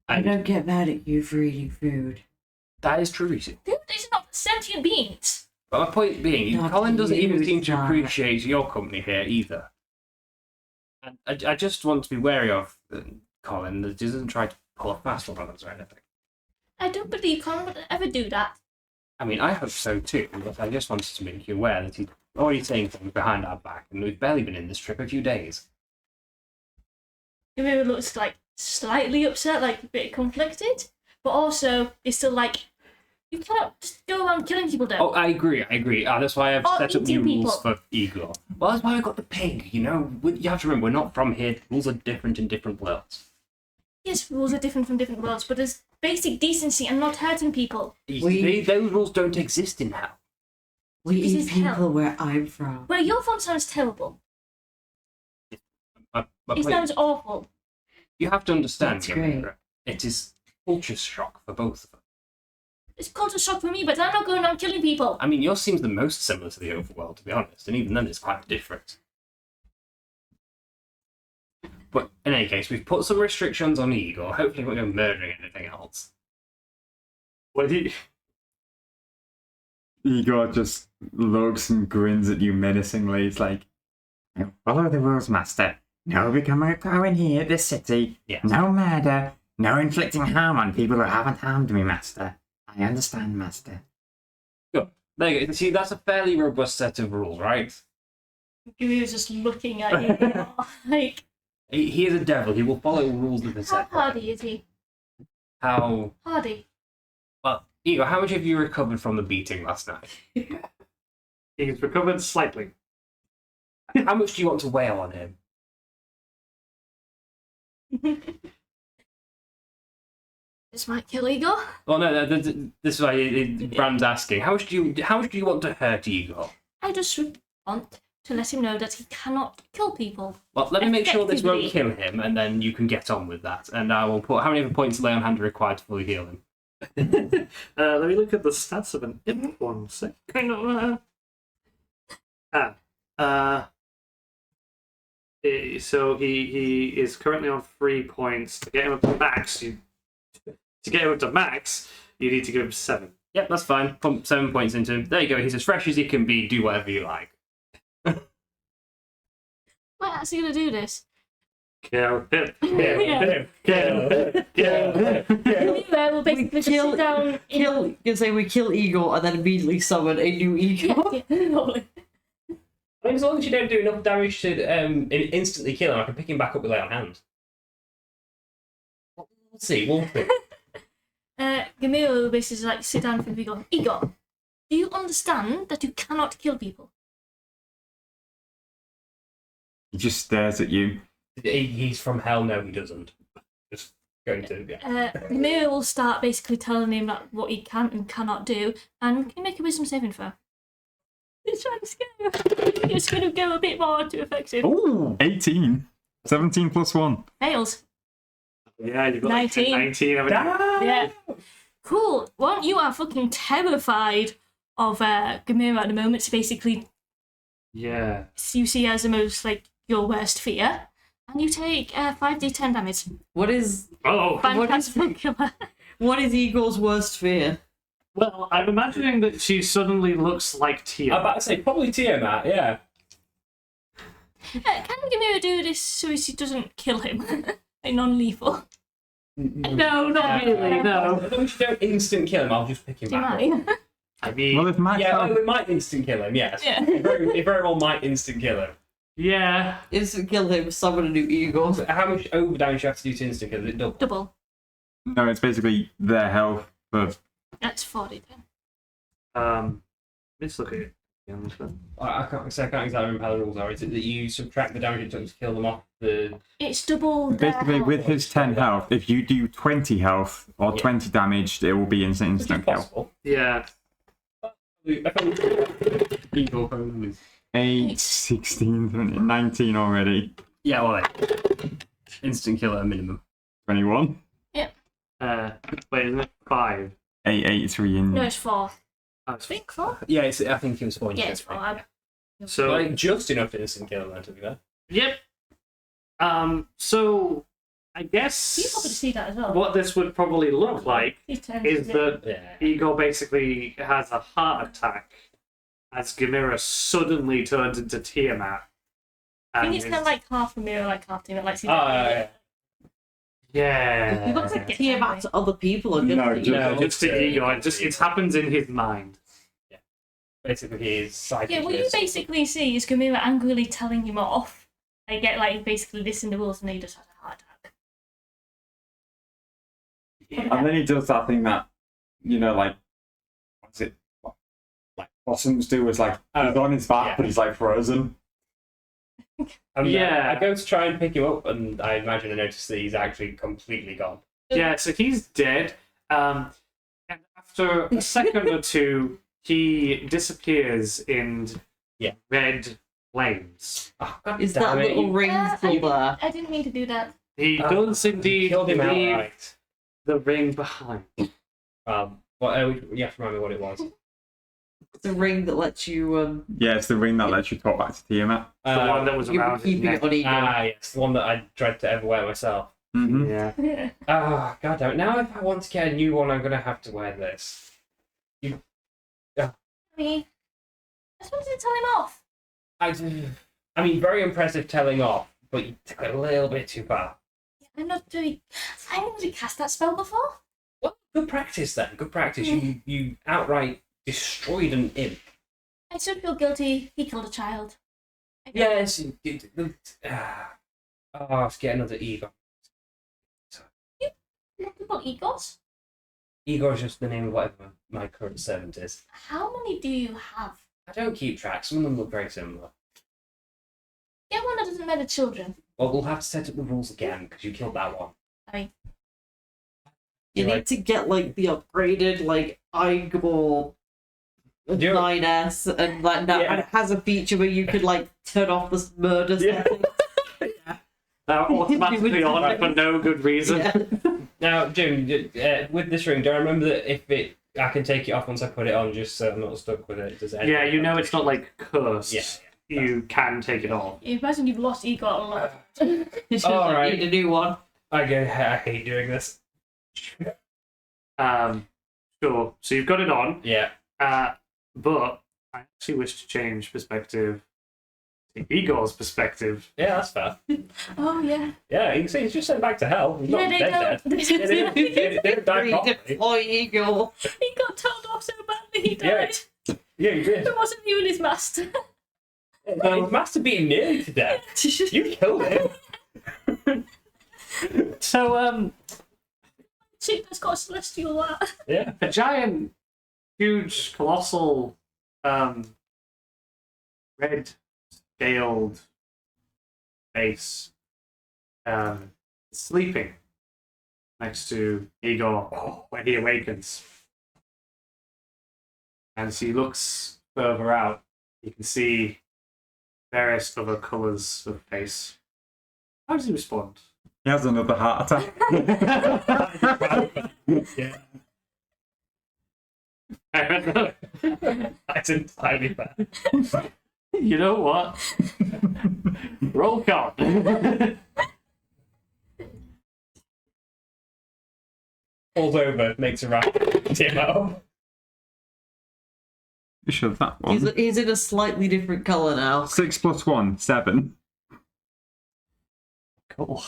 I And don't get mad at you for eating food. that is true, Reese. Food is not sentient beings. But my point being, Not Colin doesn't you, even it's seem to not. appreciate your company here either. And I just want to be wary of Colin that he doesn't try to pull a fast one on us or anything. I don't believe Colin would ever do that. I mean, I hope so too, but I just wanted to make you aware that he's already saying things behind our back, and we've barely been in this trip a few days. He maybe looks like slightly upset, like a bit conflicted, but also is still like, you cannot just go around killing people though. Oh, I agree. That's why I've Or set up new eating rules people. for Igor. Well, that's why I got the pig, you know? You have to remember, we're not from here. The rules are different in different worlds. Yes, rules are different from different worlds, but there's basic decency and not hurting people. Those rules don't exist in hell. We This eat is hell. people where I'm from. Well, your phone sounds terrible. My It point- sounds awful. you have to understand, That's great. Remember, It is culture shock for both of them. It's culture shock for me, but I'm not going around killing people. I mean, yours seems the most similar to the overworld, to be honest, and even then it's quite different. But in any case, we've put some restrictions on Igor. Hopefully we won't go murdering anything else. What do you... Igor just looks and grins at you menacingly. It's like, follow the rules, Master. No becoming a crow in here, this city. Yes. No murder. No inflicting harm on people who haven't harmed me, Master. I understand, Master. Good. There you go. See, that's a fairly robust set of rules, right? He was just looking at you, like, He is a devil. He will follow rules of the how set. hardy is he? How... Hardy. Well, Igor, how much have you recovered from the beating last night? He's recovered slightly. How much do you want to wail on him? This might kill Igor. Well, no, this is why Bram's asking. How much do you want to hurt Igor? I just want to let him know that he cannot kill people. Well, let me make sure this won't Effectively. kill him, and then you can get on with that. And I will put how many other points lay on hand are required to fully heal him. Let me look at the stats of an imp 1 second. So he is currently on 3 points. To get him up to max, you need to give him 7. Yep, that's fine. Pump 7 points into him. There you go. He's as fresh as he can be. Do whatever you like. Am I actually going to do this? Kill him. Yeah. Kill him. Kill him. Anyway, we'll basically just sit down in... we kill Igor and then immediately summon a new Igor. Yeah, totally. I mean, as long as you don't do enough damage to instantly kill him, I can pick him back up with lay on hands. We'll see. We'll see. Gamira will basically like sit down and go, Igor, do you understand that you cannot kill people? He just stares at you. He's from hell. No, he doesn't. Just going to. Yeah. Gamira will start basically telling him like, what he can and cannot do, and can you make a wisdom saving throw? He's trying to scare you. It's going to go a bit more too effective. Ooh, 18. 17 plus 1. Fails. Yeah, you've got 19. 19. Haven't you? Yeah. Cool. Well, you are fucking terrified of Gamira at the moment. So basically, Yeah. you see as the most like your worst fear, and you take 5d10 damage. What is Oh. Fantastic killer. what is Igor's worst fear? Well, I'm imagining that she suddenly looks like Tia. I'm about to say probably Tiamat. Yeah. Can Gamira do this so she doesn't kill him? Like non-lethal. No, not really. No. As long as you don't instant kill him, I'll just pick him Do you back up. mind? I mean, Well, if Max Yeah, we might instant kill him. Yes. Yeah. It very well might instant kill him. yeah. Instant kill him, summon a new Igor. So how much over damage do you have to do to instant kill? Is it double? Double. No, it's basically their health for... That's 40 then. Let's look at it. I can't exactly remember how the rules are. Is it that you subtract the damage it took to kill them off the... It's double. their Basically, with health. his 10 health, if you do 20 health or Yeah. 20 damage, it will be instant Which is kill. possible. Yeah. I thought Eagle was... 8, 16, 17, 19 already. Yeah, well, instant kill at a minimum. 21. Wait, isn't it 5? 8, 8, 3, and... No, it's 4. Oh, I think 4. Yeah, I think it was 4. Yeah, it's 4. So, Like, just enough to instant kill them, to be fair. yep. So, I You guess probably see that as well. what this would probably look like He turns is to that Yeah. Igor basically has a heart attack as Gamira suddenly turns into Tiamat. I think And it's kind of like half a mirror, like half Tiamat, like see Oh, yeah. yeah. He looks like Tiamat to other people. And No, just No, just to Igor. It happens in his mind. Basically, his psychic. Yeah, what you basically see is Gamira angrily telling him off. They get like basically this in the rules and he just has a heart attack. And then he does that thing that, you know, like, what's it? Like, possums do, is like, he's on his back, yeah. but he's like frozen. Yeah. I go to try and pick him up, and I imagine I notice that he's actually completely gone. Yeah, so he's dead. And after a second or two, he disappears in Yeah. red flames. Oh, God Is that damn it, little you ring still there? I didn't mean to do that. He does indeed killed him leave outright. the ring behind. You have to remind me what it was. The ring that lets you Yeah, it's the ring that lets you talk back to Tiamat. The one that was you're around his keeping neck. it on ego. Yes, the one that I dread to ever wear myself. Mm-hmm. Yeah. Yeah. Oh, god damn it. Now if I want to get a new one, I'm going to have to wear this. I mean, I suppose to tell him off. I mean, very impressive telling off, but you took it a little bit too far. I'm not doing. I haven't really cast that spell before. Well, good practice then. Good practice. You outright destroyed an imp. I still feel guilty. He killed a child. Yes. Let's get another Igor. Nothing but egos. Igor is just the name of whatever my current servant is. How many do you have? I don't keep track. Some of them look very similar. Get one that doesn't murder children. Well, we'll have to set up the rules again because you killed that one. Sorry. You need to get like the upgraded like Igor Do- 9S and like that, Yeah. and it has a feature where you could like turn off the murder Yeah. setting. That automatically You would- on for no good reason. Yeah. Now, Jim, with this ring, do I remember that I can take it off once I put it on, just so I'm not stuck with it? Does it Yeah, you know it's not like cursed. Yeah. You can take it off. Imagine you've lost ego a lot. You just All right. need a new one. I hate doing this. Sure. So you've got it on, Yeah. but I actually wish to change perspective. Igor's perspective. Yeah, that's fair. Oh yeah. Yeah, you can see he's just sent back to hell. He's not Yeah, they dead. don't. They didn't die properly. Redeploy Igor. He got told off so badly he Yeah. died. Yeah, you did. It wasn't you and his master. His master beat him nearly to death. You killed him. So, Chick that's got a celestial art. Yeah. a giant, huge, colossal, red scaled face, sleeping next to Igor when he awakens. And as he looks further out, you can see various other colours of face. How does he respond? He has another heart attack. Yeah. That's entirely fair. You know what? Roll con. Falls over, makes a rap. Timo. You should have that one. He's in a slightly different colour now. 6 + 1, 7. Cool.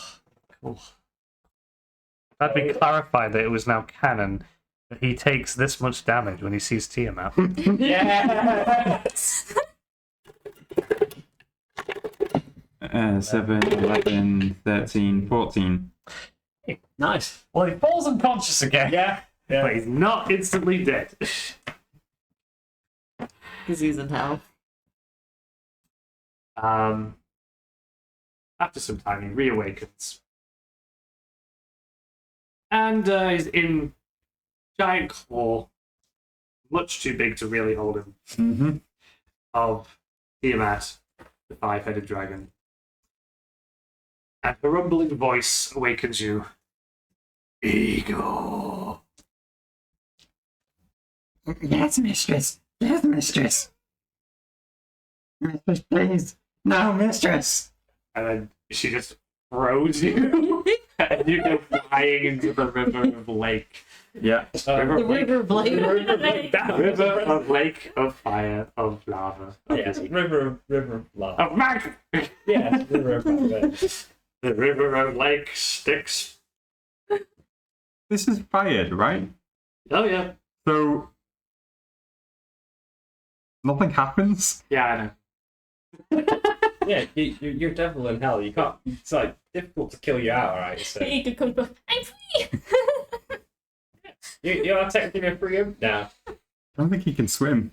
Glad we clarified that it was now canon that he takes this much damage when he sees Tiamat. Yes! 7, 11, 13, 14. Nice. Well, he falls unconscious again, Yeah. but he's not instantly dead. Because he's in hell. After some time, he reawakens. And he's in giant claw, much too big to really hold him, Mm-hmm. of Tiamat, the five-headed dragon. And a rumbling voice awakens you. Ego. Yes, mistress. Yes, mistress. Mistress, please. No, mistress. And then she just throws you, and you go flying into the river of lake. Yeah. The river of lake. River of lake of fire, of lava, of, Yeah, river of love. of mag. Yeah, river of love. The river of lake sticks. This is fired, right? Oh yeah, So nothing happens. yeah, I know. Yeah, you're devil in hell. You can't. It's like difficult to kill you outright. So He could come back. I'm free. you are technically a free imp now. I don't think he can swim.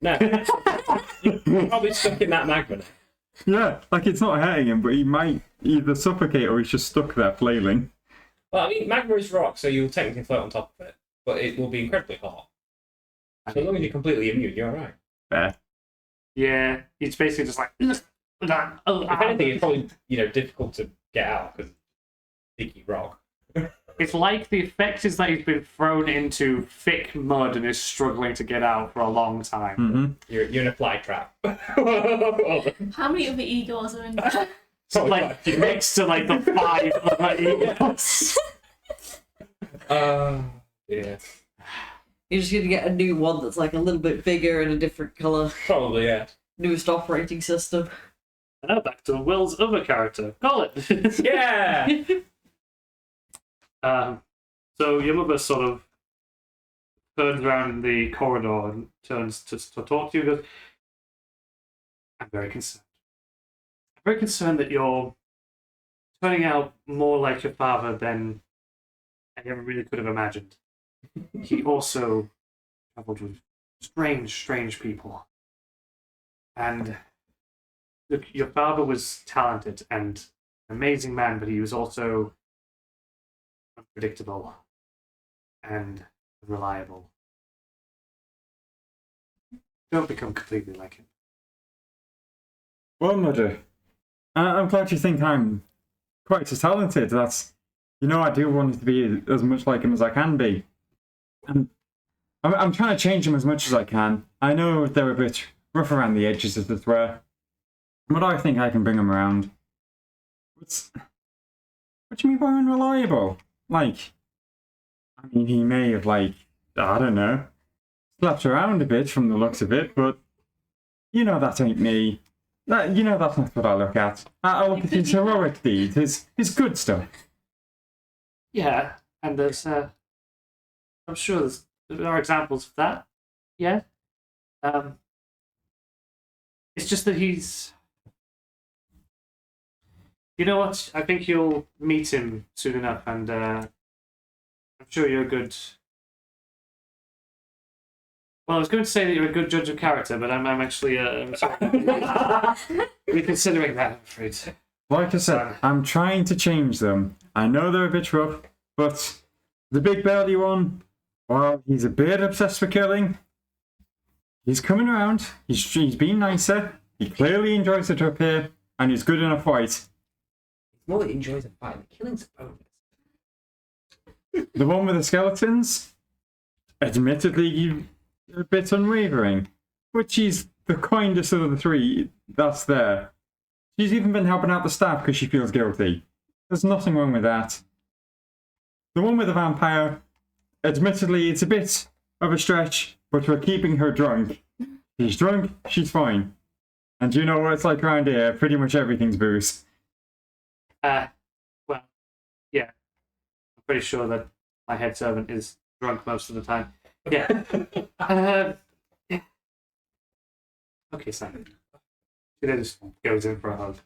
No, you're probably stuck in that magma. Now. Yeah, like it's not hurting him, but he might either suffocate or he's just stuck there flailing. Well, I mean, magma is rock, so you'll technically float on top of it, but it will be incredibly hot. So as long as you're completely immune, you're alright. Fair. Yeah, it's basically just like. If anything, it's probably difficult to get out because sticky rock. It's like the effect is that he's been thrown into thick mud and is struggling to get out for a long time. Mm-hmm. You're in a fly trap. How many other eagles are in there? So, like, next to, like, the 5 other eagles. Yeah. You're just gonna get a new one that's like a little bit bigger and a different colour. Probably, yeah. Newest operating system. Now back to Will's other character, Colin. Yeah! So your mother sort of turns around in the corridor and turns to talk to you and goes, I'm very concerned. I'm very concerned that you're turning out more like your father than I ever really could have imagined. He also traveled with strange people. And look, your father was talented and an amazing man, but he was also unpredictable and unreliable. Don't become completely like him. Well, Mother, I'm glad you think I'm quite as talented. That's, I do want to be as much like him as I can be. And I'm trying to change him as much as I can. I know they're a bit rough around the edges, as it were, but I think I can bring him around. What do you mean by unreliable? Like, I mean, he may have, like, I don't know, slapped around a bit from the looks of it, but that ain't me. That's not what I look at. I look at his heroic deeds, his good stuff. Yeah, and there's, I'm sure there are examples of that. Yeah. It's just that he's... You know what? I think you'll meet him soon enough, and I'm sure you're a good... Well, I was going to say that you're a good judge of character, but I'm actually reconsidering that, I'm afraid. Like I said, I'm trying to change them. I know they're a bit rough, but the big belly one, well, he's a bit obsessed with killing. He's coming around. He's being nicer. He clearly enjoys it up here, and he's good in a fight. It's more that he enjoys a fight. The killing's a bonus. The one with the skeletons, admittedly, a bit unwavering, but she's the kindest of the three that's there. She's even been helping out the staff because she feels guilty. There's nothing wrong with that. The one with the vampire, admittedly, it's a bit of a stretch, but we're keeping her drunk. She's drunk, she's fine. And you know what it's like around here, pretty much everything's booze. Well, yeah. I'm pretty sure that my head servant is drunk most of the time. Yeah. Yeah. Okay, Sam. She then just goes in for a hug.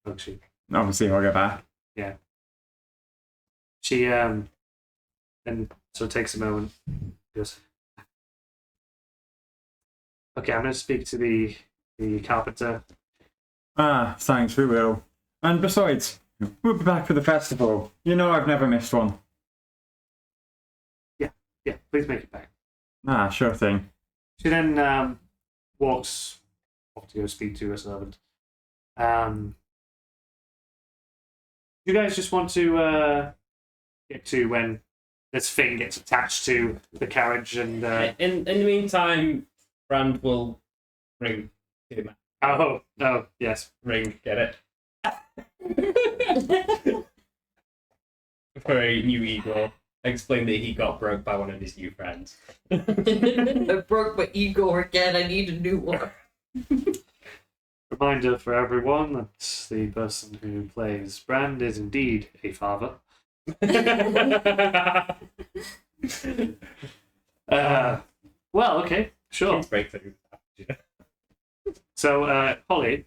Hug she. Obviously, I'll get back. Yeah. She then sort of takes a moment. Goes, okay, I'm going to speak to the carpenter. Thanks, we will. And besides, we'll be back for the festival. I've never missed one. Yeah, please make it back. Sure thing. She then walks off to go speak to her servant. You guys just want to get to when this thing gets attached to the carriage and... In the meantime, Brand will ring him. Oh, yes. Ring, get it? For a new Igor. Explain that he got broke by one of his new friends. I broke my Igor again. I need a new one. Reminder for everyone that the person who plays Brand is indeed a father. Well, okay, sure. Kids break through. So, Holly,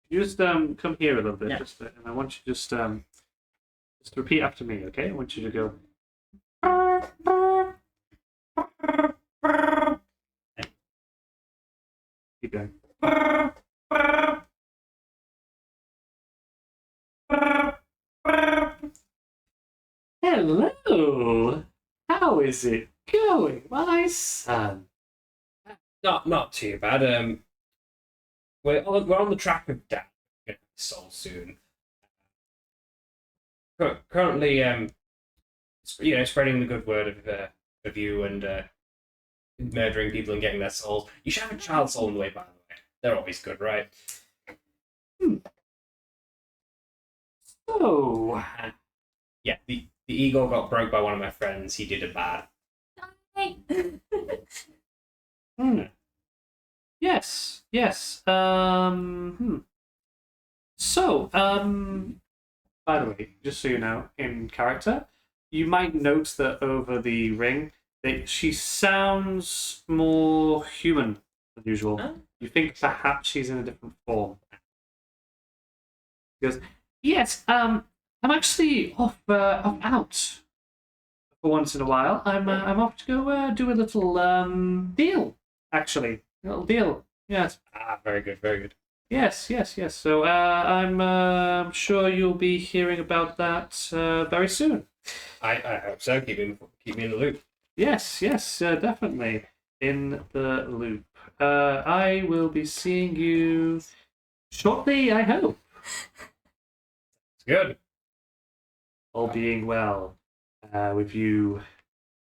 you just come here a little bit, Yeah. and I want you just repeat after me, okay? I want you to go. Keep going. Hello. How is it going, my son? Not too bad. We're on the track of Dan. Getting his soul soon. Currently, spreading the good word of you and murdering people and getting their souls. You should have a child soul in the way, by the way. They're always good, right? So, Yeah, the eagle got broke by one of my friends. He did it bad. Hey. yes. So, by the way, just so you know, in character, you might note that over the ring, that she sounds more human than usual. Oh. You think perhaps she's in a different form. She goes, yes, I'm actually off out for once in a while. I'm off to go do a little deal, actually. A little deal. Yes. Ah, very good, very good. Yes. So I'm sure you'll be hearing about that very soon. I hope so. Keep me in the loop. Yes, definitely in the loop. I will be seeing you shortly, I hope. It's good. All being well with you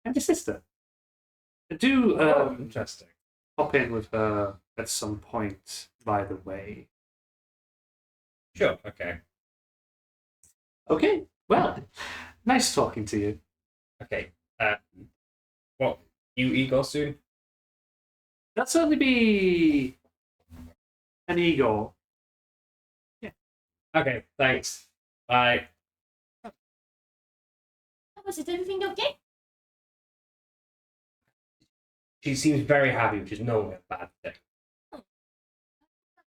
and your sister. Do Interesting. pop in with her at some point, by the way. Sure. Okay. Okay, well, nice talking to you. Okay. What? You eagle soon? That'll certainly be an ego. Okay. Thanks. Bye. Was it everything okay? She seems very happy, which is normally a bad thing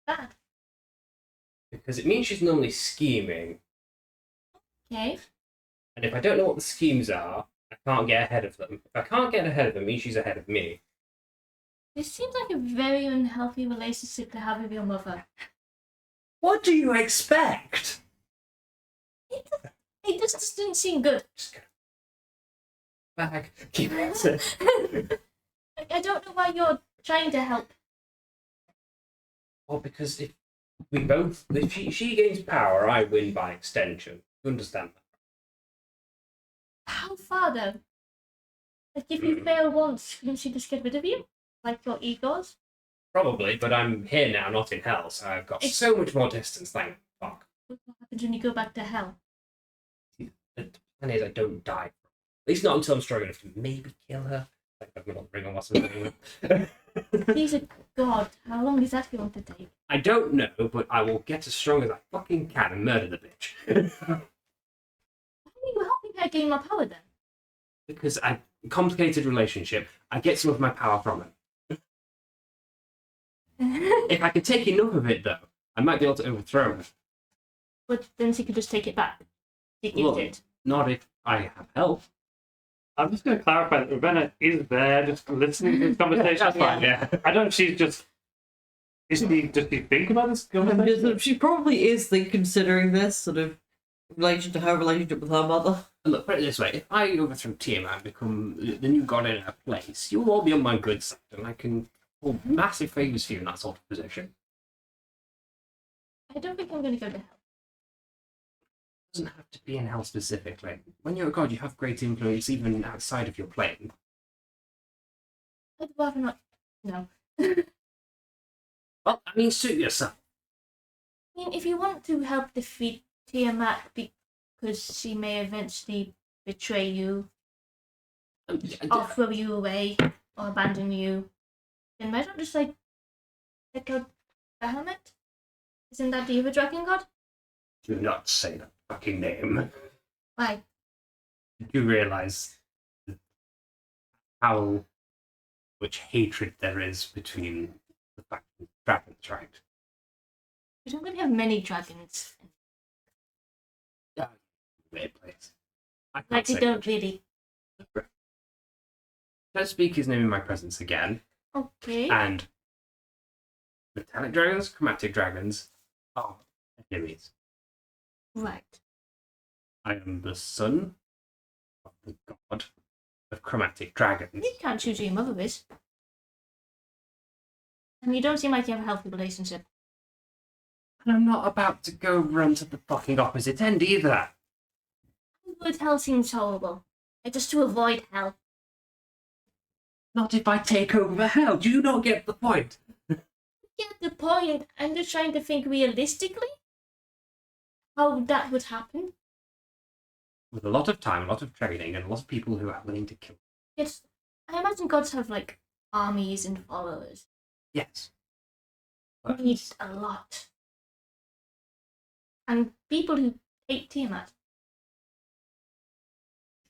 Bad. because it means she's normally scheming, Okay. and if I don't know what the schemes are, I can't get ahead of them. If I can't get ahead of them, it means she's ahead of me. This seems like a very unhealthy relationship to have with your mother. What do you expect? It just doesn't seem good. Just go back. Keep it. I don't know why you're trying to help. Well, because if she gains power, I win by extension. You understand that? How far though? Like if you fail once, can she just get rid of you? Like your egos? Probably, but I'm here now, not in hell, so I've got so much more distance, thank fuck. What happens when you go back to hell? The plan is I don't die. At least not until I'm strong enough to maybe kill her. Like I've got the ring on or something. He's a god. How long is that going to take? I don't know, but I will get as strong as I fucking can and murder the bitch. Why are you helping her gain more power then? Because complicated relationship, I get some of my power from her. If I could take enough of it, though, I might be able to overthrow her. But then she could just take it back. She gives Look, it. not if I have help. I'm just going to clarify that Ravenna is there, just listening to this conversation. That's fine, yeah. I don't know if she's just. Does she think about this conversation? She probably is considering this sort of relation to her relationship with her mother. Look, put it this way, if I overthrow Tiamat and become the new god in her place, you'll all be on my good side, and I can hold massive favours for you in that sort of position. I don't think I'm going to go to hell. It doesn't have to be in hell specifically. When you're a god, you have great influence even outside of your plane. I'd rather not. No. Well, I mean, suit yourself. I mean, if you want to help defeat Tiamat because she may eventually betray you, or throw you away, or abandon you, then why not just check out Bahamut? Isn't that the other dragon god? Do not say that fucking name. Why? You realise how much hatred there is between the factions, dragons, right? We don't really have many dragons. Weird place. I can't Like, we say don't much. really. Don't speak his name in my presence again. Okay. And metallic dragons, chromatic dragons are enemies. Right. I am the son of the god of chromatic dragons. You can't choose who your mother is. And you don't seem like you have a healthy relationship. And I'm not about to go run to the fucking opposite end either. But hell seems horrible. Just to avoid hell. Not if I take over hell. Do you not get the point? Get the point. I'm just trying to think realistically how that would happen. With a lot of time, a lot of training, and a lot of people who are willing to kill. Yes, I imagine gods have like armies and followers. Yes. It needs a lot. And people who hate Tiamat.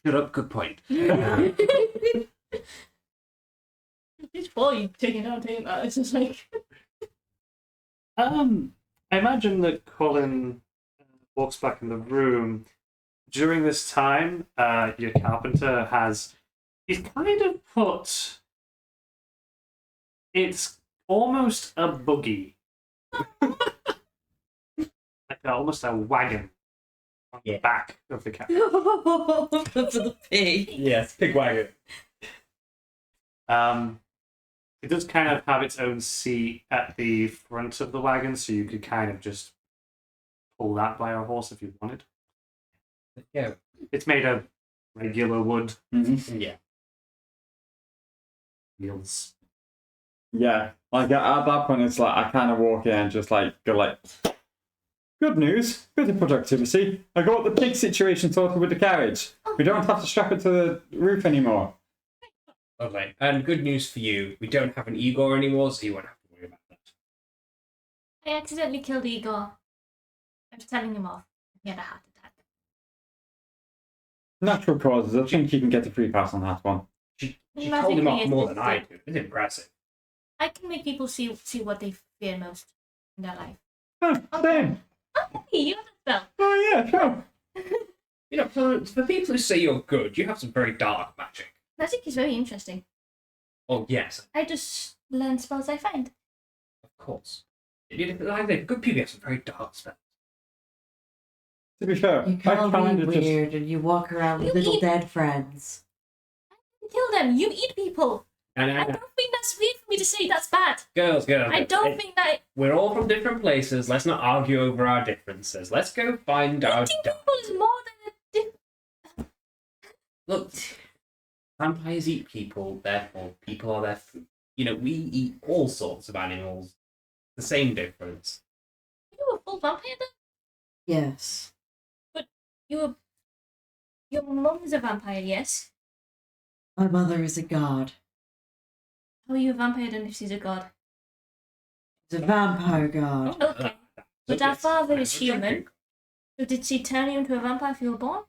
Shut up, good point. It's fine taking down Tiamat. It's just like I imagine that Colin walks back in the room. During this time, your carpenter he's kind of put, it's almost a buggy. Almost a wagon on the back of the car. For the pig. Yes, pig wagon. It does kind of have its own seat at the front of the wagon, so you could kind of just pull that by a horse if you wanted. Yeah. It's made of regular wood. Yeah. Wheels. Yeah, like at that point, it's like I kind of walk in and just like go like, good news, bit of productivity. I got the pig situation sorted with the carriage. We don't have to strap it to the roof anymore. Lovely. And good news for you, we don't have an Igor anymore, so you won't have to worry about that. I accidentally killed Igor. I was telling him off. He had a heart attack. Natural causes. I think you can get a free pass on that one. She told him off Magically more than I assisted. do. It's impressive. I can make people see what they fear most in their life. Oh, same. Oh, hey, you have a spell. Oh yeah, sure. You know, for people who say you're good, you have some very dark magic. Magic is very interesting. Oh, yes, I just learn spells I find. of course. Like the good people have some very dark spells. To be fair, You I can't kind be of just weird and you walk around with little dead friends. Kill them. You eat people. And I don't think that's weird for me to say. That's bad. girls, I don't think that we're all from different places. Let's not argue over our differences. Let's go find our. eating people is more than a Look, vampires eat people, therefore people are their food. You know, we eat all sorts of animals. The same difference. You were a full vampire then? Yes. Your mum is a vampire, yes? My mother is a god. How are you a vampire then if she's a god? She's a vampire god. Okay. But our father is human. So did she turn you into a vampire if you were born?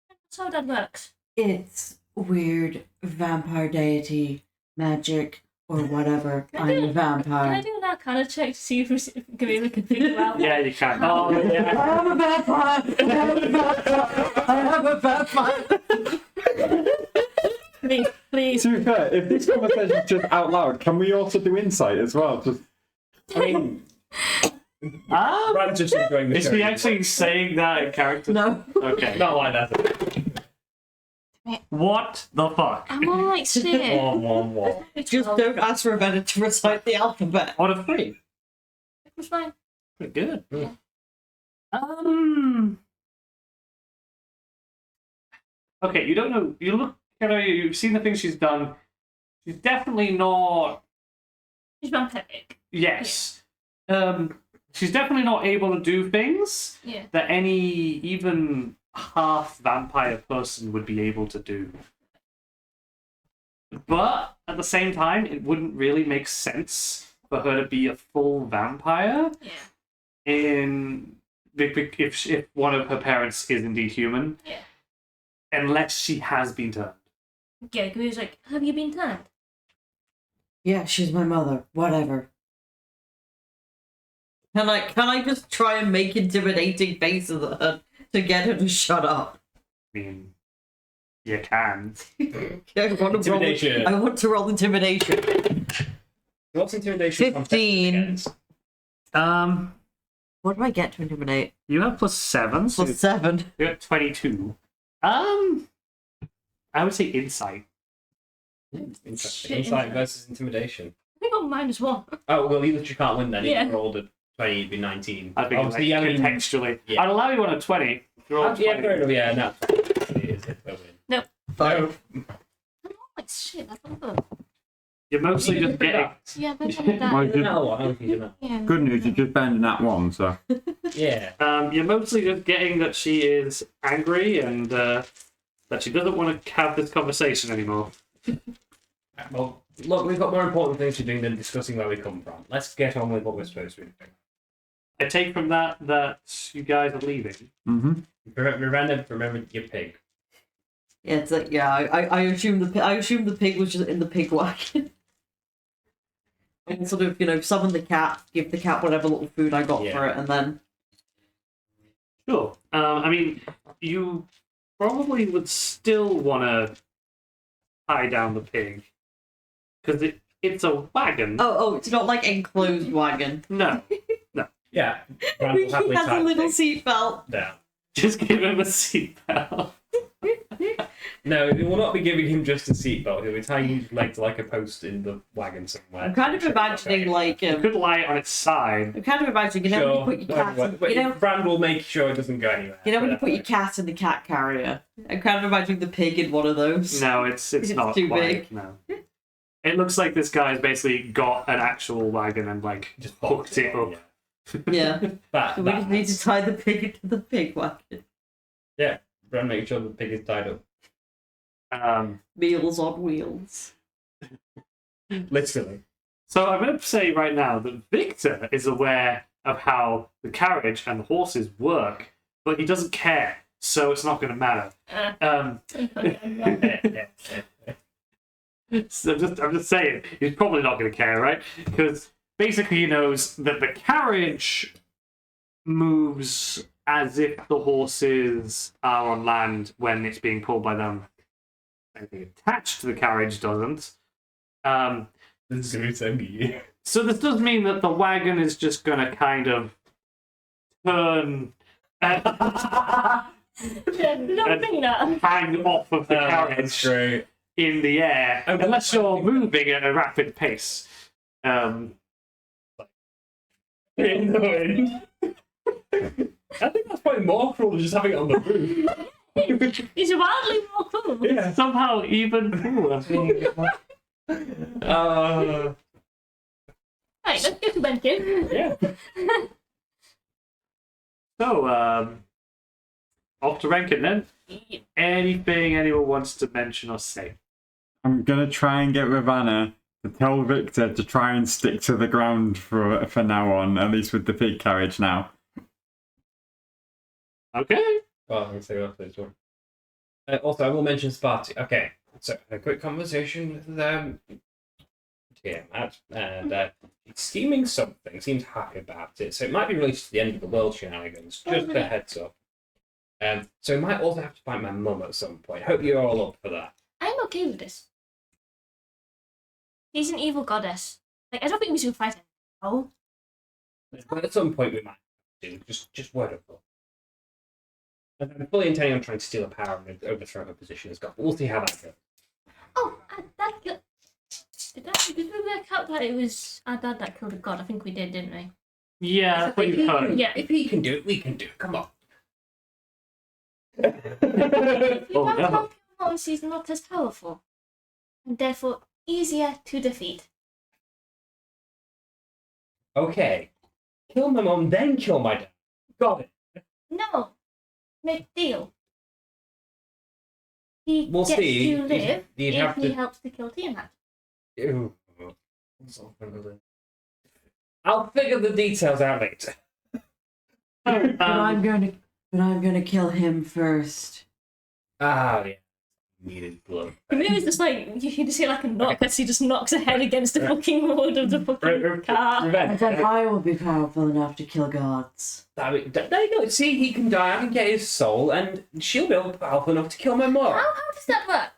That's how that works. It's weird vampire deity, magic, or whatever. I'm a Can I vampire. do an arcana check to see if Camilla can figure out? Yeah, you can. Oh, yeah. I am a vampire! I am a vampire! I am a vampire! Please. To be fair, if this conversation is just out loud, can we also do insight as well? Just I mean, Ah, Ryan's just enjoying the is show. he actually saying that in character? No. Okay. Not like that. What the fuck? I'm on like shit. Wah. Just don't ask Ravenna to recite the alphabet. What a 3. It was fine. Pretty good. Yeah. Okay, you don't know. You look at her. You've seen the things she's done. She's definitely not. She's vampiric. Yes. She's definitely not able to do things Yeah. that any even half vampire person would be able to do. But at the same time, it wouldn't really make sense for her to be a full vampire Yeah. if one of her parents is indeed human. Yeah. Unless she has been turned. Yeah, he was like, have you been turned? Yeah, she's my mother. Whatever. Can I just try and make intimidating faces at her to get her to shut up? I mean, you can. Intimidation. I want to roll intimidation. What's intimidation? 15. What do I get to intimidate? You have +7, so Plus 7. you're at 22. I would say insight. Interesting. Shit, Insight insight. versus intimidation. I got -1. Oh, well, even if you can't win then, Yeah. if you rolled a 20, it'd be 19. I think Obviously, I mean, contextually. yeah. I'd allow you on a 20. If you're on yeah, 20. fair enough, yeah, no. It is a win. 5. Like shit, I don't know. You're mostly just getting. Yeah, but I'm Well, that. just- Another one, okay, you know. Yeah. Good news, you're just bending that one, so. Yeah. You're mostly just getting that she is angry and that she doesn't want to have this conversation anymore. Well, look, we've got more important things to do than discussing where we come from. Let's get on with what we're supposed to be doing. I take from that you guys are leaving. Mm-hmm. Remember your pig. Yeah, it's like, yeah, I assume the pig was just in the pig wagon. And sort of, summon the cat, give the cat whatever little food I got for it, and then... Sure. I mean, you probably would still want to tie down the pig. Because it's a wagon. Oh, it's not like enclosed wagon. No. Yeah. He has a little seatbelt. down. Just give him a seatbelt. No, we will not be giving him just a seatbelt. He'll be tying his leg to like a post in the wagon somewhere. I'm kind of imagining like You could lie it on its side. I'm kind of imagining, when you put your cat Brand will make sure it doesn't go anywhere. when you put your cat in the cat carrier. I'm kind of imagining the pig in one of those. No, it's not too quite. big. No. It looks like this guy's basically got an actual wagon and like Just hooked it up. Yeah. That, So we just need to tie the pig into the pig wagon. Brand make sure the pig is tied up. Meals on wheels. Literally. So I'm going to say right now that Victor is aware of how the carriage and the horses work, but he doesn't care, so it's not going to matter. So I'm just saying, he's probably not going to care, right? Because basically he knows that the carriage moves as if the horses are on land when it's being pulled by them. Anything attached to the carriage doesn't. This is going to be so good. So this does mean that the wagon is just going to kind of turn and hang off of the carriage Great. in the air, unless you're moving at a rapid pace. In the wind. I think that's probably more cruel than just having it on the roof. It's wildly more cool. Yeah. Somehow even cooler. Right, let's go to Renkin. Yeah. So, off to Renkin then. Anything anyone wants to mention or say? I'm gonna try and get Ravanna to tell Victor to try and stick to the ground for now on, at least with the pig carriage now. Okay. Well, I'm going to say after this one. Also, I will mention Sparty. Okay, so a quick conversation with Tiamat, and he's scheming something, seems happy about it, so it might be related to the end of the world shenanigans, just a heads up. So we might also have to find my mum at some point. Hope you're all up for that. I'm okay with this. She's an evil goddess. Like, I don't think we should fight her. Oh. But at some point we might do, just word of mouth. And I'm fully intending on trying to steal her power and overthrow her position as god, but we'll see how that goes. Oh, did we work out that it was our dad that killed a god? I think we did, didn't we? Yeah, that's what you've heard. Yeah. If he can do it, we can do it. Come on. If you Oh, don't no. help him, he's not as powerful. And therefore easier to defeat. Okay. Kill my mom, then kill my dad. Got it. No. Make deal. He We'll gets see. to live You'd if have he to- helps to kill Tiamat. Ew. I'll figure the details out later. But I'm gonna kill him first. Ah, yeah. Needed blood. I mean, it was just like, you just hear like a knock as he just knocks her head against the fucking wood of the fucking car. I Revenge. said I will be powerful enough to kill gods. I mean, there you go. See, he can die, I can get his soul, and she'll be powerful enough to kill my mom. How does that work?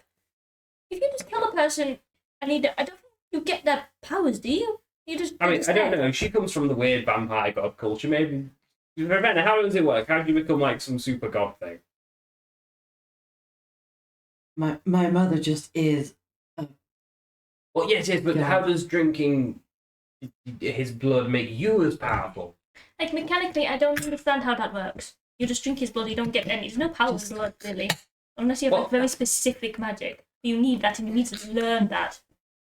If you just kill a person and I don't think you get their powers, do you? You just. I mean, I don't know. She comes from the weird vampire god culture. Maybe. Ravenna, how does it work? How do you become like some super god thing? My mother just is. Well, yes, yes, but Yeah. how does drinking his blood make you as powerful? Like, mechanically, I don't understand how that works. You just drink his blood, you don't get any. There's no powers in blood, really. Unless you have like very specific magic. You need that and you need to learn that.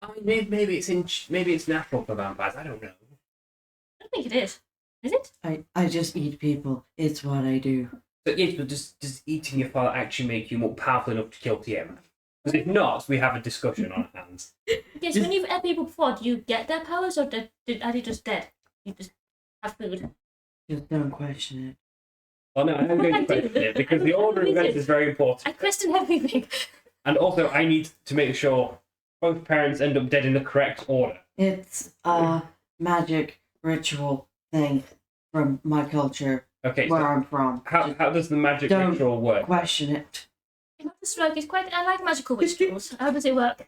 I mean, maybe it's natural for vampires. I don't know. I don't think it is. Is it? I just eat people. It's what I do. But yes, but does eating your father actually make you more powerful enough to kill Tiamat? Because if not, we have a discussion on our hands. Yes, when you've ate people before, do you get their powers or are they just dead? You just have food. Just don't question it. Oh no, I'm going to question it because the order of events is very important. I question everything. And also, I need to make sure both parents end up dead in the correct order. It's a magic ritual thing from my culture, Okay, where so I'm from. how does the magic Don't ritual work? Question it. This like is quite. I like magical rituals. How does it work?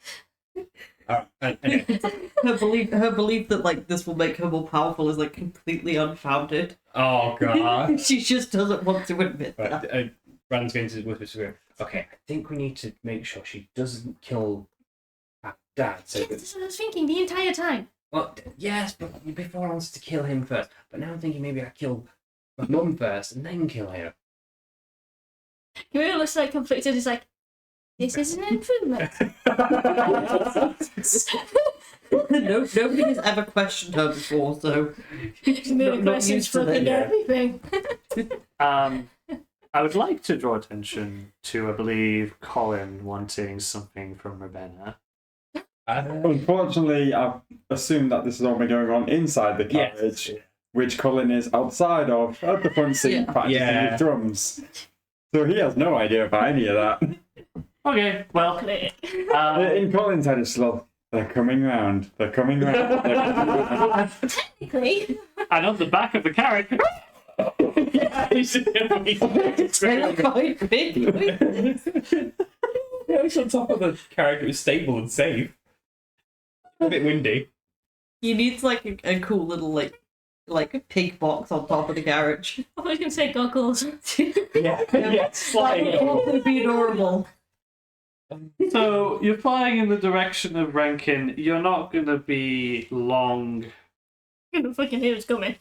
Anyway. Her belief that like this will make her more powerful is like completely unfounded. Oh god. She just doesn't want to admit that. Right, Rand's going to whisper to her. Okay, I think we need to make sure she doesn't kill our dad. So Yeah, that's what I was thinking the entire time. well, yes, but before I wanted to kill him first. But now I'm thinking maybe I kill my mum first and then kill her. You're almost like conflicted. It's like, this is an improvement. Nobody has ever questioned her before, so Million not questions used to fucking that. everything. I would like to draw attention to, I believe, Colin wanting something from Ravenna. Unfortunately, I've assumed that this has all been going on inside the carriage, Yes. which Colin is outside of, at the front seat, Yeah. practicing Yeah. with drums. So he has no idea about any of that. Okay, well, Click. In Colin's head, it's like, they're coming round, they're coming round. They're coming round. Technically. and on the back of the carriage. terrified big. Yeah, it's on top of the carriage. It was stable and safe. A bit windy. He needs like a cool little like a pig box on top of the garage. I was going to say goggles. Yeah, That would also be adorable. So you're flying in the direction of Renkin. You're not going to be long. I don't fucking hear it's coming.